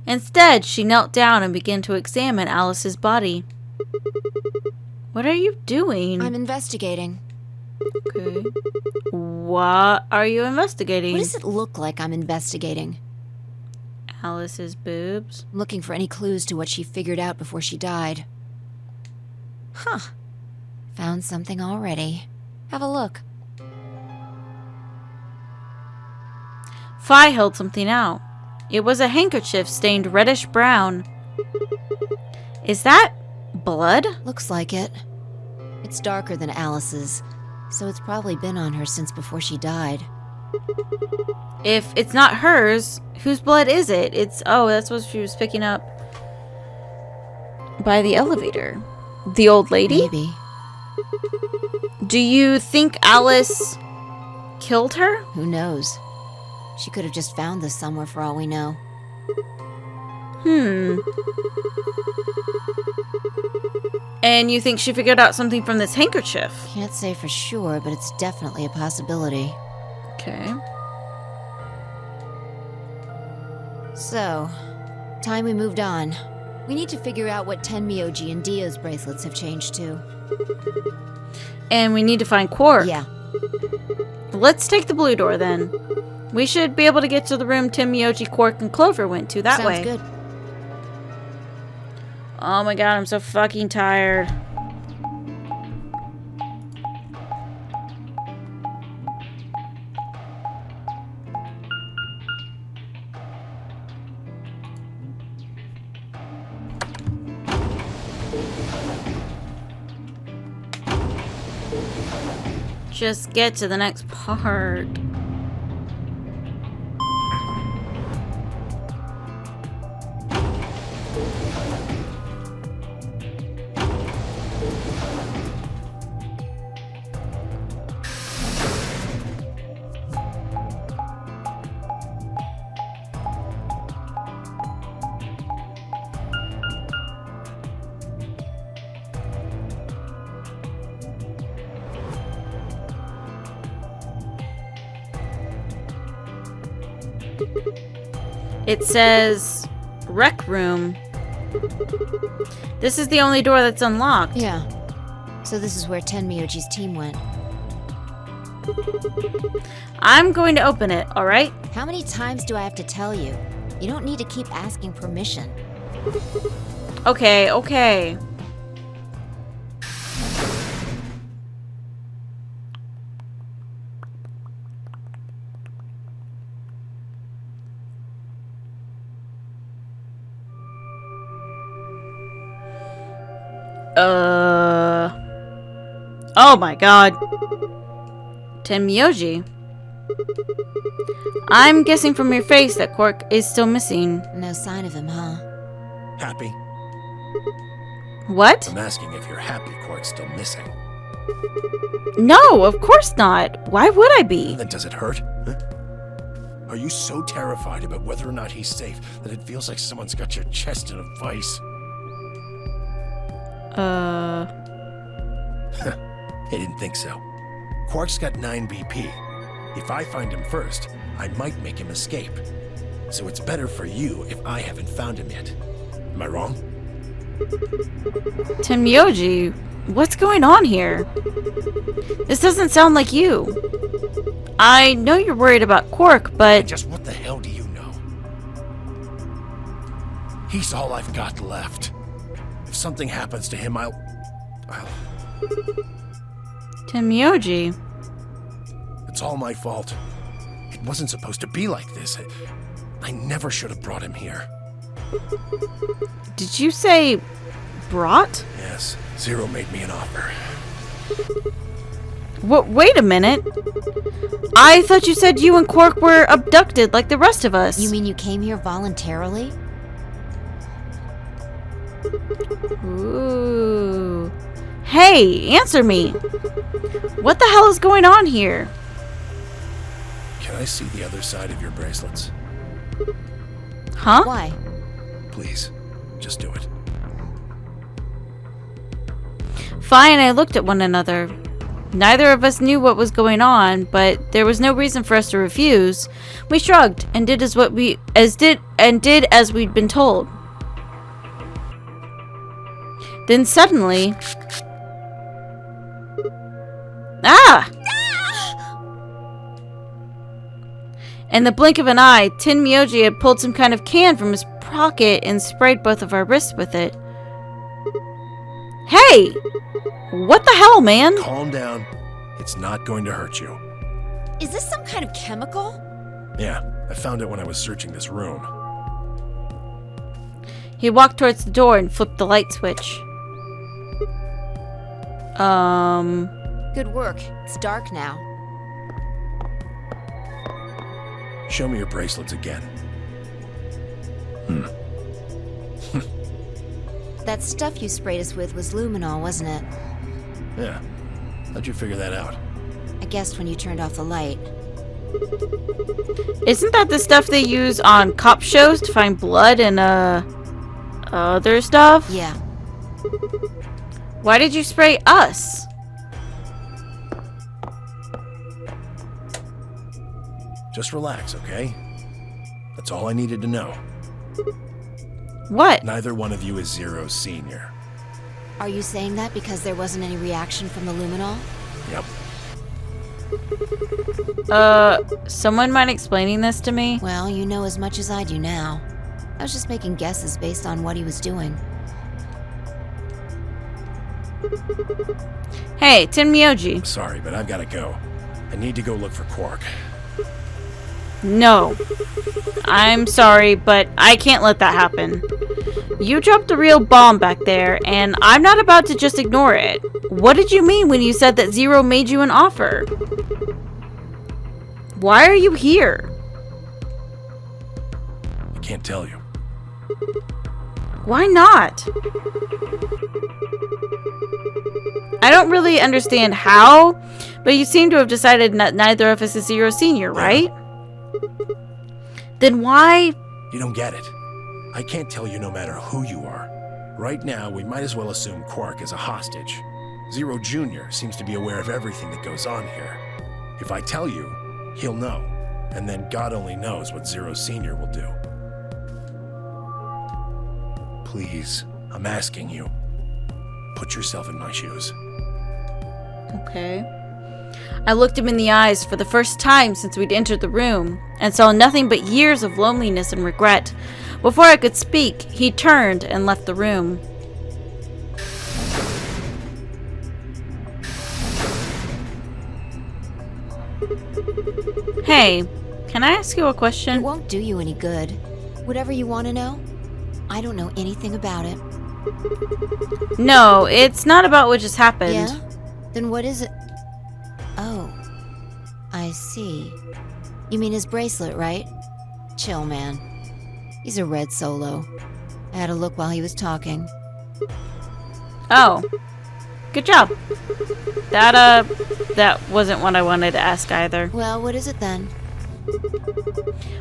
Instead, she knelt down and began to examine Alice's body. What are you doing? I'm investigating. Okay. What are you investigating? What does it look like I'm investigating? Alice's boobs. I'm looking for any clues to what she figured out before she died. Huh. Found something already. Have a look. Fi held something out. It was a handkerchief stained reddish brown. Is that blood? Looks like it. It's darker than Alice's, so it's probably been on her since before she died. If it's not hers, whose blood is it? Oh, that's what she was picking up by the elevator. The old lady? Maybe. Do you think Alice killed her? Who knows? She could have just found this somewhere for all we know. And you think she figured out something from this handkerchief? Can't say for sure, but it's definitely a possibility. Okay. So, time we moved on. We need to figure out what Tenmyoji and Dio's bracelets have changed to. And we need to find Quark. Yeah. Let's take the blue door then. We should be able to get to the room Tim, Myoji, Quark, and Clover went to that way. Sounds good. Oh my god, I'm so fucking tired. Just get to the next part. It says rec room. This is the only door that's unlocked. Yeah. So this is where Tenmyoji's team went. I'm going to open it, alright? How many times do I have to tell you? You don't need to keep asking permission. Okay, okay. Oh my god. Tenmyoji. I'm guessing from your face that Quark is still missing. No sign of him, huh? Happy? What? I'm asking if you're happy Quark's still missing. No, of course not. Why would I be? Then does it hurt? Huh? Are you so terrified about whether or not he's safe that it feels like someone's got your chest in a vice? I didn't think so. Quark's got 9 BP. If I find him first, I might make him escape. So it's better for you if I haven't found him yet. Am I wrong? Tenmyoji, what's going on here? This doesn't sound like you. I know you're worried about Quark, but... Just what the hell do you know? He's all I've got left. If something happens to him, I'll... Tenmyoji. It's all my fault. It wasn't supposed to be like this. I never should have brought him here. Did you say... brought? Yes, Zero made me an offer. What? Wait a minute. I thought you said you and Quark were abducted like the rest of us. You mean you came here voluntarily? Ooh. Hey, answer me. What the hell is going on here? Can I see the other side of your bracelets? Huh? Why? Please, just do it. Fine, I looked at one another. Neither of us knew what was going on, but there was no reason for us to refuse. We shrugged and did as we'd been told. Then suddenly, Ah! In the blink of an eye, Tin Myoji had pulled some kind of can from his pocket and sprayed both of our wrists with it. Hey! What the hell, man? Calm down. It's not going to hurt you. Is this some kind of chemical? Yeah, I found it when I was searching this room. He walked towards the door and flipped the light switch. Good work. It's dark now. Show me your bracelets again. That stuff you sprayed us with was luminol, wasn't it? Yeah. How'd you figure that out? I guessed when you turned off the light. Isn't that the stuff they use on cop shows to find blood and, other stuff? Yeah. Why did you spray us? Just relax, okay? That's all I needed to know. What? Neither one of you is Zero Senior. Are you saying that because there wasn't any reaction from the luminol? Yep. Someone mind explaining this to me? Well, you know as much as I do now. I was just making guesses based on what he was doing. Hey, Tin Myoji. Sorry, but I've got to go. I need to go look for Quark. No. I'm sorry, but I can't let that happen. You dropped a real bomb back there, and I'm not about to just ignore it. What did you mean when you said that Zero made you an offer? Why are you here? I can't tell you. Why not? I don't really understand how, but you seem to have decided that neither of us is Zero Senior, right? Then why? You don't get it. I can't tell you no matter who you are. Right now, we might as well assume Quark is a hostage. Zero Jr. seems to be aware of everything that goes on here. If I tell you, he'll know. And then God only knows what Zero Senior will do. Please, I'm asking you. Put yourself in my shoes. Okay. I looked him in the eyes for the first time since we'd entered the room, and saw nothing but years of loneliness and regret. Before I could speak, he turned and left the room. Hey, can I ask you a question? It won't do you any good. Whatever you want to know, I don't know anything about it. No, it's not about what just happened. Yeah? Then what is it? Oh, I see. You mean his bracelet, right? Chill, man. He's a red solo. I had a look while he was talking. Oh. Good job. That wasn't what I wanted to ask either. Well, what is it then?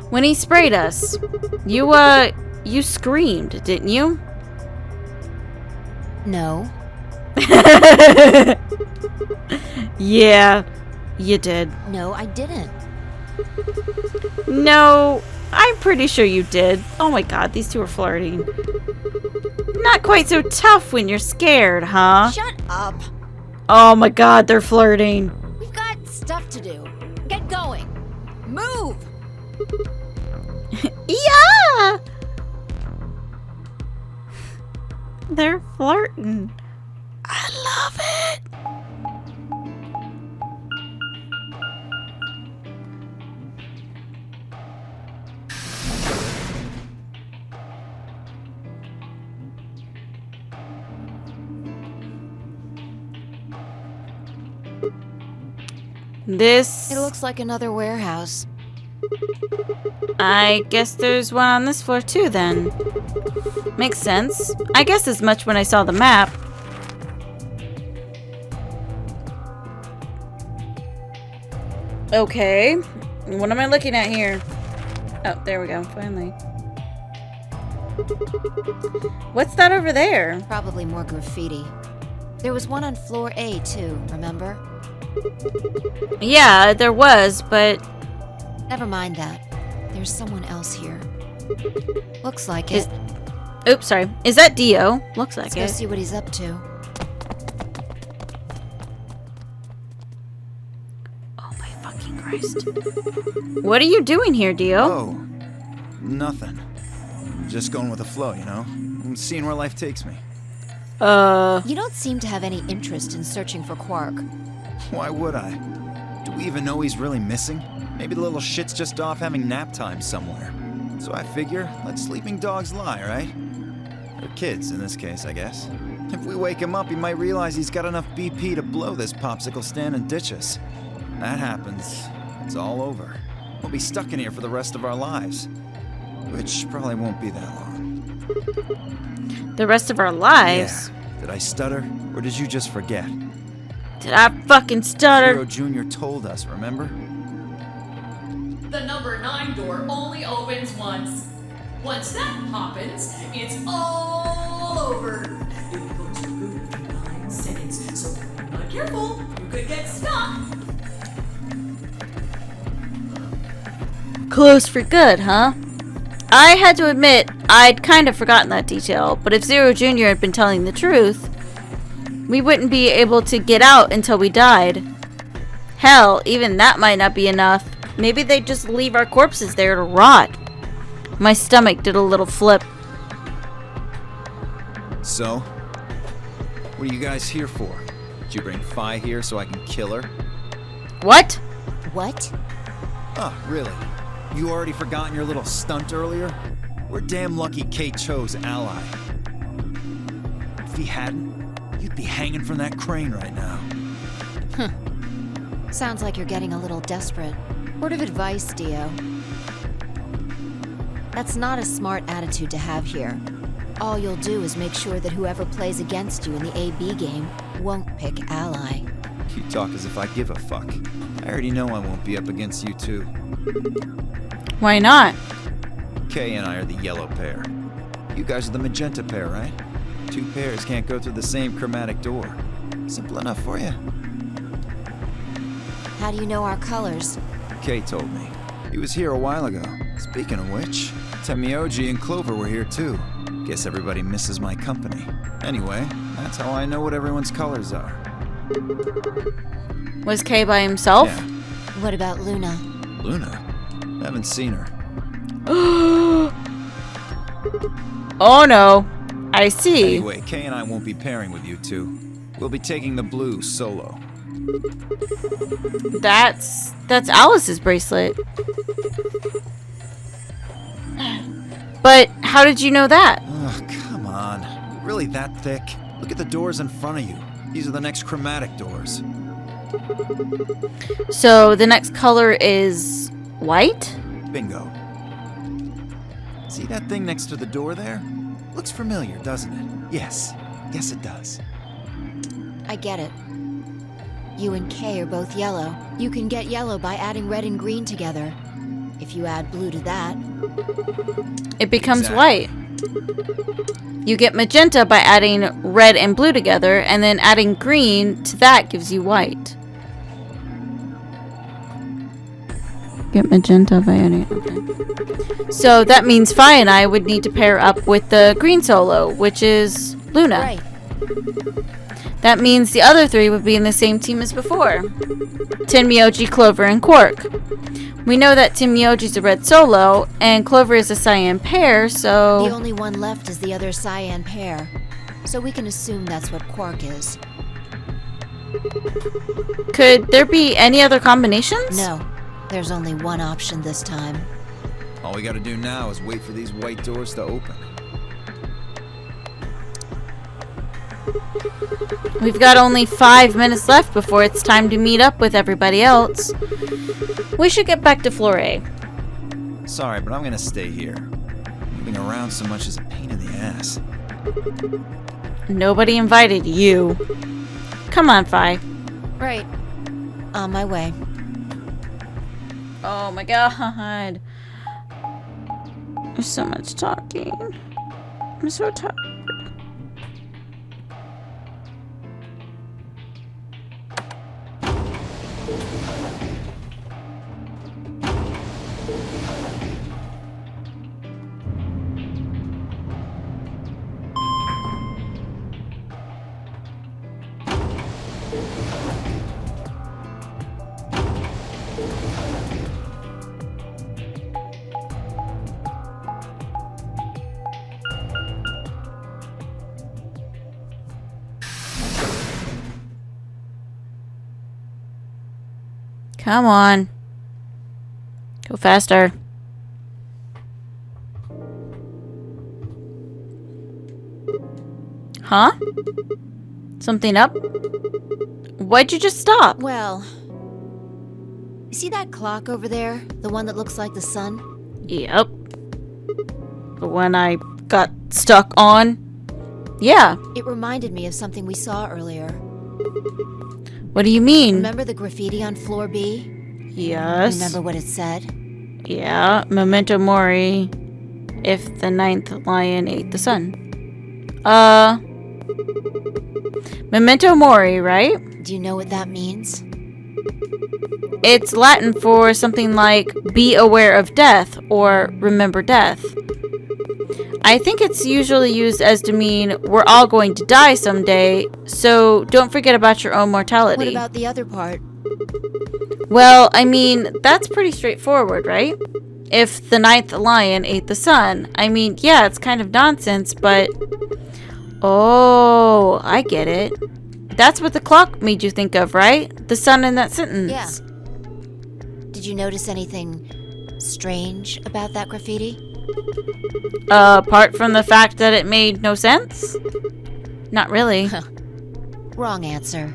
When he sprayed us, you screamed, didn't you? No. Yeah, you did. No, I didn't. No, I'm pretty sure you did. Oh my god, these two are flirting. Not quite so tough when you're scared, huh? Shut up. Oh my god, they're flirting. We've got stuff to do. Get going. Move! Yeah! They're flirting. I love it. It looks like another warehouse. I guess there's one on this floor too, then. Makes sense. I guessed as much when I saw the map. Okay. What am I looking at here? Oh, there we go. Finally. What's that over there? Probably more graffiti. There was one on floor A, too, remember? Yeah, there was, but... Never mind that. There's someone else here. Looks like it. Oops, sorry. Is that Dio? Looks like Let's go it. see what he's up to. Christ. What are you doing here, Dio? Oh, nothing. Just going with the flow, you know? I'm seeing where life takes me. You don't seem to have any interest in searching for Quark. Why would I? Do we even know he's really missing? Maybe the little shit's just off having nap time somewhere. So I figure, let sleeping dogs lie, right? Or kids, in this case, I guess. If we wake him up, he might realize he's got enough BP to blow this popsicle stand and ditch us. That happens, it's all over. We'll be stuck in here for the rest of our lives. Which probably won't be that long. The rest of our lives? Yeah. Did I stutter, or did you just forget? Did I fucking stutter? Zero Jr. told us, remember? The number 9 door only opens once. Once that happens, it's all over. It goes for good in 9 seconds, so if you're not careful, you could get stuck. Close for good, huh? I had to admit, I'd kind of forgotten that detail, but if Zero Jr. had been telling the truth, we wouldn't be able to get out until we died. Hell, even that might not be enough. Maybe they'd just leave our corpses there to rot. My stomach did a little flip. So, what are you guys here for? Did you bring Fi here so I can kill her? What? What? Oh, really? You already forgotten your little stunt earlier? We're damn lucky Kate chose ally. If he hadn't, you'd be hanging from that crane right now. Sounds like you're getting a little desperate. Word of advice, Dio. That's not a smart attitude to have here. All you'll do is make sure that whoever plays against you in the AB game won't pick ally. You talk as if I give a fuck. I already know I won't be up against you two. Why not? Kay and I are the yellow pair. You guys are the magenta pair, right? 2 pairs can't go through the same chromatic door. Simple enough for you. How do you know our colors? Kay told me. He was here a while ago. Speaking of which, Temioji and Clover were here too. Guess everybody misses my company. Anyway, that's how I know what everyone's colors are. Was Kay by himself? Yeah. What about Luna? Luna? Haven't seen her. Oh no. I see. Anyway, Kay and I won't be pairing with you two. We'll be taking the blue solo. That's Alice's bracelet. But how did you know that? Oh, come on. Really that thick? Look at the doors in front of you. These are the next chromatic doors. So the next color is white? Bingo. See that thing next to the door there? Looks familiar, doesn't it? Yes. Yes, it does. I get it. You and Kay are both yellow. You can get yellow by adding red and green together. If you add blue to that, it becomes Exactly. white. You get magenta by adding red and blue together, and then adding green to that gives you white. Get magenta by adding... Okay. So that means Fi and I would need to pair up with the green solo, which is Luna. right. That means the other 3 would be in the same team as before. Tenmyoji, Clover, and Quark. We know that Tenmyoji's a red solo, and Clover is a cyan pair, so... The only one left is the other cyan pair. So we can assume that's what Quark is. Could there be any other combinations? No. There's only one option this time. All we gotta do now is wait for these white doors to open. We've got only 5 minutes left before it's time to meet up with everybody else. We should get back to floor A. Sorry, but I'm gonna stay here. Moving around so much is a pain in the ass. Nobody invited you. Come on, Fi. Right. On my way. Oh my god. There's so much talking. I'm so tired. Come on. Go faster. Huh? Something up? Why'd you just stop? Well, you see that clock over there? The one that looks like the sun? Yep. The one I got stuck on? Yeah. It reminded me of something we saw earlier. What do you mean? Remember the graffiti on floor B? Yes. Remember what it said? Yeah. Memento mori. If the 9th lion ate the sun. Memento mori, right? Do you know what that means? It's Latin for something like be aware of death or remember death. I think it's usually used as to mean we're all going to die someday, so don't forget about your own mortality. What about the other part? Well, I mean, that's pretty straightforward, right? If the 9th lion ate the sun. I mean, yeah, it's kind of nonsense, but... Oh, I get it. That's what the clock made you think of, right? The sun in that sentence. Yeah. Did you notice anything strange about that graffiti? Apart from the fact that it made no sense? Not really. Wrong answer.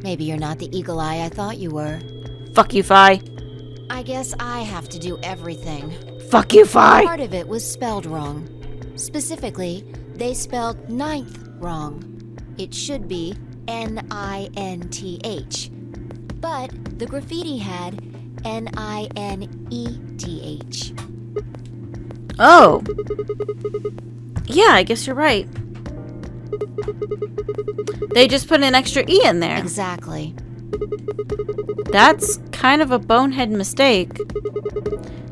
Maybe you're not the eagle eye I thought you were. Fuck you, Fi. I guess I have to do everything. Fuck you, Fi. Part of it was spelled wrong. Specifically, they spelled 9th wrong. It should be N-I-N-T-H. But the graffiti had N-I-N-E-T-H. Oh. Yeah, I guess you're right. They just put an extra E in there. Exactly. That's kind of a bonehead mistake.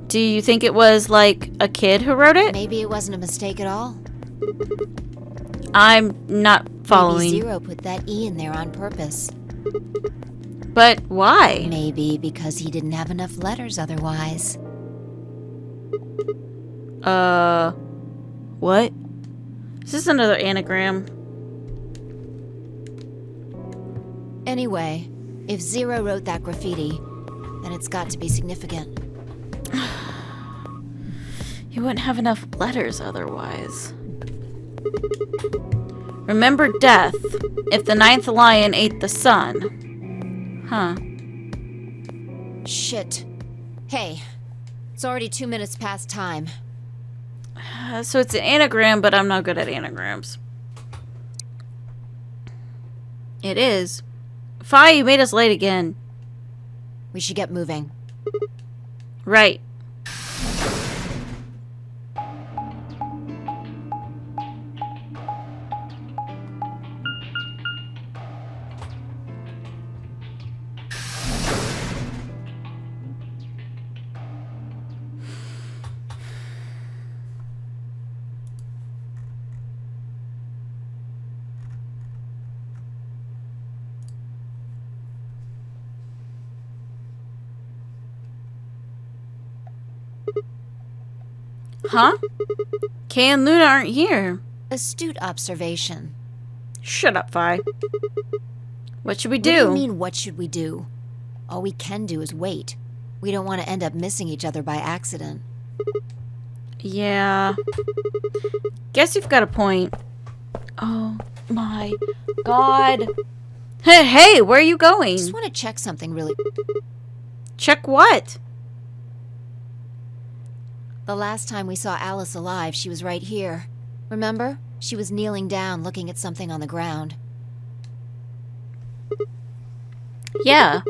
Do you think it was like a kid who wrote it? Maybe it wasn't a mistake at all. I'm not following. Maybe Zero put that E in there on purpose. But why? Maybe because he didn't have enough letters otherwise. What? Is this another anagram? Anyway, if Zero wrote that graffiti, then it's got to be significant. You wouldn't have enough letters otherwise. Remember death if the 9th lion ate the sun. Huh. Shit. Hey, it's already 2 minutes past time. So it's an anagram, but I'm not good at anagrams. It is. Fi, you made us late again. We should get moving. Right. Huh? Kay and Luna aren't here. Astute observation. Shut up, Vi. What should we What do do? you mean, what should we do? All we can do is wait. We don't want to end up missing each other by accident. Yeah. Guess you've got a point. Oh my god. Hey, where are you going? Just want to check something really... Check what? The last time we saw Alice alive, she was right here. Remember? She was kneeling down, looking at something on the ground. Yeah.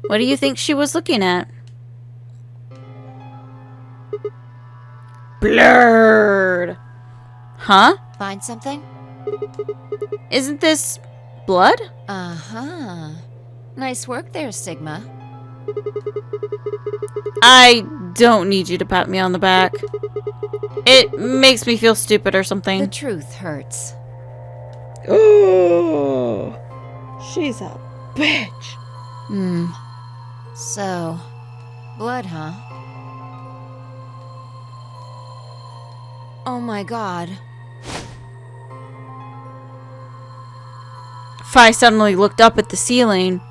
What do you think she was looking at? Blurred. Huh? Find something? Isn't this blood? Uh-huh. Nice work there, Sigma. I don't need you to pat me on the back. It makes me feel stupid or something. The truth hurts. Oh, she's a bitch. So, blood, huh? Oh my god. Fi suddenly looked up at the ceiling.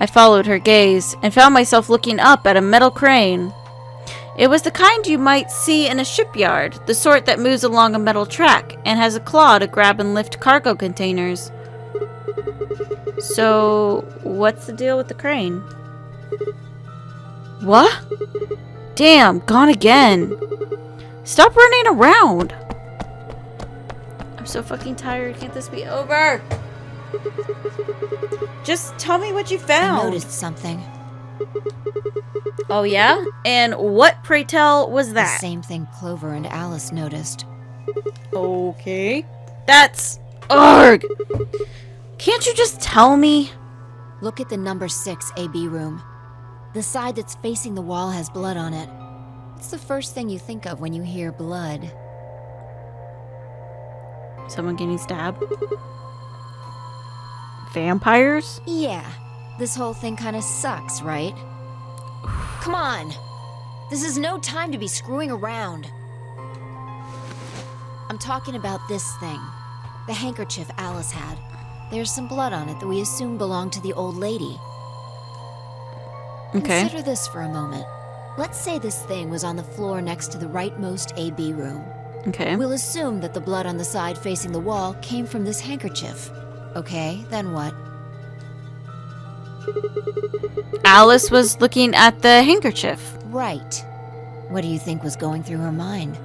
I followed her gaze and found myself looking up at a metal crane. It was the kind you might see in a shipyard, the sort that moves along a metal track and has a claw to grab and lift cargo containers. So, what's the deal with the crane? What? Damn, gone again. Stop running around. I'm so fucking tired. Can't this be over? Just tell me what you found. I noticed something. Oh, yeah? And what, pray tell, was that? The same thing Clover and Alice noticed. Okay. That's... Arg! Can't you just tell me? Look at the number 6 AB room. The side that's facing the wall has blood on it. It's the first thing you think of when you hear blood. Someone getting stabbed? Vampires? Yeah. This whole thing kind of sucks, right? Come on! This is no time to be screwing around. I'm talking about this thing. The handkerchief Alice had. There's some blood on it that we assume belonged to the old lady. Okay. Consider this for a moment. Let's say this thing was on the floor next to the rightmost AB room. Okay. We'll assume that the blood on the side facing the wall came from this handkerchief. Okay, then what? Alice was looking at the handkerchief. Right. What do you think was going through her mind?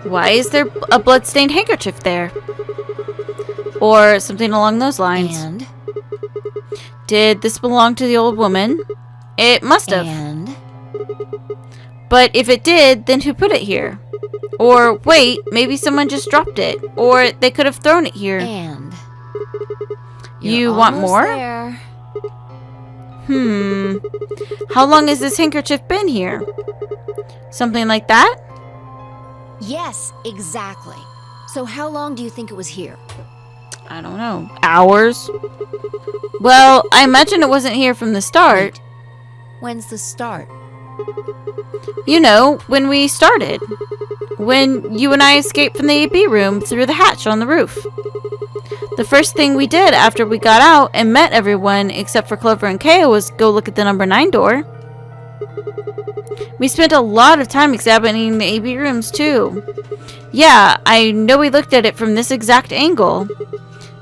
Why is there a bloodstained handkerchief there? Or something along those lines. And? Did this belong to the old woman? It must have. And? But if it did, then who put it here? Or wait, maybe someone just dropped it. Or they could have thrown it here. And? You want more? There. How long has this handkerchief been here? Something like that? Yes, exactly. So how long do you think it was here? I don't know. Hours? Well, I imagine it wasn't here from the start. Wait. When's the start? You know, when we started. When you and I escaped from the AB room through the hatch on the roof. The first thing we did after we got out and met everyone except for Clover and Kaya was go look at the number 9 door. We spent a lot of time examining the AB rooms too. Yeah, I know we looked at it from this exact angle.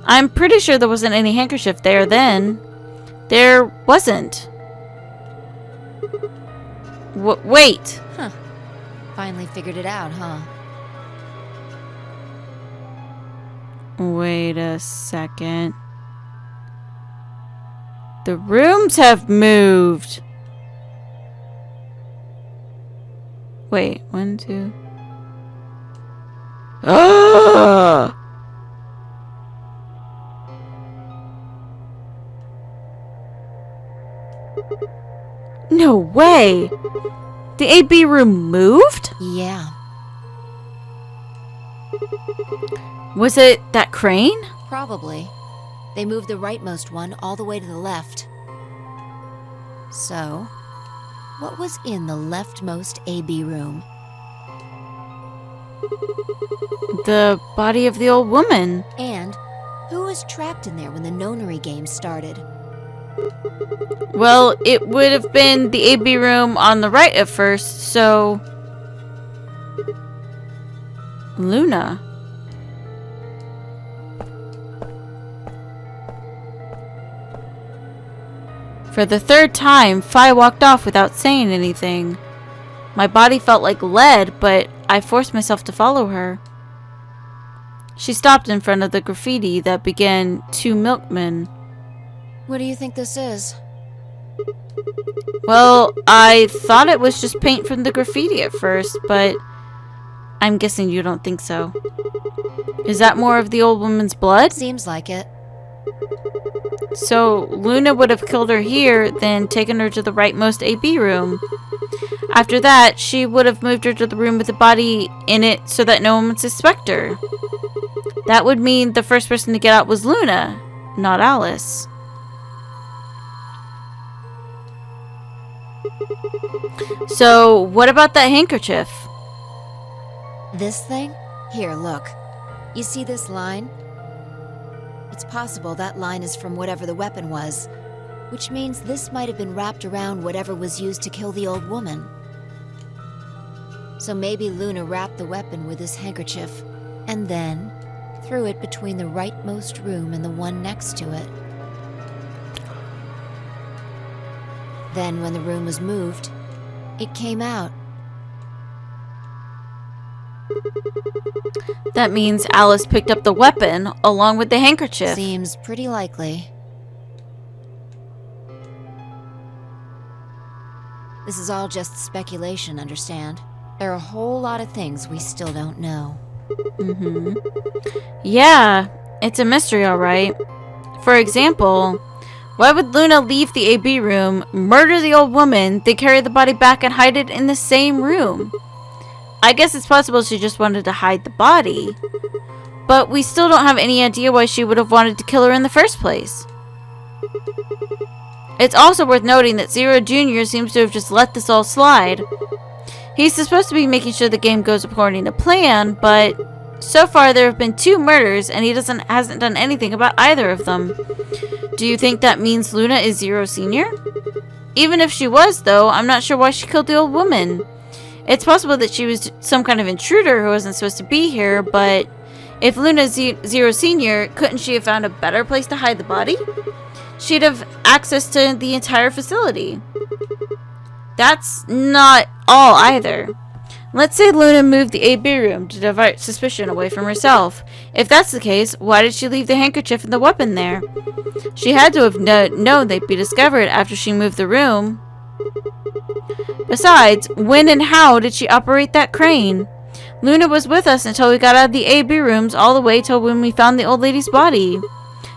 I'm pretty sure there wasn't any handkerchief there then. There wasn't. Wait. Huh. Finally figured it out, huh? Wait a second. The rooms have moved. Wait, 1, 2. Ah! No way! The AB room moved? Yeah. Was it that crane? Probably. They moved the rightmost one all the way to the left. So, what was in the leftmost AB room? The body of the old woman. And who was trapped in there when the nonary game started? Well, it would have been the AB room on the right at first, so... Luna. For the third time, Fi walked off without saying anything. My body felt like lead, but I forced myself to follow her. She stopped in front of the graffiti that began 2 milkmen. What do you think this is? Well, I thought it was just paint from the graffiti at first, but I'm guessing you don't think so. Is that more of the old woman's blood? Seems like it. So Luna would have killed her here, then taken her to the rightmost AB room. After that, she would have moved her to the room with the body in it so that no one would suspect her. That would mean the first person to get out was Luna, not Alice. So, what about that handkerchief? This thing? Here, look. You see this line? It's possible that line is from whatever the weapon was. which means this might have been wrapped around whatever was used to kill the old woman. So maybe Luna wrapped the weapon with this handkerchief, and then threw it between the rightmost room and the one next to it. Then when the room was moved, it came out. That means Alice picked up the weapon along with the handkerchief. Seems pretty likely. This is all just speculation, understand? There are a whole lot of things we still don't know. Yeah, it's a mystery, alright. For example, why would Luna leave the AB room, murder the old woman, then carry the body back and hide it in the same room? I guess it's possible she just wanted to hide the body, but we still don't have any idea why she would have wanted to kill her in the first place. It's also worth noting that Zero Jr. seems to have just let this all slide. He's supposed to be making sure the game goes according to plan, but so far there have been 2 murders and he hasn't done anything about either of them. Do you think that means Luna is Zero Sr.? Even if she was, though, I'm not sure why she killed the old woman. It's possible that she was some kind of intruder who wasn't supposed to be here, but if Luna's Zero Sr., couldn't she have found a better place to hide the body? She'd have access to the entire facility. That's not all either. Let's say Luna moved the AB room to divert suspicion away from herself. If that's the case, why did she leave the handkerchief and the weapon there? She had to have known they'd be discovered after she moved the room. Besides, when and how did she operate that crane? Luna was with us until we got out of the AB rooms all the way till when we found the old lady's body.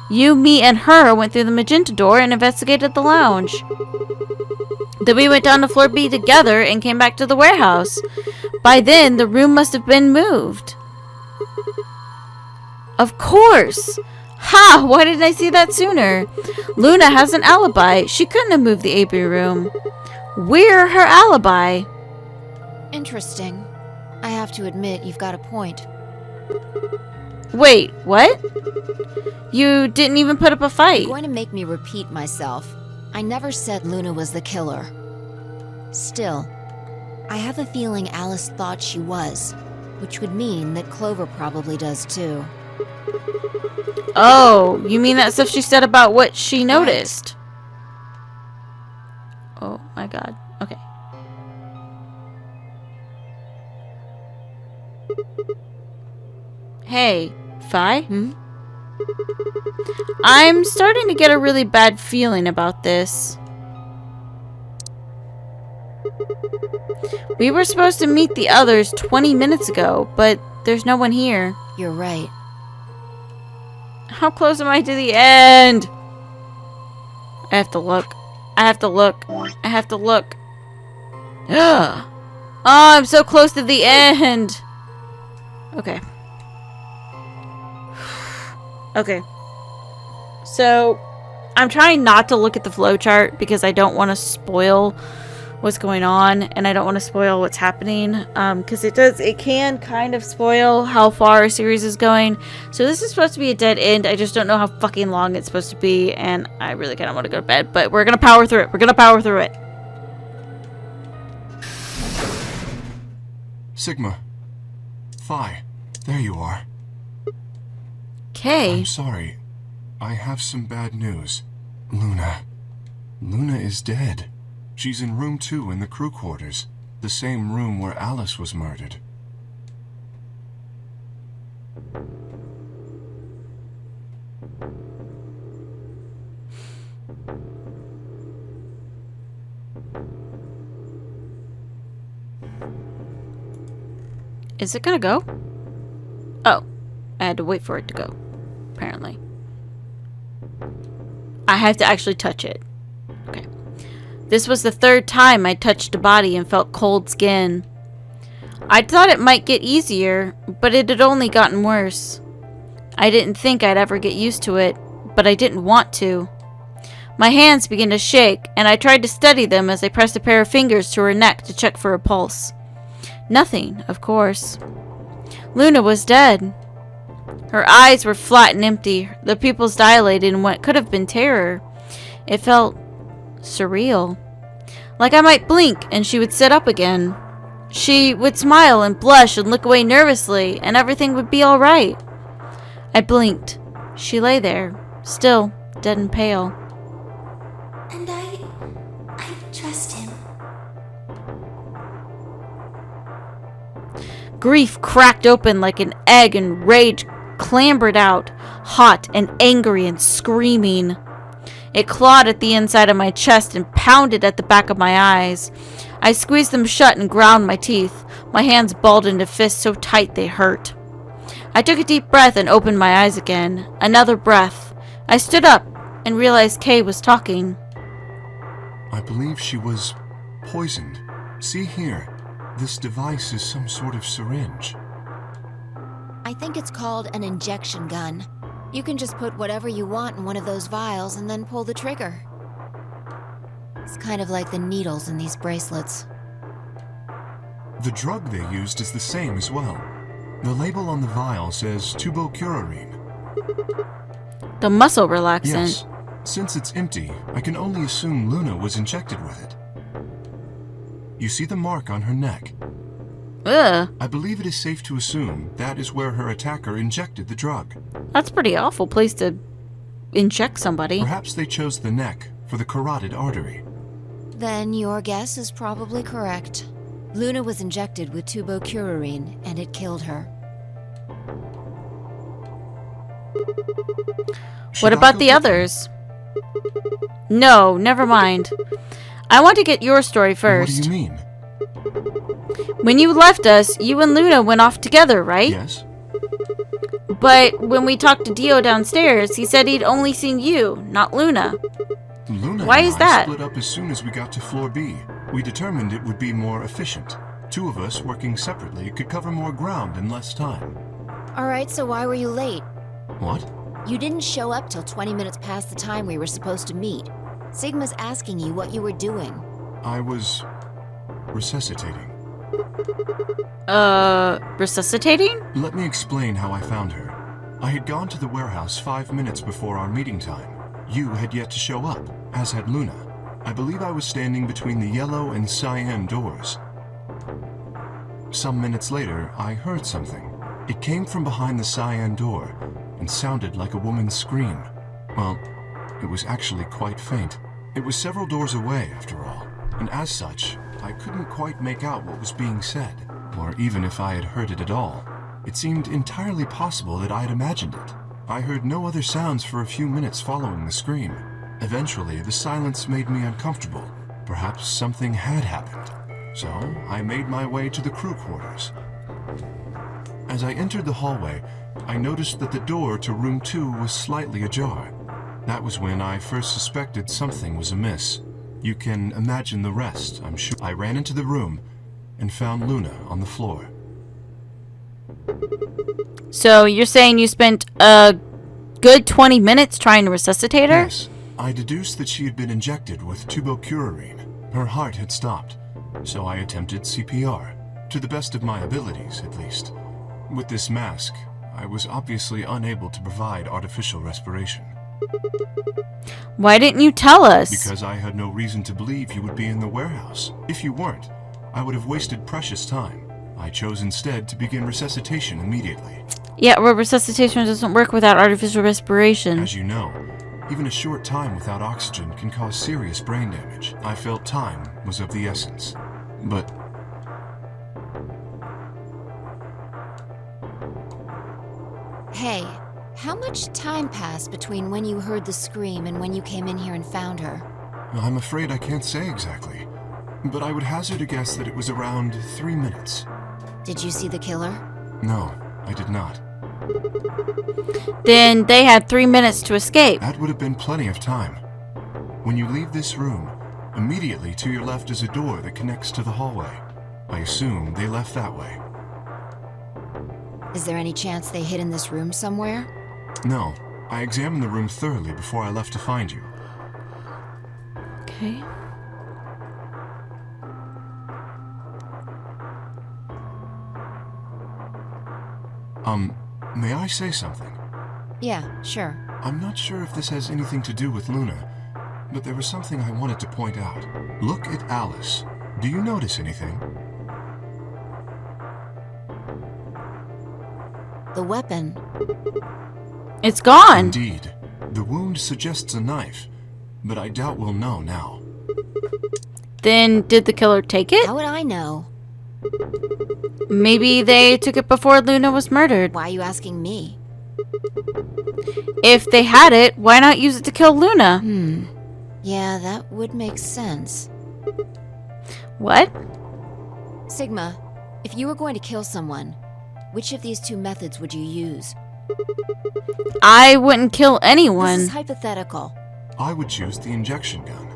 You, me, and her went through the magenta door and investigated the lounge. Then we went down to floor B together and came back to the warehouse. By then, the room must have been moved. Of course! Ha! Why didn't I see that sooner? Luna has an alibi. She couldn't have moved the AB room. We're her alibi. Interesting. I have to admit, you've got a point. Wait, what? You didn't even put up a fight. You're going to make me repeat myself. I never said Luna was the killer. Still, I have a feeling Alice thought she was, which would mean that Clover probably does too. Oh, you mean that stuff she said about what she noticed? Right. Oh my god. Okay. Hey, Fi? I'm starting to get a really bad feeling about this. We were supposed to meet the others 20 minutes ago, but there's no one here. You're right. How close am I to the end? I have to look. I have to look. I have to look. Oh, I'm so close to the end. Okay. Okay. So, I'm trying not to look at the flowchart because I don't want to spoil what's going on and I don't want to spoil what's happening because it can kind of spoil how far a series is going. So this is supposed to be a dead end. I just don't know how fucking long it's supposed to be and I really kind of want to go to bed, but we're gonna power through it. We're gonna power through it. Sigma. Phi. There you are. Okay. I'm sorry. I have some bad news. Luna is dead. She's in room 2 in the crew quarters, the same room where Alice was murdered. Is it gonna go? Oh, I had to wait for it to go, apparently. I have to actually touch it. Okay. This was the 3rd time I touched a body and felt cold skin. I thought it might get easier, but it had only gotten worse. I didn't think I'd ever get used to it, but I didn't want to. My hands began to shake, and I tried to steady them as I pressed a pair of fingers to her neck to check for a pulse. Nothing, of course. Luna was dead. Her eyes were flat and empty, the pupils dilated in what could have been terror. It felt Surreal. Like I might blink and she would sit up again. She would smile and blush and look away nervously, and everything would be all right. I blinked. She lay there, still, dead and pale. And I trust him. Grief cracked open like an egg and rage clambered out, hot and angry and screaming. It clawed at the inside of my chest and pounded at the back of my eyes. I squeezed them shut and ground my teeth. My hands balled into fists so tight they hurt. I took a deep breath and opened my eyes again. Another breath. I stood up and realized Kay was talking. I believe she was poisoned. See here. This device is some sort of syringe. I think it's called an injection gun. You can just put whatever you want in one of those vials and then pull the trigger. It's kind of like the needles in these bracelets. The drug they used is the same as well. The label on the vial says tubocurarine. The muscle relaxant. Yes. Since it's empty, I can only assume Luna was injected with it. You see the mark on her neck? Ugh. I believe it is safe to assume that is where her attacker injected the drug. That's a pretty awful place to inject somebody. Perhaps they chose the neck for the carotid artery. Then your guess is probably correct. Luna was injected with tubocurarine, and it killed her. What about the others? No, never mind. I want to get your story first. What do you mean? When you left us, you and Luna went off together, right? Yes. But when we talked to Dio downstairs, he said he'd only seen you, not Luna. Luna Why and is I that? split up as soon as we got to floor B. We determined it would be more efficient. Two of us working separately could cover more ground in less time. Alright, so why were you late? What? You didn't show up till 20 minutes past the time we were supposed to meet. Sigma's asking you what you were doing. I was resuscitating. Resuscitating? Let me explain how I found her. I had gone to the warehouse 5 minutes before our meeting time. You had yet to show up, as had Luna. I believe I was standing between the yellow and cyan doors. Some minutes later, I heard something. It came from behind the cyan door and sounded like a woman's scream. Well, it was actually quite faint. It was several doors away, after all, and as such, I couldn't quite make out what was being said, or even if I had heard it at all. It seemed entirely possible that I had imagined it. I heard no other sounds for a few minutes following the scream. Eventually, the silence made me uncomfortable. Perhaps something had happened. So, I made my way to the crew quarters. As I entered the hallway, I noticed that the door to room 2 was slightly ajar. That was when I first suspected something was amiss. You can imagine the rest, I'm sure. I ran into the room and found Luna on the floor. So you're saying you spent a good 20 minutes trying to resuscitate her? Yes. I deduced that she had been injected with tubocurarine. Her heart had stopped, so I attempted CPR, to the best of my abilities, at least. With this mask, I was obviously unable to provide artificial respiration. Why didn't you tell us? Because I had no reason to believe you would be in the warehouse. If you weren't, I would have wasted precious time. I chose instead to begin resuscitation immediately. Yeah, well, resuscitation doesn't work without artificial respiration. As you know, even a short time without oxygen can cause serious brain damage. I felt time was of the essence. But... Hey, how much time passed between when you heard the scream and when you came in here and found her? I'm afraid I can't say exactly, but I would hazard a guess that it was around 3 minutes. Did you see the killer? No, I did not. Then they had 3 minutes to escape. That would have been plenty of time. When you leave this room, immediately to your left is a door that connects to the hallway. I assume they left that way. Is there any chance they hid in this room somewhere? No, I examined the room thoroughly before I left to find you. Okay. May I say something? Yeah, sure. I'm not sure if this has anything to do with Luna, but there was something I wanted to point out. Look at Alice. Do you notice anything? The weapon. It's gone. Indeed. The wound suggests a knife, but I doubt we'll know now. Then did the killer take it? How would I know? Maybe they took it before Luna was murdered. Why are you asking me? If they had it, why not use it to kill Luna? Yeah, that would make sense. What? Sigma, if you were going to kill someone, which of these two methods would you use? I wouldn't kill anyone. This is hypothetical, I would choose the injection gun.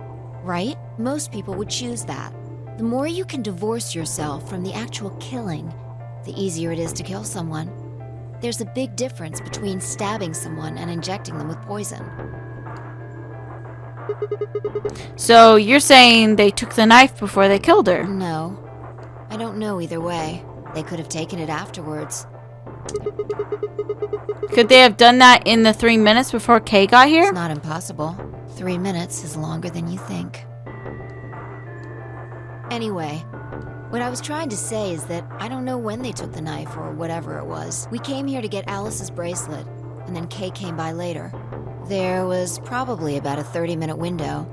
right? Most people would choose that. The more you can divorce yourself from the actual killing, the easier it is to kill someone. There's a big difference between stabbing someone and injecting them with poison. So you're saying they took the knife before they killed her? No. I don't know either way. They could have taken it afterwards. Could they have done that in the 3 minutes before Kay got here? It's not impossible. 3 minutes is longer than you think. Anyway, what I was trying to say is that I don't know when they took the knife or whatever it was. We came here to get Alice's bracelet, and then Kay came by later. There was probably about a 30-minute window.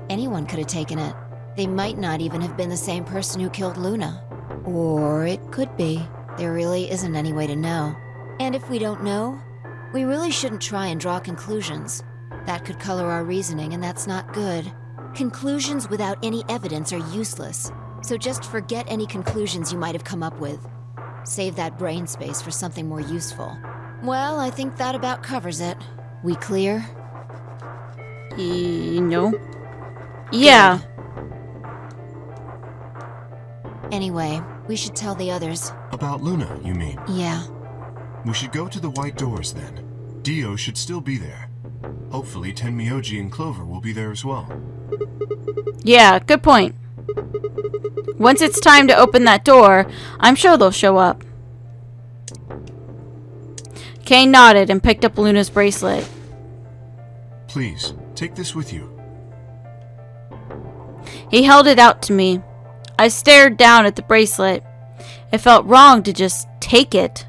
Anyone could have taken it. They might not even have been the same person who killed Luna. Or it could be. There really isn't any way to know. And if we don't know, we really shouldn't try and draw conclusions. That could color our reasoning, and that's not good. Conclusions without any evidence are useless. So just forget any conclusions you might have come up with. Save that brain space for something more useful. Well, I think that about covers it. We clear? No. Yeah. Anyway, we should tell the others. About Luna, you mean? Yeah. We should go to the White Doors then. Dio should still be there. Hopefully Tenmyoji and Clover will be there as well. Yeah, good point. Once it's time to open that door, I'm sure they'll show up. Kay nodded and picked up Luna's bracelet. Please, take this with you. He held it out to me. I stared down at the bracelet. It felt wrong to just take it.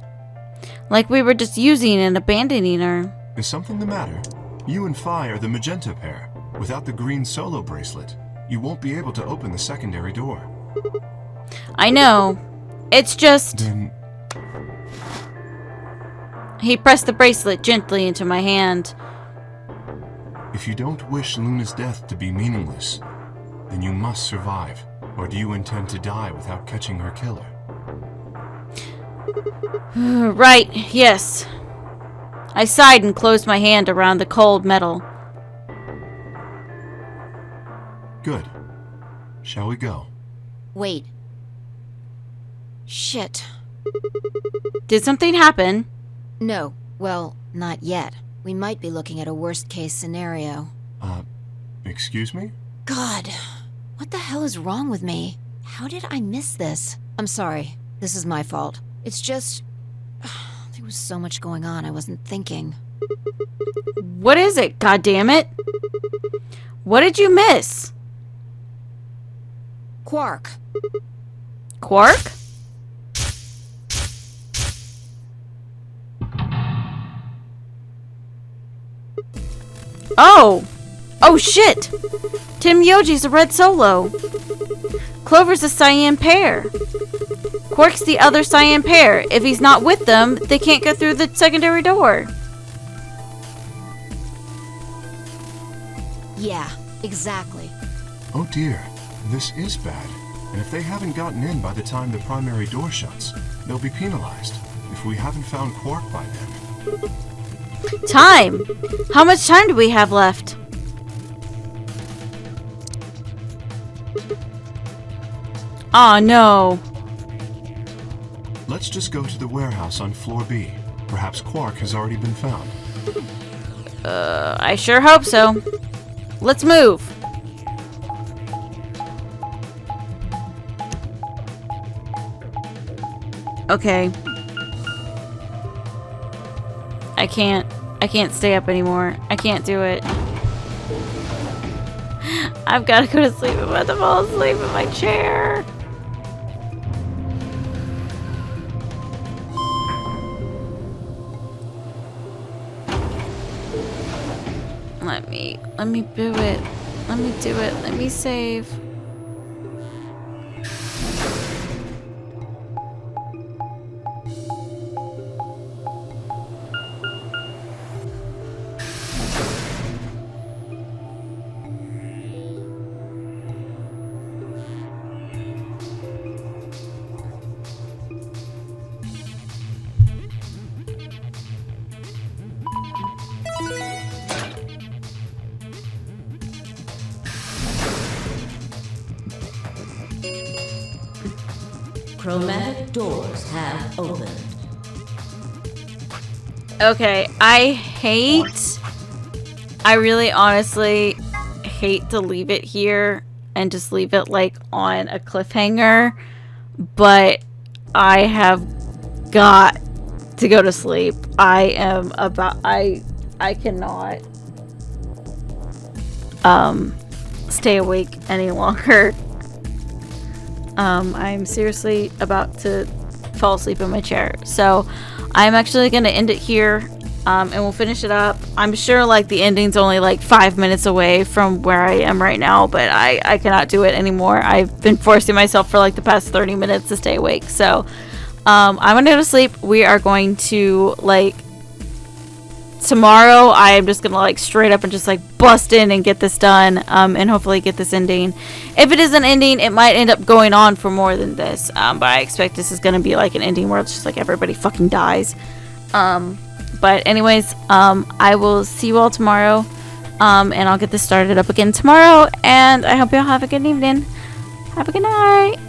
Like we were just using and abandoning her. Is something the matter? You and Phi are the magenta pair. Without the green solo bracelet, you won't be able to open the secondary door. I know. It's just... Then He pressed the bracelet gently into my hand. if you don't wish Luna's death to be meaningless, then you must survive. Or do you intend to die without catching her killer? Right, yes. I sighed and closed my hand around the cold metal. Good. Shall we go? Wait. Shit. Did something happen? No. Well, not yet. We might be looking at a worst-case scenario. Excuse me? God. What the hell is wrong with me? How did I miss this? I'm sorry. This is my fault. It's just... there was so much going on I wasn't thinking. What is it, goddammit? What did you miss? Quark. Quark? Oh! Oh shit! Tenmyoji's a red solo. Clover's a cyan pair. Quark's the other cyan pair. If he's not with them, they can't go through the secondary door. Yeah, exactly. Oh dear, this is bad. And if they haven't gotten in by the time the primary door shuts, they'll be penalized. If we haven't found Quark by then. Time! How much time do we have left? Aw, no. Let's just go to the warehouse on floor B. Perhaps Quark has already been found. I sure hope so. Let's move. Okay. I can't stay up anymore. I can't do it. I've got to go to sleep. I'm about to fall asleep in my chair. Let me do it. Let me do it. Let me save. Chromatic doors have opened. Okay, I really honestly hate to leave it here and just leave it like on a cliffhanger, but I have got to go to sleep. I cannot stay awake any longer. I'm seriously about to fall asleep in my chair. So I'm actually going to end it here, and we'll finish it up. I'm sure like the ending's only like 5 minutes away from where I am right now, but I cannot do it anymore. I've been forcing myself for like the past 30 minutes to stay awake. So I'm going to go to sleep. We are going to like tomorrow I am just gonna like straight up and just like bust in and get this done, and hopefully get this ending. If it is an ending, it might end up going on for more than this, but I expect this is gonna be like an ending where it's just like everybody fucking dies. But anyways, I will see you all tomorrow, and I'll get this started up again tomorrow, and I hope you all have a good evening. Have a good night.